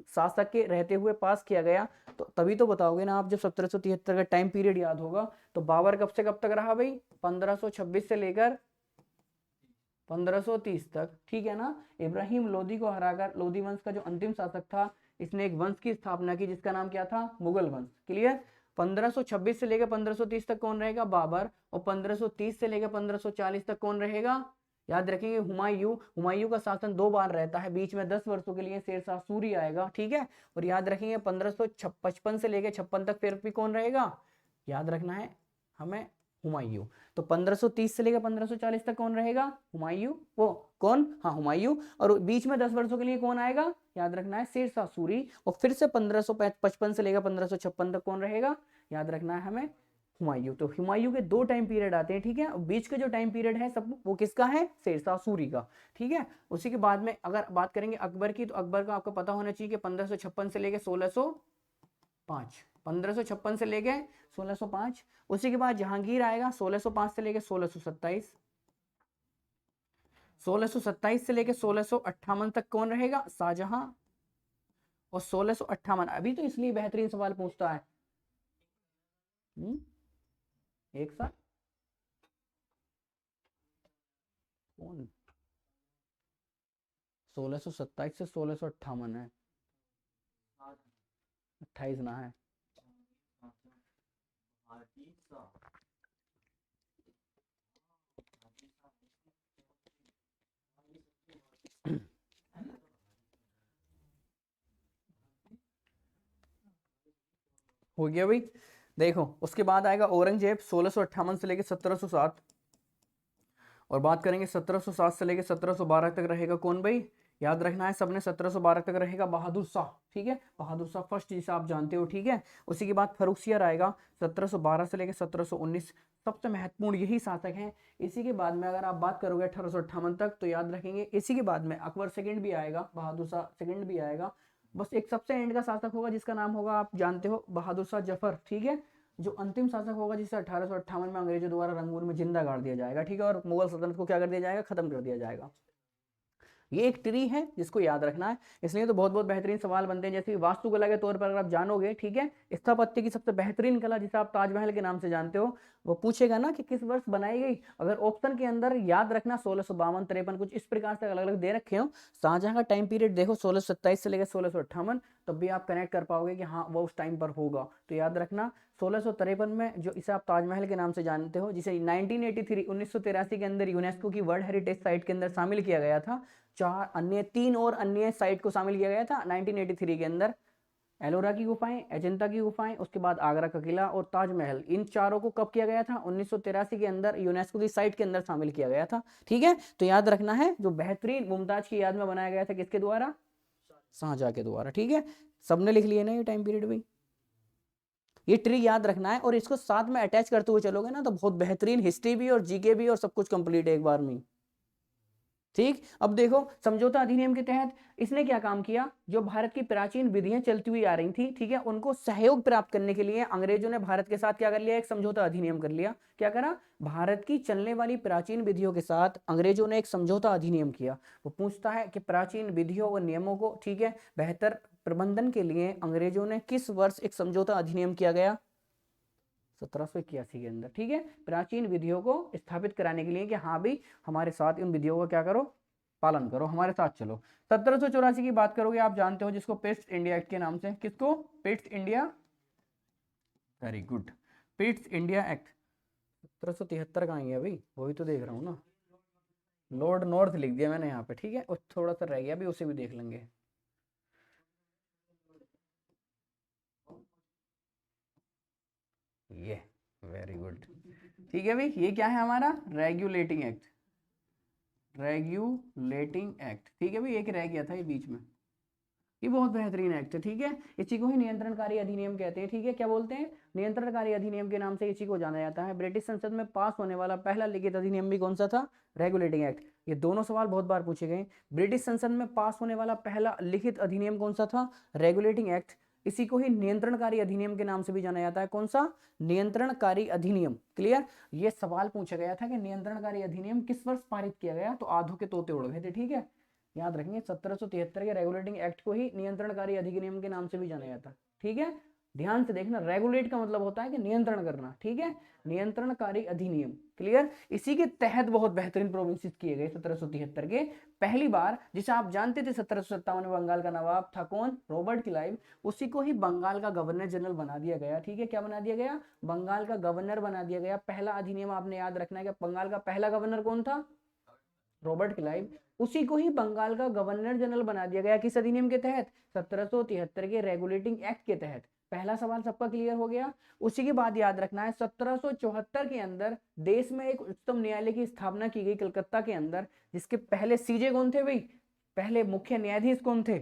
शासक के रहते हुए पास किया गया, तो तभी तो बताओगे ना आप, जब 1773 का टाइम पीरियड याद होगा। तो बाबर कब से कब तक रहा भाई, 1526 से लेकर 1530 तक, ठीक है ना। इब्राहिम लोदी को हराकर, लोदी वंश का जो अंतिम शासक था, इसने एक वंश की स्थापना की जिसका नाम क्या था, मुगल वंश, क्लियर। 1526 से लेकर 1530 तक कौन रहेगा, बाबर, और 1530 से लेकर 1540 तक कौन रहेगा, याद रखेंगे हुमायूं। हुमायूं का शासन 2 बार रहता है, बीच में 10 वर्षों के लिए शेरशाह सूरी आएगा, ठीक है। और याद रखेंगे 1555 से लेकर 56 तक फिर भी कौन रहेगा, याद रखना है हमें, हुमायूं। तो 1530 से लेकर 1540 तक कौन रहेगा, हुमायूं, वो कौन, हाँ हुमायूं। और बीच में 10 वर्षों के लिए कौन आएगा, याद रखना है शेरशाह सूरी। और फिर से 1555 से लेकर 1556 तक कौन रहेगा, याद रखना है हमें, हुमायूं। तो हुमायूं के 2 टाइम पीरियड आते हैं, ठीक है। बीच का जो टाइम पीरियड है सब वो किसका है, शेरशाह सूरी का, ठीक है। उसी के बाद में अगर बात करेंगे अकबर की, तो अकबर का आपको पता होना चाहिए कि 1556 से लेकर 1605, 1556 से लेके 1605। उसी के बाद जहांगीर आएगा 1605 से लेके 1627, 1627 से लेके 1658 तक कौन रहेगा, शाहजहां। और 1658 अभी तो इसलिए बेहतरीन सवाल पूछता है, एक साथ कौन, 1627 से 1658 है, 28 ना है, हो गया भाई। देखो उसके बाद आएगा औरंगजेब 1658 से लेकर 1707, और बात करेंगे 1707 से लेकर 1712 तक रहेगा कौन भाई, याद रखना है सबने, 1712 तक रहेगा बहादुर शाह, ठीक है, बहादुर शाह फर्स्ट जिसे आप जानते हो, ठीक है। उसी के बाद फर्रुखसियर आएगा 1712 से लेकर 1719, सबसे महत्वपूर्ण यही शासक हैं। इसी के बाद में अगर आप बात करोगे 1858 तक, तो याद रखेंगे इसी के बाद में अकबर सेकंड भी आएगा, बहादुर शाह सेकंड भी आएगा। बस एक सबसे एंड का शासक होगा जिसका नाम होगा, आप जानते हो, बहादुर शाह जफर, ठीक है, जो अंतिम शासक होगा जिसे 1858 में अंग्रेजों द्वारा रंगून में जिंदा गाड़ दिया जाएगा, ठीक है। और मुगल सल्तनत को क्या कर दिया जाएगा, खत्म कर दिया जाएगा। ये एक ट्री है जिसको याद रखना है, इसलिए तो बहुत बहुत बेहतरीन सवाल बनते हैं। जैसे वास्तुकला के तौर पर अगर आप जानोगे, ठीक है, स्थापत्य की सबसे बेहतरीन कला जिसे आप ताजमहल के नाम से जानते हो, वो पूछेगा ना कि किस वर्ष बनाई गई। अगर ऑप्शन के अंदर याद रखना 1652, 53 कुछ इस प्रकार से अलग अलग दे रखे हो, शाहजहां का टाइम पीरियड देखो 1627 से लेकर 1658, तब भी आप कनेक्ट कर पाओगे कि हाँ वो उस टाइम पर होगा। तो याद रखना 1653 में जो इसे आप ताजमहल के नाम से जानते हो, जिसे 1983 1983 के अंदर यूनेस्को की वर्ल्ड हेरिटेज साइट के अंदर शामिल किया गया था, तीन और अन्य साइट को शामिल किया गया था 1983 के अंदर। एलोरा की गुफाएं, अजंता की गुफाएं, उसके बाद आगरा का किला और ताजमहल, इन चारों को कब किया गया था? 1983 के अंदर यूनेस्को की साइट के अंदर शामिल किया गया था। ठीक है, तो याद रखना है जो बेहतरीन मुमताज की याद में बनाया गया था, किसके द्वारा? शाहजहां के द्वारा। ठीक है, सबने लिख लिया ना ये टाइम पीरियड भी। ये ट्री याद रखना है और इसको साथ में अटैच करते हुए चलोगे ना तो बहुत बेहतरीन हिस्ट्री भी और जीके भी और सब कुछ कंप्लीट है एक बार में। ठीक, अब देखो समझौता अधिनियम के तहत इसने क्या काम किया? जो भारत की प्राचीन विधियां चलती हुई आ रही थी, ठीक है, उनको सहयोग प्राप्त करने के लिए अंग्रेजों ने भारत के साथ क्या कर लिया? एक समझौता अधिनियम कर लिया। क्या करा? भारत की चलने वाली प्राचीन विधियों के साथ अंग्रेजों ने एक समझौता अधिनियम किया। वो पूछता है कि प्राचीन विधियों व नियमों को, ठीक है, बेहतर प्रबंधन के लिए अंग्रेजों ने किस वर्ष एक समझौता अधिनियम किया गया? 1781 के अंदर। ठीक है, प्राचीन विधियों को स्थापित कराने के लिए कि हाँ भी हमारे साथ इन विधियों का क्या करो? पालन करो, हमारे साथ चलो। 1784 की बात करोगे, आप जानते हो जिसको पिट्स इंडिया एक्ट के नाम से, किसको? Pitt's India, very good, Pitt's India act. 1773 कहाँ है भाई? वही तो देख रहा हूँ ना, लॉर्ड नॉर्थ लिख दिया मैंने यहाँ पे। ठीक है, और थोड़ा सा रह गया अभी, उसे भी देख लेंगे। ये वेरी गुड। ठीक है भाई, ये क्या है हमारा? Regulating act, regulating act. ठीक है भाई, एक रह गया था ये बीच में, ये बहुत बेहतरीन एक्ट है। ठीक है, इसी को ही नियंत्रणकारी अधिनियम कहते हैं। ठीक है, क्या बोलते हैं? नियंत्रणकारी अधिनियम के नाम से इसी को जाना जाता है। ब्रिटिश संसद में पास होने वाला पहला लिखित अधिनियम भी कौन सा था? Regulating act. ये दोनों सवाल बहुत बार पूछे गए। ब्रिटिश संसद में पास होने वाला पहला लिखित अधिनियम कौन सा था? Regulating act. इसी को ही नियंत्रणकारी अधिनियम के नाम से भी जाना जाता है। कौन सा? नियंत्रणकारी अधिनियम। क्लियर? ये सवाल पूछा गया था कि नियंत्रणकारी अधिनियम किस वर्ष पारित किया गया, तो आधों के तोते उड़ गए थे। ठीक है, याद रखेंगे 1773 के रेगुलेटिंग एक्ट को ही नियंत्रणकारी अधिनियम के नाम से भी जाना जाता है। ठीक है, ध्यान से देखना, रेगुलेट का मतलब होता है कि नियंत्रण करना। ठीक है, नियंत्रणकारी अधिनियम। क्लियर? इसी के तहत बहुत बेहतरीन प्रोविंसेस किए गए 1773 के। पहली बार, जिसे आप जानते थे 1757 में बंगाल का नवाब था कौन? Robert Clive. उसी को ही बंगाल का गवर्नर जनरल बना दिया गया। ठीक है, क्या बना दिया गया? बंगाल का गवर्नर बना दिया गया। पहला अधिनियम आपने याद रखना है कि बंगाल का पहला गवर्नर कौन था? Robert Clive. उसी को ही बंगाल का गवर्नर जनरल बना दिया गया। किस अधिनियम के तहत? 1773 के रेगुलेटिंग एक्ट के तहत। पहला सवाल सबका क्लियर हो गया। उसी के बाद याद रखना है 1774 के अंदर देश में एक उच्चतम न्यायालय की स्थापना की गई कलकत्ता के अंदर, जिसके पहले सीजे कौन थे भाई? पहले मुख्य न्यायाधीश कौन थे?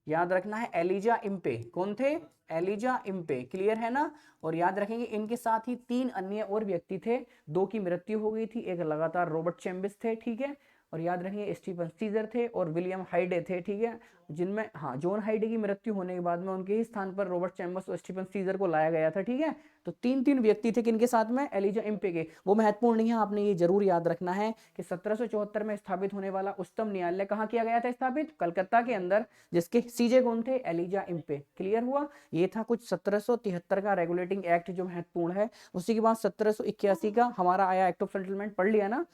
याद रखना है एलिजा इम्पे। कौन थे? Elijah Impey. क्लियर है ना? और याद रखेंगे इनके साथ ही 3 अन्य और व्यक्ति थे, 2 की मृत्यु हो गई थी, एक लगातार रॉबर्ट चैम्बिस थे। ठीक है, और याद रखेंगे स्टीफन सीजर थे और विलियम हाइडे थे। ठीक है, जिनमें हाँ जॉन हाइडे की मृत्यु होने के बाद में उनके ही स्थान पर रॉबर्ट चैम्बर्स और स्टीफन सीजर को लाया गया था। ठीक है, तो 3 व्यक्ति थे किनके साथ में? एलिजा इम्पे के। वो महत्वपूर्ण नहीं है, आपने ये जरूर याद रखना है कि 1774 में स्थापित होने वाला उच्चतम न्यायालय कहाँ किया गया था स्थापित? कलकत्ता के अंदर, जिसके सीजे कौन थे? Elijah Impey. क्लियर हुआ? ये था कुछ 1773 का रेगुलेटिंग एक्ट जो महत्वपूर्ण है। उसी के बाद 1781 का हमारा आया एक्ट ऑफ सेटलमेंट, पढ़ लिया ना।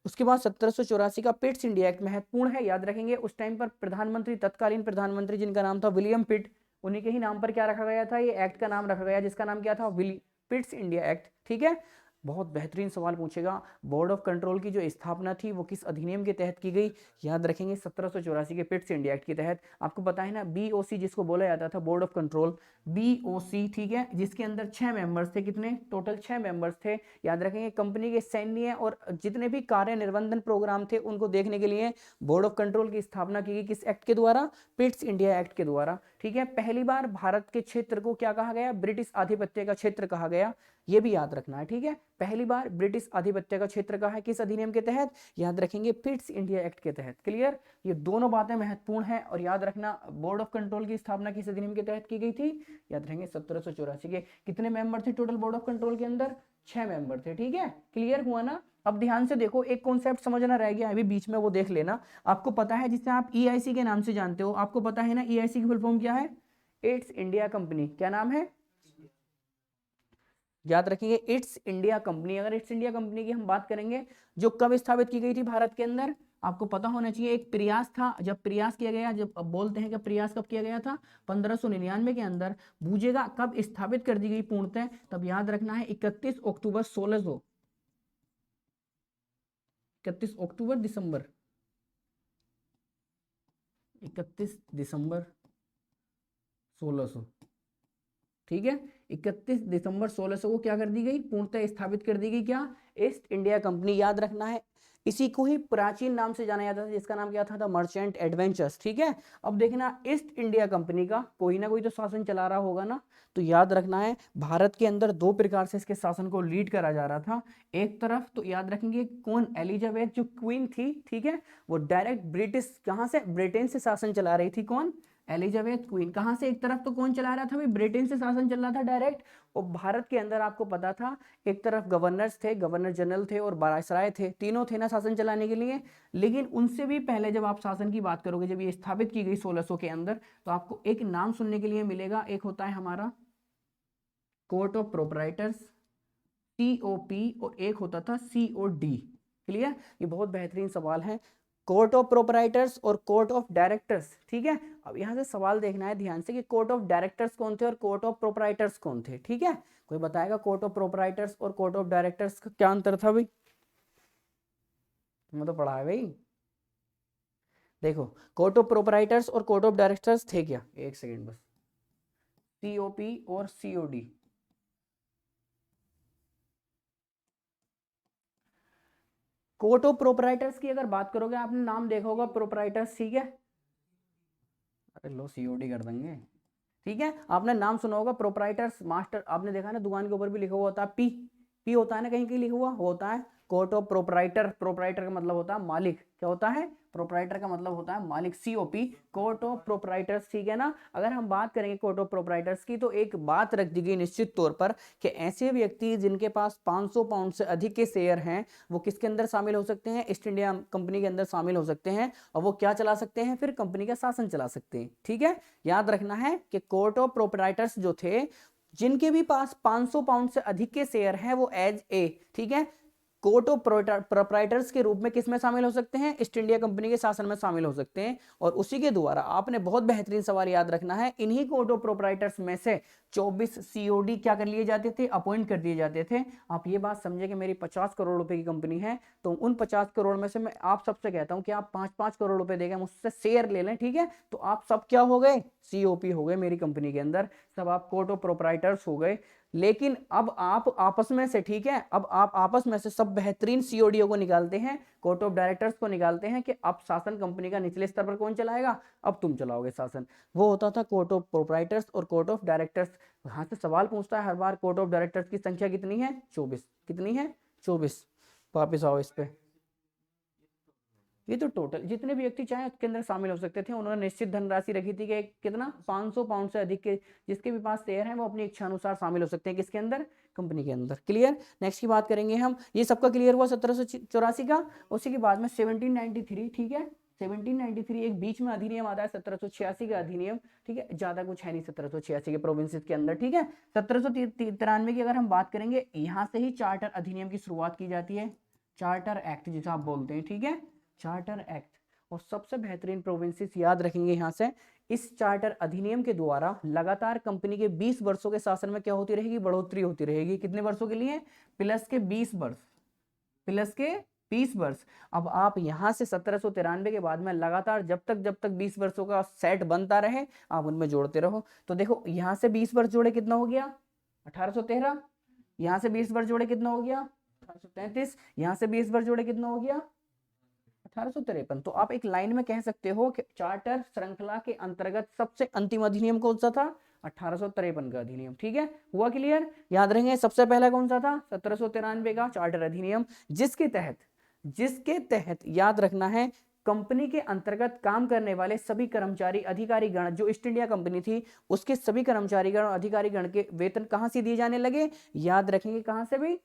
उसके बाद 1784 का पिट्स इंडिया एक्ट महत्वपूर्ण है, याद रखेंगे। उस टाइम पर प्रधानमंत्री, तत्कालीन प्रधानमंत्री जिनका नाम था विलियम पिट, उन्हीं के ही नाम पर क्या रखा गया था? ये एक्ट का नाम रखा गया, जिसका नाम क्या था? Pitt's India act. ठीक है, बहुत बेहतरीन सवाल पूछेगा। बोर्ड ऑफ कंट्रोल की जो स्थापना थी वो किस अधिनियम के तहत की गई? याद रखेंगे 1784 के पिट्स इंडिया एक्ट के तहत। आपको पता है ना, बीओसी जिसको बोला जाता था, बोर्ड ऑफ कंट्रोल, बीओसी। ठीक है, जिसके अंदर 6 मेंबर्स थे। कितने? टोटल 6 मेंबर्स थे। याद रखेंगे कंपनी के सैन्य और जितने भी कार्य निर्बंधन प्रोग्राम थे उनको देखने के लिए बोर्ड ऑफ कंट्रोल की स्थापना की गई। किस एक्ट के द्वारा? पिट्स इंडिया एक्ट के द्वारा। ठीक है, पहली बार भारत के क्षेत्र को क्या कहा गया? ब्रिटिश आधिपत्य का क्षेत्र कहा गया। ये भी याद रखना है। ठीक है, पहली बार ब्रिटिश आधिपत्य का क्षेत्र कहा है, किस अधिनियम के तहत? याद रखेंगे पिट्स इंडिया एक्ट के तहत। क्लियर? ये दोनों बातें महत्वपूर्ण हैं। और याद रखना, बोर्ड ऑफ कंट्रोल की स्थापना किस अधिनियम के तहत की गई थी? याद रखेंगे 1784 के। कितने मेंबर थे टोटल बोर्ड ऑफ कंट्रोल के अंदर? 6 मेंबर थे। ठीक है, क्लियर हुआ ना? अब ध्यान से देखो, एक कॉन्सेप्ट समझना रह गया अभी बीच में, वो देख लेना। आपको पता है जिसे आप ईआईसी के नाम से जानते हो, आपको पता है ना ईआईसी की फुल फॉर्म क्या है? East India company. क्या नाम है? याद रखेंगे, ईस्ट इंडिया कंपनी। अगर ईस्ट इंडिया कंपनी की हम बात करेंगे, जो कब स्थापित की गई थी भारत के अंदर, आपको पता होना चाहिए। एक प्रयास था, जब प्रयास किया गया, जब अब बोलते हैं कि प्रयास कब किया गया था? 1599 के अंदर। बूझेगा कब स्थापित कर दी गई पूर्णतः, तब याद रखना है 31 अक्टूबर 1600, 31 अक्टूबर दिसंबर, 31 दिसंबर 1600, ठीक है। 31 दिसंबर 1600 को क्या कर दी गई? पूर्णतः स्थापित कर दी गई, क्या? East India company. याद रखना है, इसी को ही प्राचीन नाम से जाना जाता था, जिसका नाम क्या था? द मर्चेंट एडवेंचर्स, ठीक है। अब देखना, ईस्ट इंडिया कंपनी का कोई ना कोई तो शासन चला रहा होगा ना, तो याद रखना है भारत के अंदर दो प्रकार से इसके शासन को लीड करा जा रहा था। एक तरफ तो याद रखेंगे कौन? एलिजाबेथ जो क्वीन थी, ठीक है, वो डायरेक्ट ब्रिटिश, कहां से? ब्रिटेन से शासन चला रही थी। कौन? Elizabeth queen. कहां से? एक तरफ तो कौन चला रहा था भाई? ब्रिटेन से शासन चल रहा था डायरेक्ट। और भारत के अंदर आपको पता था, एक तरफ गवर्नर्स थे, गवर्नर जनरल थे और वायसराय थे, तीनों थे ना शासन चलाने के लिए। लेकिन उनसे भी पहले जब आप शासन की बात करोगे, जब ये स्थापित की गई 1600 के अंदर, तो आपको एक नाम सुनने के लिए मिलेगा। एक होता है हमारा कोर्ट ऑफ प्रोपराइटर्स, COP, और एक होता था COD। क्लियर? ये बहुत बेहतरीन सवाल है, कोर्ट ऑफ प्रोपराइटर्स और कोर्ट ऑफ डायरेक्टर्स, ठीक है। अब यहां से सवाल देखना है ध्यान से कि कोर्ट ऑफ डायरेक्टर्स कौन थे और कोर्ट ऑफ प्रोपराइटर्स कौन थे, ठीक है। कोई बताएगा कोर्ट ऑफ प्रोपराइटर्स और कोर्ट ऑफ डायरेक्टर्स का क्या अंतर था भाई? तुमने तो पढ़ा है भाई। देखो, कोर्ट ऑफ प्रोपराइटर्स और कोर्ट ऑफ डायरेक्टर्स थे क्या? एक सेकेंड बस। COP और COD। कोर्ट ऑफ प्रोपराइटर्स की अगर बात करोगे, आपने नाम देखा होगा प्रोपराइटर्स, ठीक है। अरे लो, COD कर देंगे, ठीक है। आपने नाम सुना होगा प्रोपराइटर्स मास्टर, आपने देखा ना दुकान के ऊपर भी लिखा हुआ होता है पी होता है ना, कहीं कहीं लिखा हुआ होता है कोर्ट ऑफ प्रोपराइटर। प्रोपराइटर का मतलब होता है मालिक। क्या होता है? प्रोपराइटर का मतलब होता है मालिक। COP, कोर्ट ऑफ प्रोपराइटर्स, ठीक है ना। अगर हम बात करेंगे कोर्ट ऑफ प्रोपराइटर्स की, तो एक बात रख दी गई निश्चित तौर पर कि ऐसे व्यक्ति जिनके पास 500 पाउंड से अधिक के शेयर हैं, वो किसके अंदर शामिल हो सकते हैं? ईस्ट इंडिया कंपनी के अंदर शामिल हो सकते हैं। और वो क्या चला सकते हैं? फिर कंपनी का शासन चला सकते हैं, ठीक है। याद रखना है कि कोर्ट ऑफ प्रोपराइटर्स जो थे, जिनके भी पास 500 पाउंड से अधिक के शेयर हैं, वो एज ए, ठीक है, कोर्ट ऑफ प्रोपराइटर्स के रूप में किस में शामिल हो सकते हैं? ईस्ट इंडिया कंपनी के शासन में शामिल हो सकते हैं। और उसी के द्वारा आपने बहुत बेहतरीन सवाल याद रखना है, इन्हीं कोर्ट ऑफ प्रोपराइटर्स में से 24 COD क्या कर लिए जाते थे? अपॉइंट कर दिए जाते थे। आप ये बात समझे कि मेरी 50 करोड़ रुपए की कंपनी है, तो उन 50 करोड़ में से मैं आप सबसे कहता हूं कि आप 5-5 करोड़ रुपए देकर मुझसे शेयर ले लें, ठीक है। तो आप सब क्या हो गए? COP हो गए मेरी कंपनी के अंदर, सब आप कोर्ट ऑफ प्रोपराइटर्स हो गए। लेकिन अब आप आपस में से, ठीक है, अब आप आपस में से सब बेहतरीन COD को निकालते हैं, कोर्ट ऑफ डायरेक्टर्स को निकालते हैं कि अब शासन कंपनी का निचले स्तर पर कौन चलाएगा? अब तुम चलाओगे शासन। वो होता था कोर्ट ऑफ प्रोपराइटर्स और कोर्ट ऑफ डायरेक्टर्स। यहाँ से सवाल पूछता है हर बार, कोर्ट ऑफ डायरेक्टर्स की संख्या कितनी है? 24। कितनी है? 24। वापिस आओ इस पे। ये तो टोटल जितने भी व्यक्ति चाहे उसके अंदर शामिल हो सकते थे। उन्होंने निश्चित धनराशि रखी थी कि कितना? 500 पाउंड से अधिक के जिसके भी पास शेयर है, वो अपनी इच्छा अनुसार शामिल हो सकते हैं। किसके अंदर? कंपनी के अंदर। क्लियर? नेक्स्ट की बात करेंगे हम, ये सबका क्लियर हुआ 1784 का। उसी के बाद में 1793, ठीक है, 1793 एक बीच में अधिनियम आता है 1786 का अधिनियम, ठीक है। ज्यादा कुछ है नहीं 1786 के प्रोविंसेस के अंदर, ठीक है। 1793 की अगर हम बात करेंगे, यहाँ से ही चार्टर अधिनियम की शुरुआत की जाती है, चार्टर एक्ट जिसे आप बोलते हैं, ठीक है, चार्टर एक्ट। और सबसे बेहतरीन प्रोविंसेस याद रखेंगे यहाँ से, इस चार्टर अधिनियम के द्वारा लगातार कंपनी के 20 वर्षों के शासन में क्या होती रहेगी? बढ़ोतरी होती रहेगी। कितने वर्षों के लिए? प्लस के 20 वर्ष, प्लस के 20 वर्ष। अब आप यहां से 1793 के बाद में लगातार जब तक 20 वर्षों का सेट बनता रहे, आप उनमें जोड़ते रहो। तो देखो, यहां से 20 वर्ष जोड़े कितना हो गया? 1813। यहां से 20 वर्ष जोड़े कितना हो गया? 1833। यहां से 20 वर्ष जोड़े कितना हो गया? 1853। तो आप एक लाइन में कह सकते हो कि चार्टर श्रृंखला के अंतर्गत सबसे अंतिम अधिनियम कौन सा था? 1853 का अधिनियम, ठीक है। हुआ क्लियर? याद रखेंगे सबसे पहला कौन सा था? 1793 का चार्टर अधिनियम, जिसके तहत याद रखना है, कंपनी के अंतर्गत काम करने वाले सभी कर्मचारी अधिकारी गण, जो ईस्ट इंडिया कंपनी थी, उसके सभी कर्मचारी गण और अधिकारी गण के वेतन कहां से दिए जाने लगे? याद रखेंगे कहां से भी?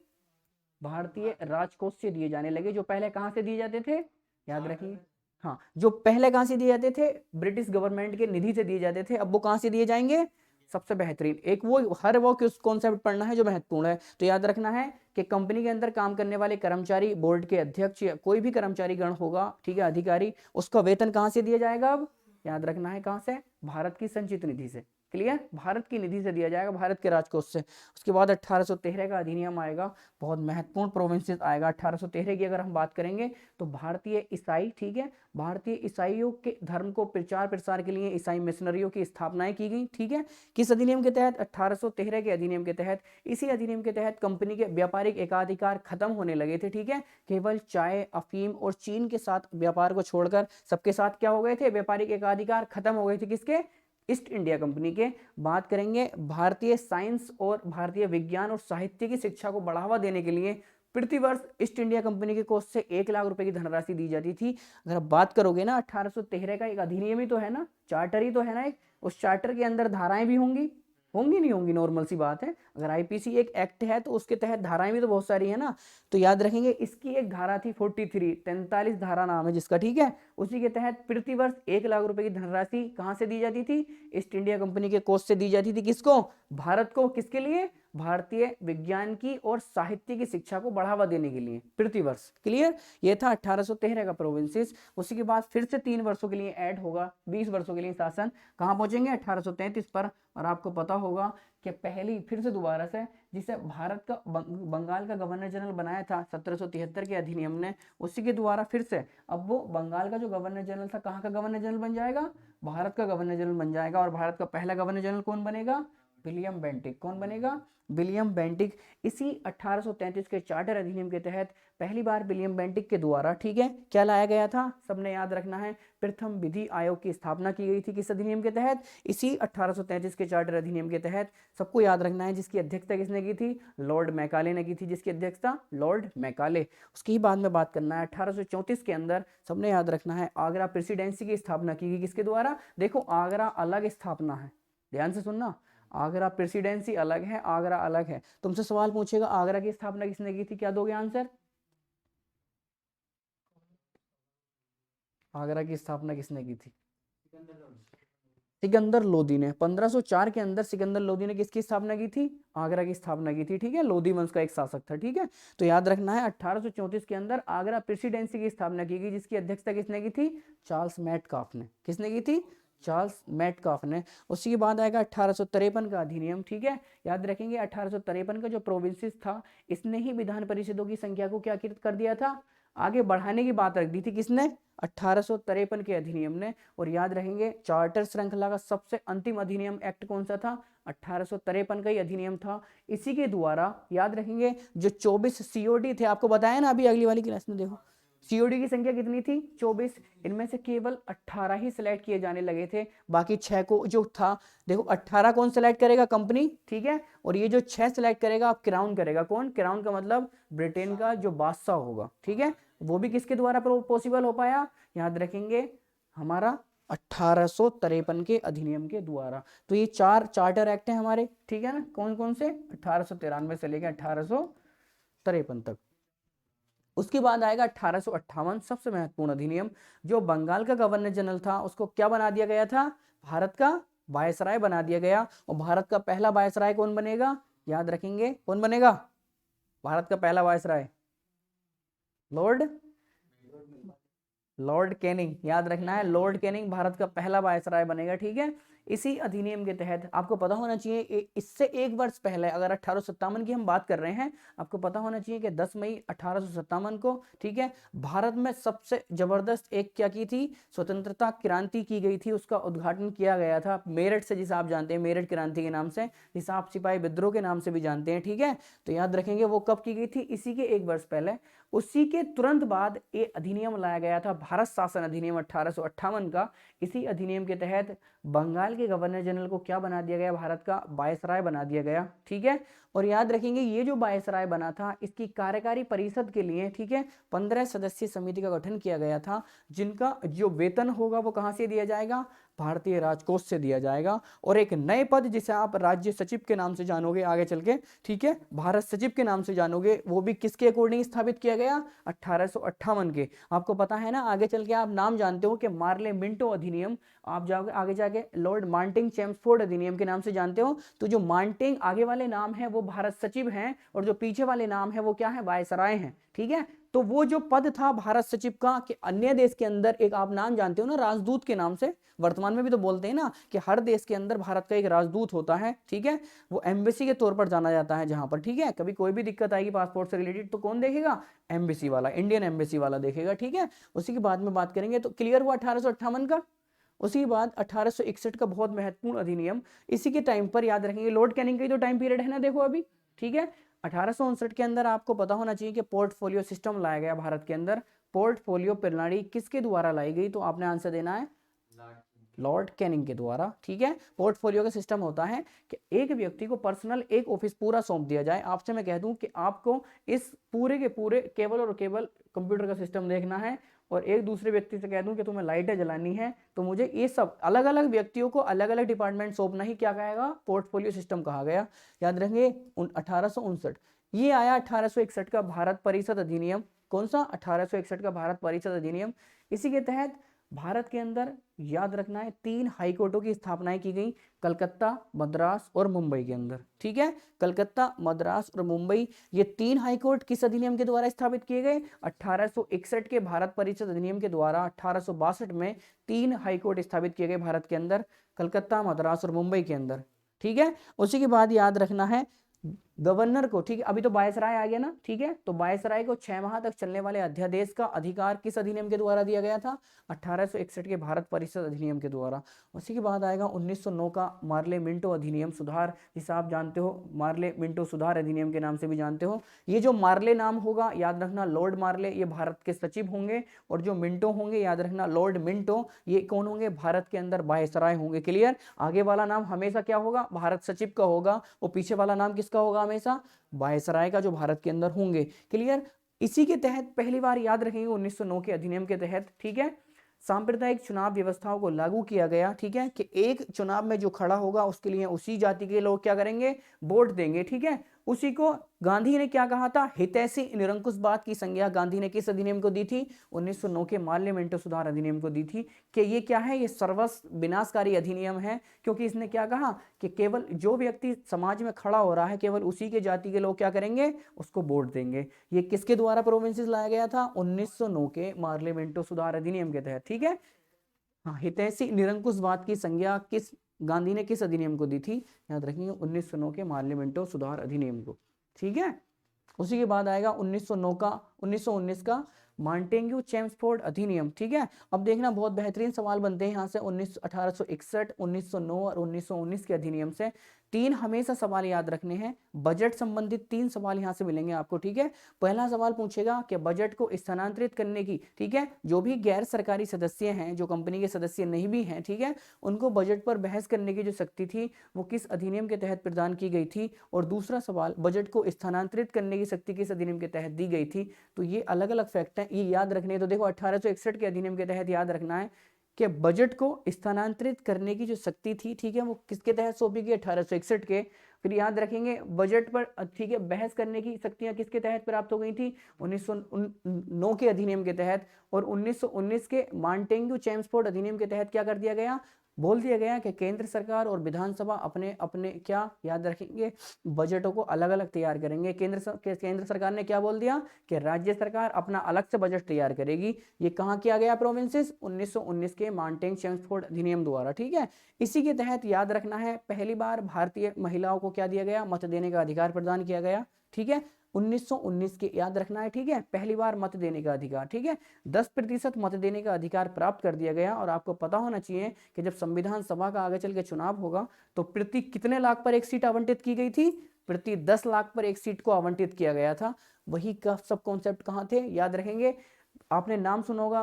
भारतीय राजकोष से दिए जाने लगे। जो पहले कहाँ से दिए जाते थे, याद रखिए, हाँ, जो पहले कहाँ से दिए जाते थे, ब्रिटिश गवर्नमेंट के निधि से दिए जाते थे, अब वो कहाँ से दिए जाएंगे, सबसे बेहतरीन एक वो हर वो कॉन्सेप्ट पढ़ना है जो महत्वपूर्ण है। तो याद रखना है कि कंपनी के अंदर काम करने वाले कर्मचारी, बोर्ड के अध्यक्ष या कोई भी कर्मचारी गण होगा, ठीक है, अधिकारी, उसका वेतन कहाँ से दिया जाएगा, अब याद रखना है कहाँ से, भारत की संचित निधि से। क्लियर, भारत की निधि से दिया जाएगा, भारत के राजकोष से। उसके बाद 1813 का अधिनियम आएगा, बहुत महत्वपूर्ण प्रोविंसेस आएगा 1813 की। अगर हम बात करेंगे तो भारतीय ईसाई, ठीक है, भारतीय ईसाइयों के धर्म को प्रचार प्रसार के लिए ईसाई मिशनरियों की स्थापनाएं की गई, ठीक है, किस अधिनियम के तहत, 1813 के अधिनियम के तहत। इसी अधिनियम के तहत कंपनी के व्यापारिक एकाधिकार खत्म होने लगे थे, ठीक है, केवल चाय, अफीम और चीन के साथ व्यापार को छोड़कर सबके साथ क्या हो गए थे, व्यापारिक एकाधिकार खत्म हो गए थे, किसके, ईस्ट इंडिया कंपनी के। बात करेंगे भारतीय साइंस और भारतीय विज्ञान और साहित्य की शिक्षा को बढ़ावा देने के लिए प्रति वर्ष ईस्ट इंडिया कंपनी के कोष से 1 लाख रुपए की धनराशि दी जाती थी। अगर आप बात करोगे ना, 1813 का एक अधिनियम ही तो है ना, चार्टर ही तो है ना एक, उस चार्टर के अंदर धाराएं भी होंगी, होंगी नहीं होंगी, नॉर्मल सी बात है। अगर आईपीसी एक एक्ट है तो उसके तहत धाराएं भी तो बहुत सारी है ना। तो याद रखेंगे इसकी एक धारा थी 43 धारा नाम है जिसका, ठीक है, उसी के तहत प्रति वर्ष 1 लाख रुपए की धनराशि कहां से दी जाती थी, ईस्ट इंडिया कंपनी के कोष से दी जाती थी। किसको, भारत को, किसके लिए, भारतीय विज्ञान की और साहित्य की शिक्षा को बढ़ावा देने के लिए प्रति वर्ष। क्लियर, ये था 1813 का प्रोविंसेस। उसी के बाद फिर से 3 वर्षों के लिए ऐड होगा, 20 वर्षों के लिए शासन। कहां पहुंचेंगे, 1833 पर। और आपको पता होगा कि पहली फिर से दोबारा से जिसे भारत का बंगाल का गवर्नर जनरल बनाया था 1773 के अधिनियम ने, उसी के द्वारा फिर से अब वो बंगाल का जो गवर्नर जनरल था, कहाँ का गवर्नर जनरल बन जाएगा, भारत का गवर्नर जनरल बन जाएगा। और भारत का पहला गवर्नर जनरल कौन बनेगा, विलियम बेंटिक। कौन बनेगा, विलियम बेंटिक। इसी 1833 के चार्टर अधिनियम के तहत पहली बार विलियम बेंटिक के द्वारा, ठीक है, क्या लाया गया था, सबने याद रखना है, प्रथम विधि आयोग की स्थापना की गई थी। किस अधिनियम के तहत, इसी 1833 के चार्टर अधिनियम के तहत। सबको याद रखना है जिसकी अध्यक्षता किसने की थी, लॉर्ड मैकाले ने की थी, जिसकी अध्यक्षता लॉर्ड मैकाले। उसकी ही बाद में बात करना है 1834 के अंदर, सबने याद रखना है, आगरा प्रेसिडेंसी की स्थापना की गई। किसके द्वारा, देखो आगरा अलग स्थापना है, ध्यान से सुनना, आगरा प्रेसिडेंसी अलग है, आगरा अलग है। तुमसे सवाल पूछेगा आगरा की स्थापना किसने की थी, क्या दोगे आंसर, आगरा की स्थापना किसने की थी, सिकंदर लोदी ने। 1504 के अंदर सिकंदर लोदी ने किसकी स्थापना की थी, आगरा की स्थापना की थी, ठीक है, लोदी वंश का एक शासक था, ठीक है। तो याद रखना है 1834 के अंदर आगरा प्रेसिडेंसी की स्थापना की गई, जिसकी अध्यक्षता किसने की थी, चार्ल्स मेटकाफ ने। किसने की थी, चार्ल्स मेटकाफ ने। उसी के बाद आएगा 1853 का अधिनियम, ठीक है, याद रखेंगे 1853 का जो प्रोविंसेस था, इसने ही विधान परिषदों की संख्या को क्या कर दिया था, आगे बढ़ाने की बात रख दी थी, किसने, 1853 के अधिनियम ने। और याद रखेंगे चार्टर श्रृंखला का सबसे अंतिम अधिनियम एक्ट कौन सा था, 1853 का ही अधिनियम था। इसी के द्वारा याद रखेंगे जो 24 सीओडी थे, आपको बताया ना अभी अगली वाली क्लास में, देखो सीओडी की संख्या कितनी थी, 24, इनमें से केवल 18 ही सिलेक्ट किए जाने लगे थे, बाकी 6 को जो था, देखो 18 कौन सिलेक्ट करेगा, कंपनी, ठीक है, और ये जो 6 सिलेक्ट करेगा आप क्राउन करेगा। कौन, क्राउन का मतलब ब्रिटेन का जो बादशाह होगा, ठीक है, वो भी किसके द्वारा पॉसिबल हो पाया, याद रखेंगे हमारा 1853 के अधिनियम के द्वारा। तो ये 4 चार्टर एक्ट है हमारे, ठीक है ना, कौन कौन से, 1893 से लेकर 1853 तक। उसके बाद आएगा 1858, सबसे महत्वपूर्ण अधिनियम, जो बंगाल का गवर्नर जनरल था उसको क्या बना दिया गया था, भारत का वायसराय बना दिया गया। और भारत का पहला वायसराय कौन बनेगा, याद रखेंगे कौन बनेगा, भारत का पहला वायसराय लॉर्ड कैनिंग, याद रखना है, लॉर्ड कैनिंग भारत का पहला वायसराय बनेगा, ठीक है। इसी अधिनियम के तहत आपको पता होना चाहिए, इससे 1 वर्ष पहले, अगर 1857 की हम बात कर रहे हैं, आपको पता होना चाहिए कि 10 मई 1857 को, ठीक है, भारत में सबसे जबरदस्त एक क्या की थी, स्वतंत्रता क्रांति की गई थी, उसका उद्घाटन किया गया था मेरठ से, जिसे आप जानते हैं मेरठ क्रांति के नाम से, जिसे आप सिपाही विद्रोह के नाम से भी जानते हैं, ठीक है। तो याद रखेंगे वो कब की गई थी, इसी के 1 वर्ष पहले। उसी के तुरंत बाद ये अधिनियम लाया गया था, भारत शासन अधिनियम 1858 का। इसी अधिनियम के तहत बंगाल के गवर्नर जनरल को क्या बना दिया गया, भारत का वायसराय बना दिया गया, ठीक है। और याद रखेंगे ये जो वायसराय बना था, इसकी कार्यकारी परिषद के लिए, ठीक है, 15 सदस्यीय समिति का गठन किया गया था, जिनका जो वेतन होगा वो कहां से दिया जाएगा, भारतीय राजकोष से दिया जाएगा। और एक नए पद जिसे आप राज्य सचिव के नाम से जानोगे आगे चल के, ठीक है, भारत सचिव के नाम से जानोगे, वो भी किसके अकॉर्डिंग स्थापित किया गया, 1858 के। आपको पता है ना, आगे चल के आप नाम जानते हो कि मार्ले मिंटो अधिनियम, आप जाओगे आगे जाके लॉर्ड मार्टिन चेम्सफोर्ड अधिनियम के नाम से जानते हो। तो जो मार्टिन आगे वाले नाम है वो भारत सचिव हैं, और जो पीछे वाले नाम है वो क्या है, वायसराय हैं, ठीक है। तो वो जो पद था भारत सचिव का, कि अन्य देश के अंदर एक आप नाम जानते हो ना, राजदूत के नाम से, वर्तमान में भी तो बोलते हैं ना कि हर देश के अंदर भारत का एक राजदूत होता है, ठीक है, वो एम्बेसी के तौर पर जाना जाता है जहां पर, ठीक है। कभी कोई भी दिक्कत आएगी पासपोर्ट से रिलेटेड तो कौन देखेगा, एम्बेसी वाला, इंडियन एम्बेसी वाला देखेगा, ठीक है। उसी के बाद में बात करेंगे। तो क्लियर हुआ 1858 का। उसी के बाद 1861 का बहुत महत्वपूर्ण अधिनियम, इसी के टाइम पर याद रखेंगे, लॉर्ड कैनिंग का ही तो टाइम पीरियड है ना, देखो अभी, ठीक है। 1859 के अंदर आपको पता होना चाहिए कि पोर्टफोलियो सिस्टम लाया गया भारत के अंदर। पोर्टफोलियो प्रणाली किसके द्वारा लाई गई, तो आपने आंसर देना है लॉर्ड कैनिंग के द्वारा, ठीक है। पोर्टफोलियो का सिस्टम होता है कि एक व्यक्ति को पर्सनल एक ऑफिस पूरा सौंप दिया जाए। आपसे मैं कह दूं कि आपको इस पूरे के पूरे केवल और केवल कंप्यूटर का सिस्टम देखना है, और एक दूसरे व्यक्ति से कह दूं कि तुम्हें लाइटें जलानी है, तो मुझे ये सब अलग अलग व्यक्तियों को अलग अलग डिपार्टमेंट सौंपना ही क्या कहेगा, पोर्टफोलियो सिस्टम कहा गया। याद रखेंगे 1859। ये आया 1861 का भारत परिषद अधिनियम। कौन सा, 1861 का भारत परिषद अधिनियम। इसी के तहत भारत के अंदर याद रखना है 3 हाईकोर्टों की स्थापनाएं की गई, कलकत्ता, मद्रास और मुंबई के अंदर, ठीक है। कलकत्ता, मद्रास और मुंबई, ये 3 हाईकोर्ट किस अधिनियम के द्वारा स्थापित किए गए, 1861 के भारत परिषद अधिनियम के द्वारा। 1862 में 3 हाईकोर्ट स्थापित किए गए भारत के अंदर, कलकत्ता, मद्रास और मुंबई के अंदर, ठीक है। उसी के बाद याद रखना है गवर्नर को, ठीक है, अभी तो वायसराय आ गया ना, ठीक है, तो वायसराय को 6 माह तक चलने वाले अध्यादेश का अधिकार किस अधिनियम के द्वारा दिया गया था, 1861 के भारत परिषद अधिनियम के द्वारा। उसी के बाद आएगा 1909 का मार्ले मिंटो अधिनियम सुधार, जिसे आप जानते हो मार्ले मिंटो सुधार अधिनियम के नाम से भी जानते हो। ये जो मार्ले नाम होगा याद रखना, लॉर्ड मार्ले ये भारत के सचिव होंगे, और जो मिंटो होंगे याद रखना लॉर्ड मिंटो, ये कौन होंगे, भारत के अंदर वायसराय होंगे। क्लियर, आगे वाला नाम हमेशा क्या होगा, भारत सचिव का होगा, और पीछे वाला नाम किसका होगा, हमेशा वायसराय का, जो भारत के अंदर होंगे। क्लियर। इसी के तहत पहली बार याद रखेंगे 1909 के अधिनियम के तहत, ठीक है, सांप्रदायिक चुनाव व्यवस्थाओं को लागू किया गया, ठीक है, कि एक चुनाव में जो खड़ा होगा उसके लिए उसी जाति के लोग क्या करेंगे, वोट देंगे, ठीक है। उसी को गांधी ने क्या कहा था, हितैषी निरंकुशवाद की संज्ञा गांधी ने किस अधिनियम को दी थी, 1909 के मार्ले मिंटो सुधार अधिनियम को दी थी, कि ये क्या है, ये सर्वस्व विनाशकारी अधिनियम है। क्योंकि इसने क्या कहा कि केवल जो व्यक्ति समाज में खड़ा हो रहा है केवल उसी के जाति के लोग क्या करेंगे, उसको वोट देंगे। ये किसके द्वारा प्रोविंसेस लाया गया था, 1909 के मार्ले मिंटो सुधार अधिनियम के तहत, ठीक है। हाँ, हितैषी निरंकुशवाद की संज्ञा किस गांधी ने किस अधिनियम को दी थी, याद रखेंगे 1909 के मार्ले मिंटो सुधार अधिनियम को, ठीक है। उसी के बाद आएगा 1919 का मॉन्टेग्यू चेम्सफोर्ड अधिनियम, ठीक है। अब देखना बहुत बेहतरीन सवाल बनते हैं यहाँ से 1861, 1909 और 1919 के अधिनियम से। 3 हमेशा सवाल याद रखने हैं, बजट संबंधित 3 सवाल यहाँ से मिलेंगे आपको, ठीक है। पहला सवाल पूछेगा कि बजट को स्थानांतरित करने की, ठीक है, जो भी गैर सरकारी सदस्य हैं, जो कंपनी के सदस्य नहीं भी हैं, ठीक है, उनको बजट पर बहस करने की जो शक्ति थी वो किस अधिनियम के तहत प्रदान की गई थी। और दूसरा सवाल, बजट को स्थानांतरित करने की शक्ति किस अधिनियम के तहत दी गई थी। तो ये अलग अलग फैक्ट हैं, ये याद रखने हैं। तो देखो 1861 के अधिनियम के तहत याद रखना है कि बजट को स्थानांतरित करने की जो शक्ति थी, ठीक है, वो किसके तहत सौंपी गई, 1861 के। फिर याद रखेंगे बजट पर, ठीक है, बहस करने की शक्तियां किसके तहत प्राप्त हो गई थी, 1909 के अधिनियम के तहत। और 1919 के मॉन्टेग्यू चेम्सफोर्ड अधिनियम के तहत क्या कर दिया गया, बोल दिया गया कि केंद्र सरकार और विधानसभा अपने अपने क्या याद रखेंगे, बजटों को अलग अलग तैयार करेंगे। केंद्र सरकार ने क्या बोल दिया कि राज्य सरकार अपना अलग से बजट तैयार करेगी। ये कहाँ किया गया प्रोविंसेस, 1919 के मॉन्टेग्यू चेम्सफोर्ड अधिनियम द्वारा, ठीक है। इसी के तहत याद रखना है पहली बार भारतीय महिलाओं को क्या दिया गया, मत देने का अधिकार प्रदान किया गया, ठीक है। 1919 के याद रखना है, ठीक है, पहली बार मत देने का अधिकार, ठीक है, 10% मत देने का अधिकार प्राप्त कर दिया गया। और आपको पता होना चाहिए कि जब संविधान सभा का आगे चल के चुनाव होगा तो प्रति कितने लाख पर एक सीट आवंटित की गई थी, प्रति 10 लाख पर एक सीट को आवंटित किया गया था। वही का सब कॉन्सेप्ट कहाँ थे, याद रखेंगे। आपने नाम सुना होगा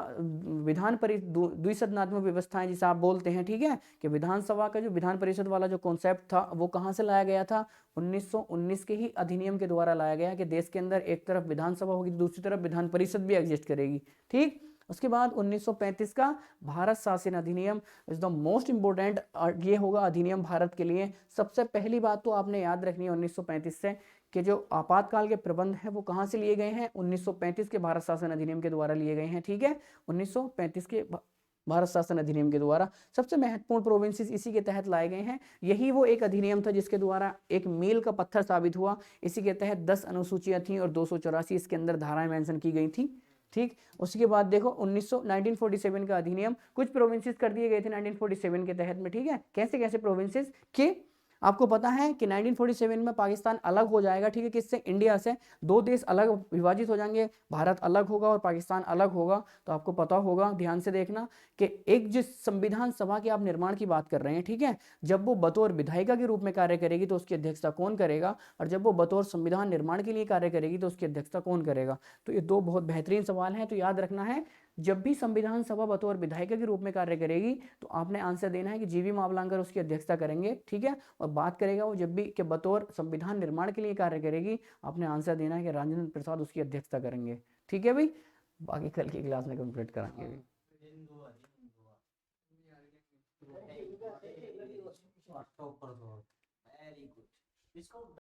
विधान परिषद द्विसदनात्मक व्यवस्थाएं जिसे आप बोलते हैं, ठीक है, कि विधानसभा का जो विधान परिषद वाला जो कॉन्सेप्ट था वो कहाँ से लाया गया था, 1919 के ही अधिनियम के द्वारा लाया गया कि देश के अंदर एक तरफ विधानसभा होगी दूसरी तरफ विधान परिषद भी एग्जिस्ट करेगी, ठीक। उसके बाद 1935 का भारत शासन अधिनियम इज द मोस्ट इंपोर्टेंट, ये होगा अधिनियम भारत के लिए। सबसे पहली बात तो आपने याद रखनी है 1935 से कि जो आपातकाल के प्रबंध हैं वो कहाँ से लिए गए हैं, 1935 के भारत शासन अधिनियम के द्वारा लिए गए हैं। ठीक है, 1935 के भारत शासन अधिनियम के द्वारा सबसे महत्वपूर्ण प्रोविंसेस इसी के तहत लाए गए हैं। यही वो एक अधिनियम था जिसके द्वारा एक मील का पत्थर साबित हुआ। इसी के तहत 10 अनुसूचियां थीं और 284 इसके अंदर धाराएं मेंशन की गई थी। ठीक, उसके बाद देखो 1947 का अधिनियम, कुछ प्रोविंसेस कर दिए गए थे 1947 के तहत में। ठीक है, कैसे कैसे प्रोविंसेस के आपको पता है कि 1947 में पाकिस्तान अलग हो जाएगा। ठीक है, किससे, इंडिया से। दो देश अलग विभाजित हो जाएंगे, भारत अलग होगा और पाकिस्तान अलग होगा। तो आपको पता होगा, ध्यान से देखना कि एक जिस संविधान सभा के आप निर्माण की बात कर रहे हैं, ठीक है, जब वो बतौर विधायिका के रूप में कार्य करेगी तो उसकी अध्यक्षता कौन करेगा, और जब वो बतौर संविधान निर्माण के लिए कार्य करेगी तो उसकी अध्यक्षता कौन करेगा। तो ये दो बहुत बेहतरीन सवाल हैं, तो याद रखना है जब भी संविधान सभा बतौर विधायिका के रूप में कार्य करेगी तो आपने आंसर देना है कि जीवी मावलांकर उसकी अध्यक्षता करेंगे। ठीक है, और बात करेगा वो जब भी कि बतौर संविधान निर्माण के लिए कार्य करेगी, आपने आंसर देना है कि राजेंद्र प्रसाद उसकी अध्यक्षता करेंगे। ठीक है भाई, बाकी कल की क्लास में कंप्लीट कराएंगे भी। Very good. इसको